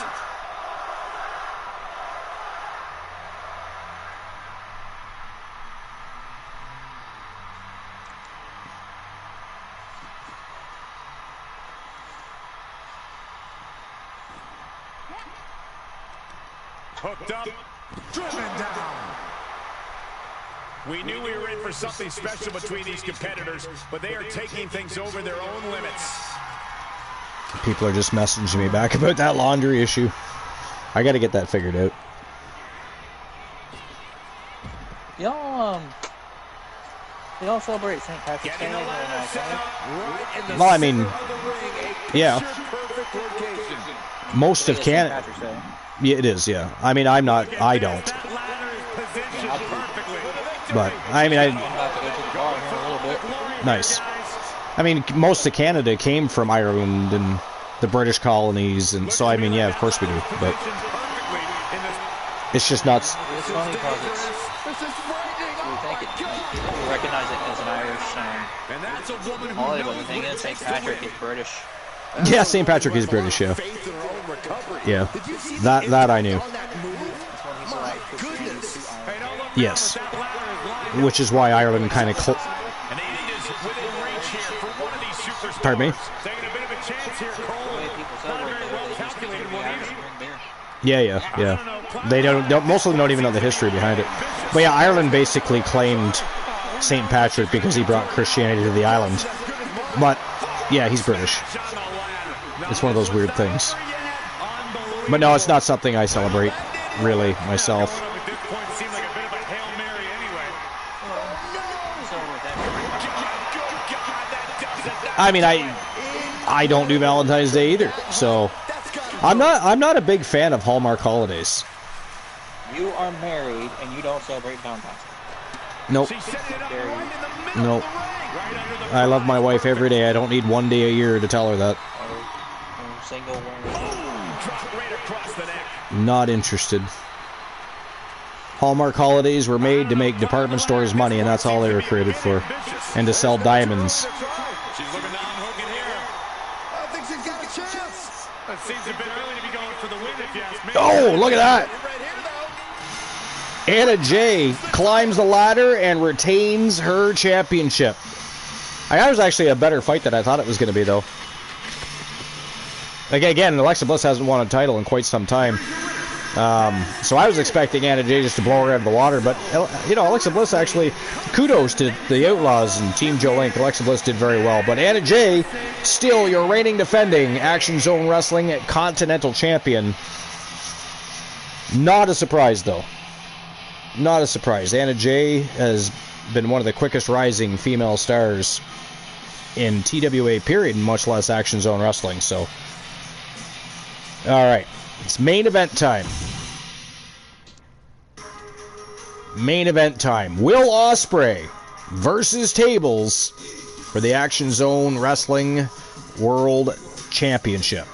Hooked up, driven down. We knew we were in for something special between these competitors, but they are taking things over their own limits. People are just messaging me back about that laundry issue. I got to get that figured out. Y'all celebrate St. Patrick's Day? Well, I mean, yeah. Most of Canada. Yeah, it is, yeah. I mean, I don't. But, I mean, nice. I mean, most of Canada came from Ireland and the British colonies, and so, I mean, yeah, of course we do. But it's just nuts. It's funny because you recognize it as an Irish holiday, but the thing is, St. Patrick is British. Yeah, St. Patrick is British, yeah. Yeah, that I knew. Yes. Which is why Ireland kind of... Pardon me? Yeah. They don't. Most of them don't even know the history behind it. But yeah, Ireland basically claimed St. Patrick because he brought Christianity to the island. But yeah, he's British. It's one of those weird things. But no, it's not something I celebrate, really, myself. I mean, I don't do Valentine's Day either, so I'm not a big fan of Hallmark holidays. You are married and you don't celebrate Valentine's Day. Nope. Nope. I love my wife every day. I don't need one day a year to tell her that. Single Not interested. Hallmark holidays were made to make department stores money, and that's all they were created for. And to sell diamonds. She's looking to unhook it here. I think she's got a chance. It seems a bit early to be going for the win, if you ask me. Oh, look at that. Anna Jay climbs the ladder and retains her championship. That was actually a better fight than I thought it was going to be, though. Again, Alexa Bliss hasn't won a title in quite some time. So I was expecting Anna Jay just to blow her out of the water, but, you know, Alexa Bliss actually, kudos to the Outlaws and Team Joe Link. Alexa Bliss did very well, but Anna Jay, still your reigning defending Action Zone Wrestling Continental Champion. Not a surprise, though. Not a surprise. Anna Jay has been one of the quickest rising female stars in TWA, period, much less Action Zone Wrestling, so. Alright. It's main event time. Main event time. Will Ospreay versus Tables for the Action Zone Wrestling World Championship.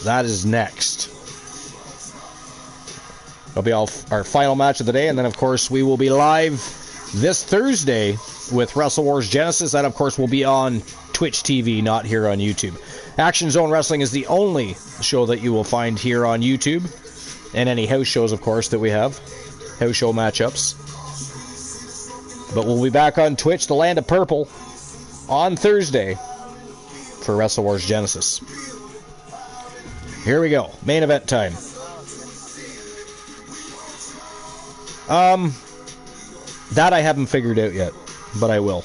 That is next. It'll be our final match of the day, and then, of course, we will be live this Thursday with Wrestle Wars Genesis. That, of course, will be on Twitch TV, not here on YouTube. Action Zone Wrestling is the only show that you will find here on YouTube, and any house shows, of course, that we have. House show matchups. But we'll be back on Twitch, the Land of Purple, on Thursday for Wrestle Wars Genesis. Here we go. Main event time. That I haven't figured out yet, but I will.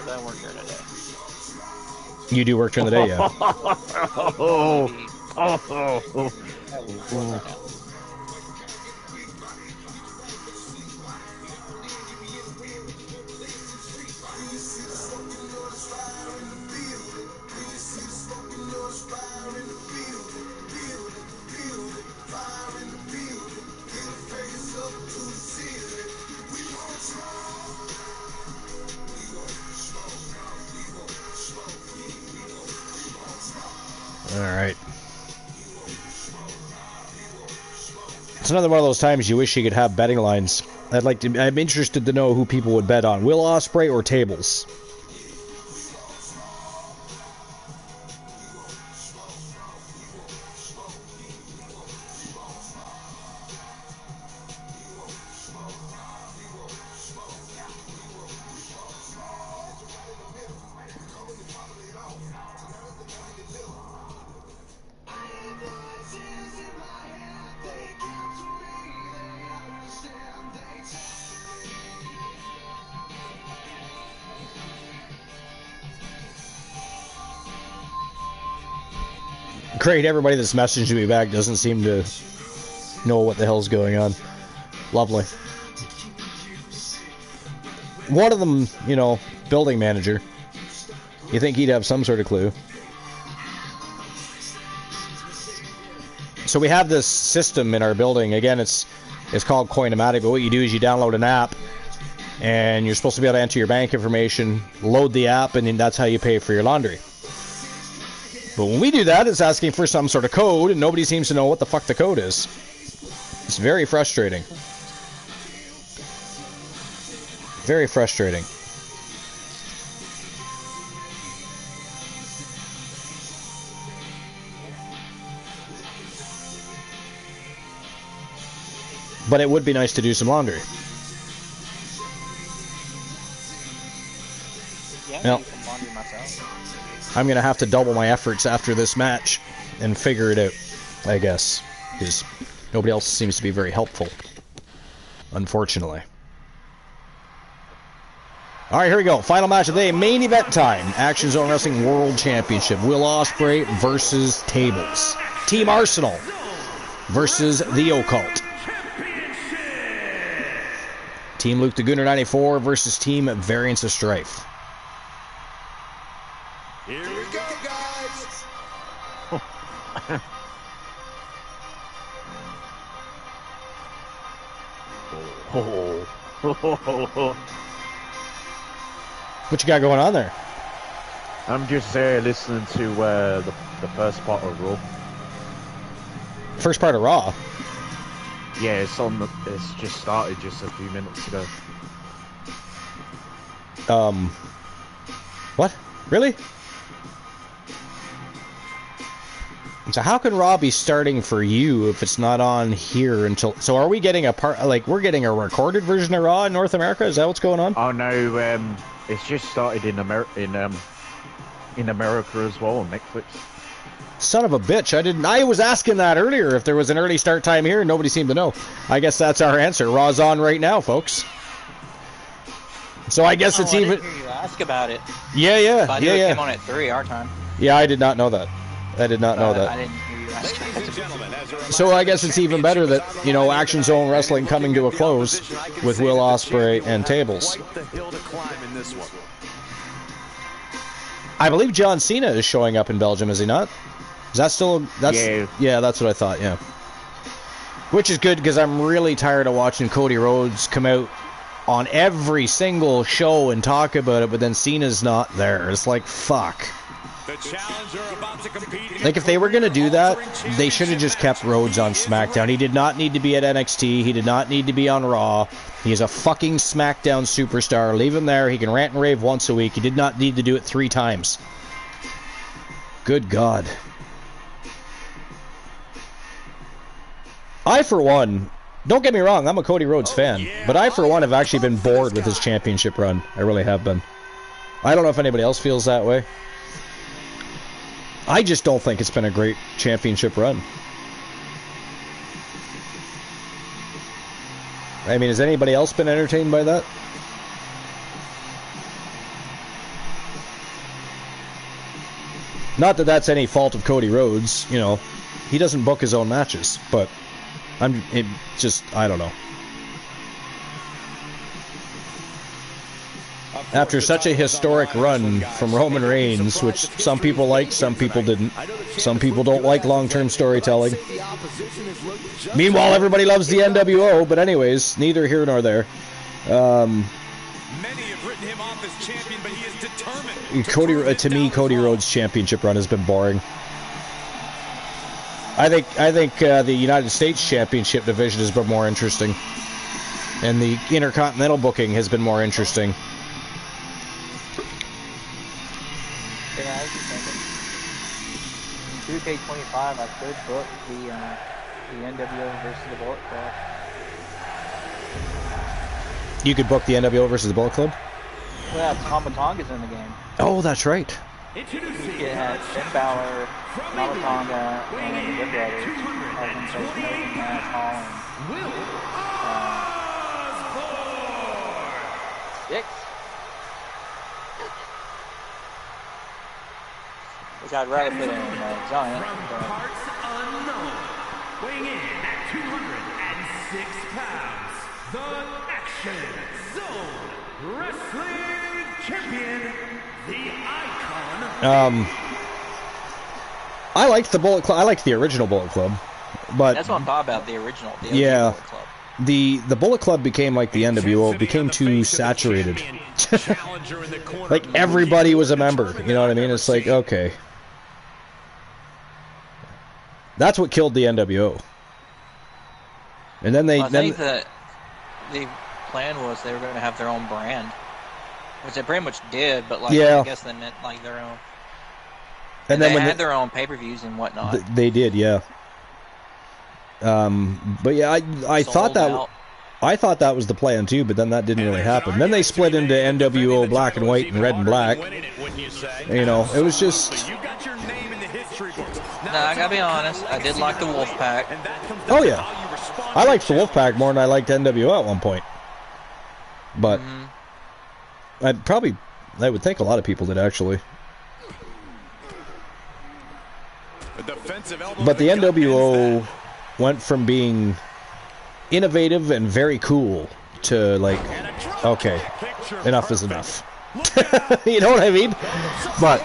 I work here today. You do work during the day, yeah. Alright. It's another one of those times you wish you could have betting lines. I'm interested to know who people would bet on. Will Ospreay or Tables? Great, everybody that's messaged me back doesn't seem to know what the hell's going on. Lovely. One of them, you know, building manager. You think he'd have some sort of clue. So we have this system in our building. Again, it's called Coinomatic, but what you do is you download an app, and you're supposed to be able to enter your bank information, load the app, and then that's how you pay for your laundry. But when we do that, it's asking for some sort of code, and nobody seems to know what the fuck the code is. It's very frustrating. Very frustrating. But it would be nice to do some laundry. Yeah, Well, do some laundry myself. I'm going to have to double my efforts after this match and figure it out, I guess. Because nobody else seems to be very helpful. Unfortunately. Alright, here we go. Final match of the day. Main event time. Action Zone Wrestling World Championship. Will Ospreay versus Tables. Team Arsenal versus The Occult. Team Luke the Gooner 94 versus Team Variance of Strife. Here we go, guys. What you got going on there? I'm just listening to the first part of Raw. First part of Raw? Yeah, it's just started just a few minutes ago. What? Really? So how can Raw be starting for you if it's not on here until... So are we getting we're getting a recorded version of Raw in North America? Is that what's going on? Oh no, it's just started in America as well on Netflix. Son of a bitch, I was asking that earlier if there was an early start time here and nobody seemed to know. I guess that's our answer. Raw's on right now, folks. So I guess it's I even... didn't hear you ask about it. Yeah. But I knew it came on at 3 our time. Yeah, I did not know that. I did not know that. I didn't hear you ask about it. So I guess it's even better that, you know, Action Zone Wrestling coming to a close with Will Ospreay and Tables. I believe John Cena is showing up in Belgium, is he not? Is that still... Yeah, that's what I thought, yeah. Which is good, because I'm really tired of watching Cody Rhodes come out on every single show and talk about it, but then Cena's not there. It's like, fuck. The challenger about to compete. Like, if they were going to do that, they should have just kept Rhodes on SmackDown. He did not need to be at NXT. He did not need to be on Raw. He is a fucking SmackDown superstar. Leave him there. He can rant and rave once a week. He did not need to do it 3 times. Good God. I, for one, don't get me wrong, I'm a Cody Rhodes fan, but I, for one, have actually been bored with his championship run. I really have been. I don't know if anybody else feels that way. I just don't think it's been a great championship run. I mean, has anybody else been entertained by that? Not that that's any fault of Cody Rhodes, you know. He doesn't book his own matches, but I don't know. After such a historic run from Roman Reigns, which some people liked, some people didn't. Some people don't like long-term storytelling. Meanwhile, everybody loves the NWO, but anyways, neither here nor there. Many have written him off as champion, but he is determined. To me, Cody Rhodes' championship run has been boring. I think the United States Championship division has been more interesting, and the Intercontinental booking has been more interesting. Yeah, I was just thinking. 2K25, I could book the NWO versus the Bullet Club. You could book the NWO versus the Bullet Club? Well, Tama Tonga's in the game. Oh, that's right. You could have Finn Balor, Tama Tonga, and the Good Brothers have them face Nathan Nash Hall and Six. I'd rather put in Giant. From parts unknown, weighing in at 206 pounds, the Action Zone Wrestling Champion, the Icon. I liked the Bullet Club. I liked the original Bullet Club, but that's what I'm talking about. The original. Yeah. Bullet Club. The Bullet Club became like the NWO. It became too saturated. Like everybody was a member. You know what I mean? It's like, okay. That's what killed the NWO. And then I think that the plan was they were going to have their own brand, which they pretty much did. But like, yeah. I guess they meant like their own. And then they had their own pay-per-views and whatnot. They did, yeah. But yeah, I thought that was the plan too, but then that didn't really happen. Then they split into NWO Black and White and Red and Black. You know, it was just. No, I gotta be honest. I did like the Wolfpack. Oh yeah, I liked the Wolfpack more than I liked NWO at one point. But I would think a lot of people did actually. But the NWO went from being innovative and very cool to like, okay, enough is enough. You know what I mean? But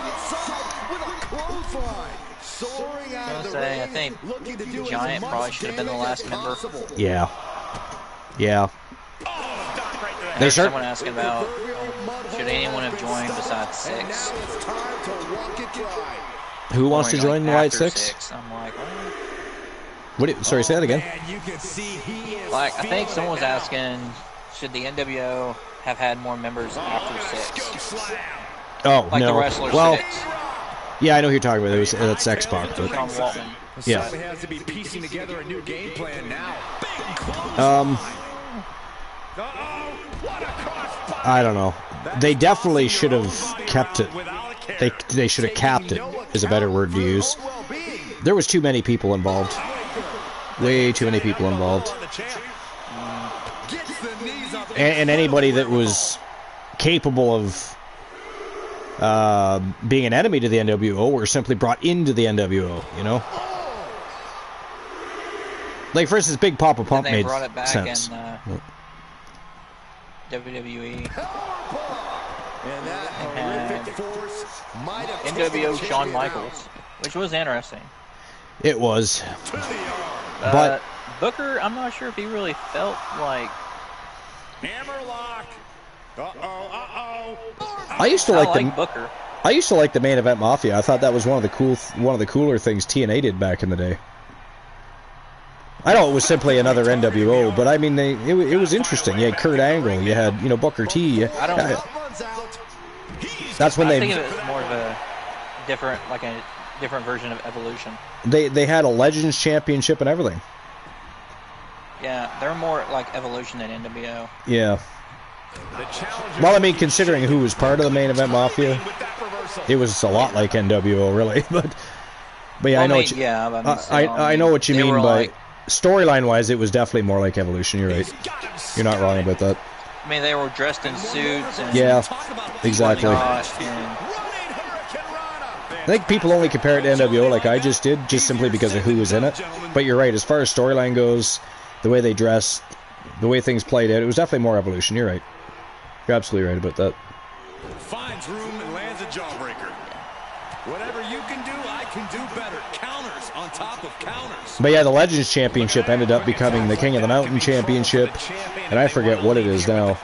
I think Giant probably should have been the last member. Yeah. Yeah. There's someone asking about should anyone have joined besides Six? Who wants to join the White Six? I'm like, sorry, say that again. Like, I think someone was asking, should the NWO have had more members after Six? Oh, like no. The Wrestler well, 6. Yeah, I know who you're talking about. That's X-Pac, but yeah. Has to be piecing together a new game plan now. I don't know. They definitely should have kept it. They should have capped it, is a better word to use. There was too many people involved. Way too many people involved. And anybody that was capable of being an enemy to the NWO were simply brought into the NWO, you know? Like, for instance, Big Papa Pump made brought it back sense. In, WWE. And NWO Shawn Michaels, which was interesting. It was. But Booker, I'm not sure if he really felt like. Hammerlock. I used to like Booker. I used to like the Main Event Mafia. I thought that was one of the cooler things TNA did back in the day. I know it was simply another NWO, but I mean, it was interesting. You had Kurt Angle, you had Booker T. That's when I think it was more of a different version of Evolution. They had a Legends Championship and everything. Yeah, they're more like Evolution than NWO. Yeah. Well, I mean, considering who was part of the Main Event Mafia, it was a lot like NWO, really. But yeah, well, I know what you mean by storyline wise. It was definitely more like Evolution. You're right. You're not wrong about that. I mean, they were dressed in suits. And yeah, exactly. I think people only compare it to NWO like I just did, just simply because of who was in it. But you're right, as far as storyline goes, the way they dressed, the way things played out, it was definitely more Evolution. You're right. You're absolutely right about that. Finds room and lands a jawbreaker. Whatever you can do, I can do better. Counters on top of counters. But yeah, the Legends Championship ended up becoming the King of the Mountain Championship, and I forget what it is now.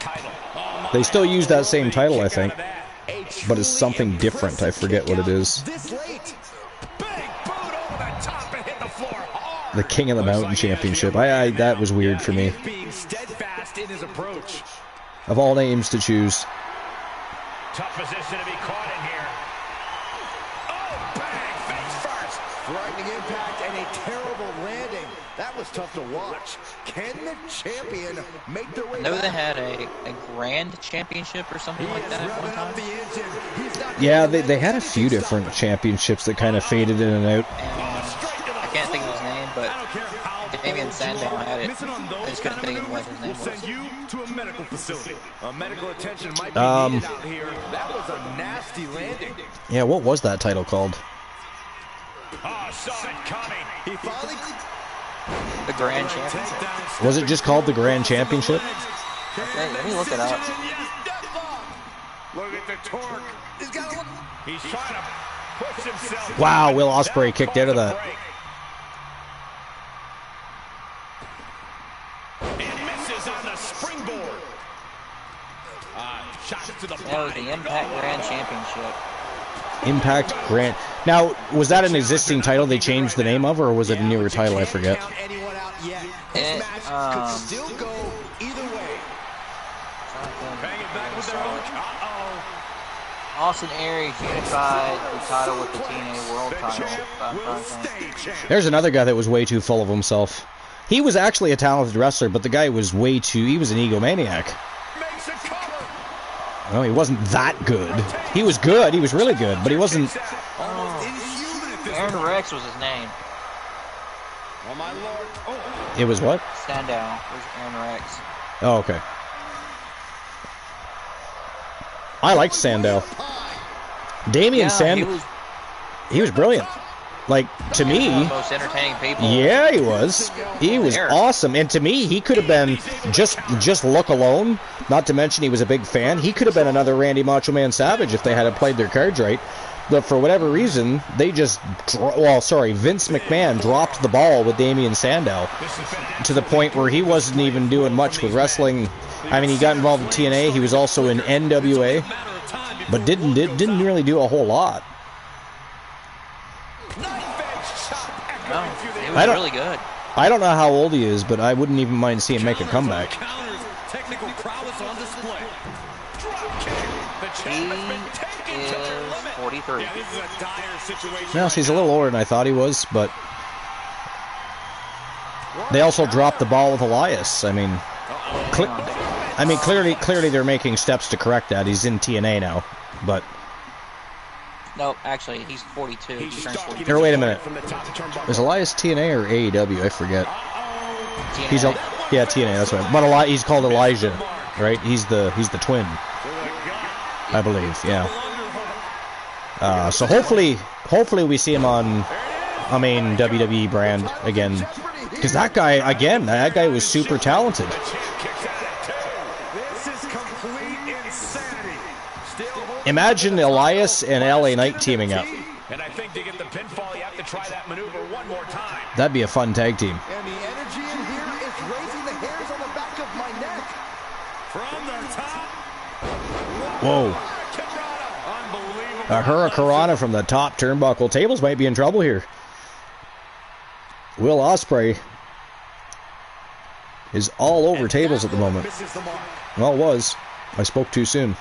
They still use that same title, I think, but it's something different. I forget what it is. The King of the Mountain Championship. That was weird for me. Of all names to choose. Tough position to be caught in here. Oh, bang! Face first. Frightening impact and a terrible landing. That was tough to watch. Can the champion make their way back? They had a grand championship or something like that at one time. Yeah, they had a few different championships that kind of faded in and out. I can't think of his name, but Damian Sandow had it. I just couldn't think of what his name was. Send you to a medical facility. Medical attention might be needed out here. That was a nasty landing. Yeah, what was that title called? Oh, saw it coming. He finally... The Grand Championship. Was it just called the Grand Championship? Okay, let me look it up. Look at the torque. He's trying to push himself. Wow, Will Ospreay kicked out of that. And misses on the springboard. Shots to the That was the Impact Grand Championship. Impact Grand. Now, was that an existing title they changed the name of, or was it a newer title? I forget. It, Still go either way. Bang it back with their own. Austin Aries unified the title with the TNA World title. There's another guy that was way too full of himself. He was actually a talented wrestler, but the guy was way too... He was an egomaniac. Well, he wasn't that good. He was good. He was really good, but he wasn't... Aaron Rex was his name. Oh, my Lord. Oh. It was what? Sandow was Aaron Rex. Oh, okay. I liked Sandow. Damian Sandow... He was brilliant. Like, to me... One of the most entertaining people. Yeah, he was. He was awesome. And to me, he could have been, just look alone, not to mention he was a big fan, he could have been another Randy Macho Man Savage if they had played their cards right. But for whatever reason, they just... Vince McMahon dropped the ball with Damian Sandow to the point where he wasn't even doing much with wrestling. I mean, he got involved in TNA. He was also in NWA, but didn't really do a whole lot. No, he was really good. I don't know how old he is, but I wouldn't even mind seeing him make a comeback. Technical prowess on display. He is 43. Well, she's a little older than I thought he was, but they also dropped the ball with Elias. I mean, clearly they're making steps to correct that. He's in TNA now, but. No, actually, he's 42. He turns 42. Here, wait a minute. Is Elias TNA or AEW? I forget. TNA. He's TNA. That's right. But he's called Elijah, right? He's the twin, I believe. Yeah. So hopefully we see him on a main WWE brand again, because that guy was super talented. Imagine Elias and LA Knight teaming up. And I think to get the pinfall, you have to try that maneuver one more time. That'd be a fun tag team. And the energy in here is raising the hairs on the back of my neck. From the top. Whoa. A Hurricanrana from the top turnbuckle. Tables might be in trouble here. Will Ospreay is all over tables at the moment. Well, it was. I spoke too soon.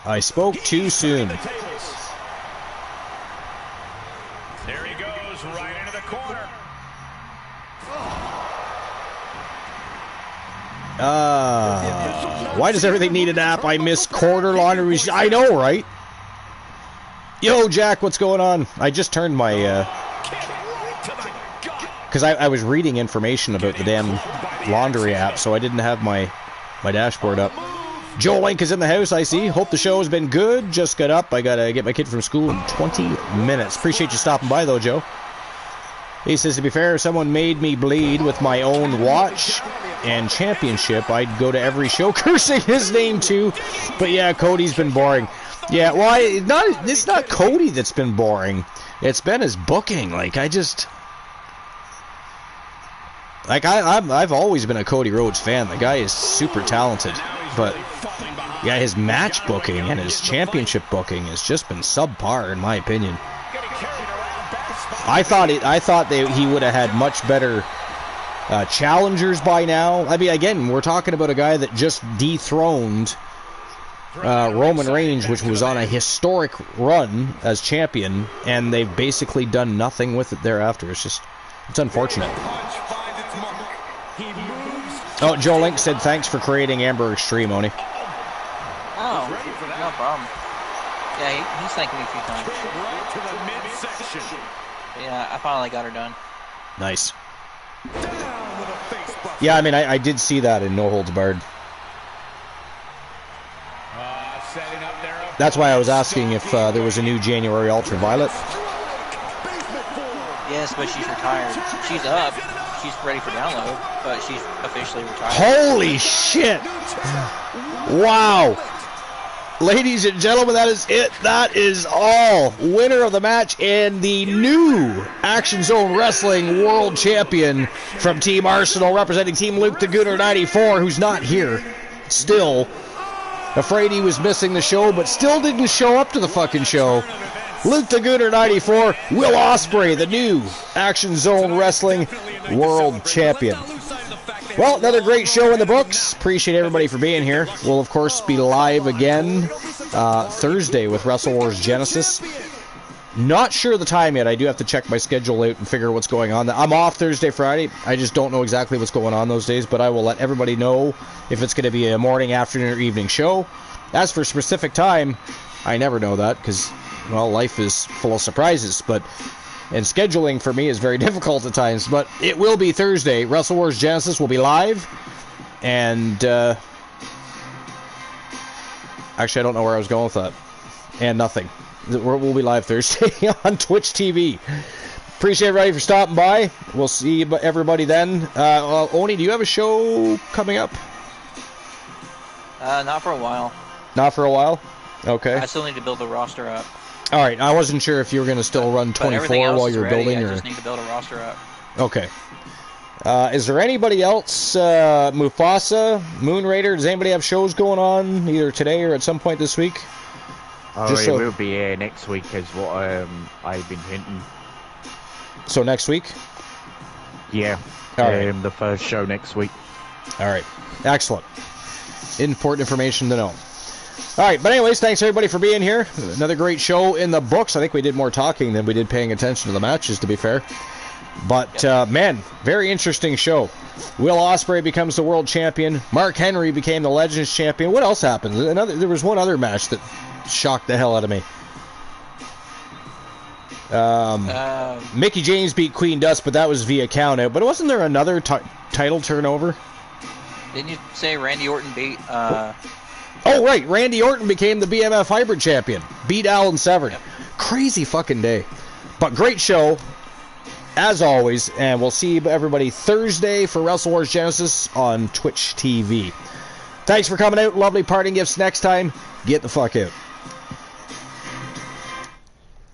I spoke too soon. There he goes, right into the corner. Why does everything need an app? I miss quarter laundry. I know, right? Yo, Jack, what's going on? I just turned my... Because I was reading information about the damn laundry app, so I didn't have my dashboard up. Joe Link is in the house, I see. Hope the show has been good. Just got up. I gotta get my kid from school in 20 minutes. Appreciate you stopping by, though, Joe. He says, to be fair, if someone made me bleed with my own watch and championship, I'd go to every show cursing his name, too. But yeah, Cody's been boring. Yeah, well, it's not Cody that's been boring. It's been his booking. Like, I've always been a Cody Rhodes fan. The guy is super talented. But yeah, his match booking and his championship booking has just been subpar, in my opinion. I thought he would have had much better challengers by now. I mean, again, we're talking about a guy that just dethroned Roman Reigns, which was on a historic run as champion, and they've basically done nothing with it thereafter. It's unfortunate. Oh, Joe Link said thanks for creating Amber Extreme, Oni. Oh, no problem. Yeah, he's thanking me a few times. Yeah, I finally got her done. Nice. Yeah, I mean, I did see that in No Holds Barred. Setting up there. That's why I was asking if there was a new January Ultraviolet. Yes, but she's retired. She's up. She's ready for download, but she's officially retired. Holy shit! Wow. Ladies and gentlemen, that is it. That is all. Winner of the match and the new Action Zone Wrestling World Champion from Team Arsenal, representing Team Luke the Gooner 94, who's not here. Still. Afraid he was missing the show, but still didn't show up to the fucking show. Luke the Gooner 94, Will Ospreay, the new Action Zone Wrestling World Champion. Well, another great show in the books. Appreciate everybody for being here. We'll, of course, be live again Thursday with Wrestle Wars Genesis. Not sure the time yet. I do have to check my schedule out and figure out what's going on. I'm off Thursday, Friday. I just don't know exactly what's going on those days, but I will let everybody know if it's going to be a morning, afternoon, or evening show. As for specific time, I never know that because, well, life is full of surprises, and scheduling for me is very difficult at times, but it will be Thursday. Wrestle Wars Genesis will be live, and actually, I don't know where I was going with that, and nothing. We'll be live Thursday on Twitch TV. Appreciate everybody for stopping by. We'll see everybody then. Oni, do you have a show coming up? Not for a while. Not for a while? Okay. I still need to build the roster up. All right, I wasn't sure if you were going to still run 24 while you're building. I just need to build a roster up. Okay. Is there anybody else? Mufasa, Moon Raider, does anybody have shows going on either today or at some point this week? Oh, just it will be next week is what I've been hinting. So next week? Yeah. All right. The first show next week. All right. Excellent. Important information to know. All right, but anyways, thanks everybody for being here. Another great show in the books. I think we did more talking than we did paying attention to the matches, to be fair. But, man, very interesting show. Will Ospreay becomes the world champion. Mark Henry became the Legends champion. What else happened? There was one other match that shocked the hell out of me. Mickie James beat Queen Dust, but that was via countout. But wasn't there another title turnover? Didn't you say Randy Orton beat... Oh, right. Randy Orton became the BMF Hybrid Champion. Beat Alan Severn. Yep. Crazy fucking day. But great show, as always. And we'll see everybody Thursday for Wrestle Wars Genesis on Twitch TV. Thanks for coming out. Lovely parting gifts next time. Get the fuck out.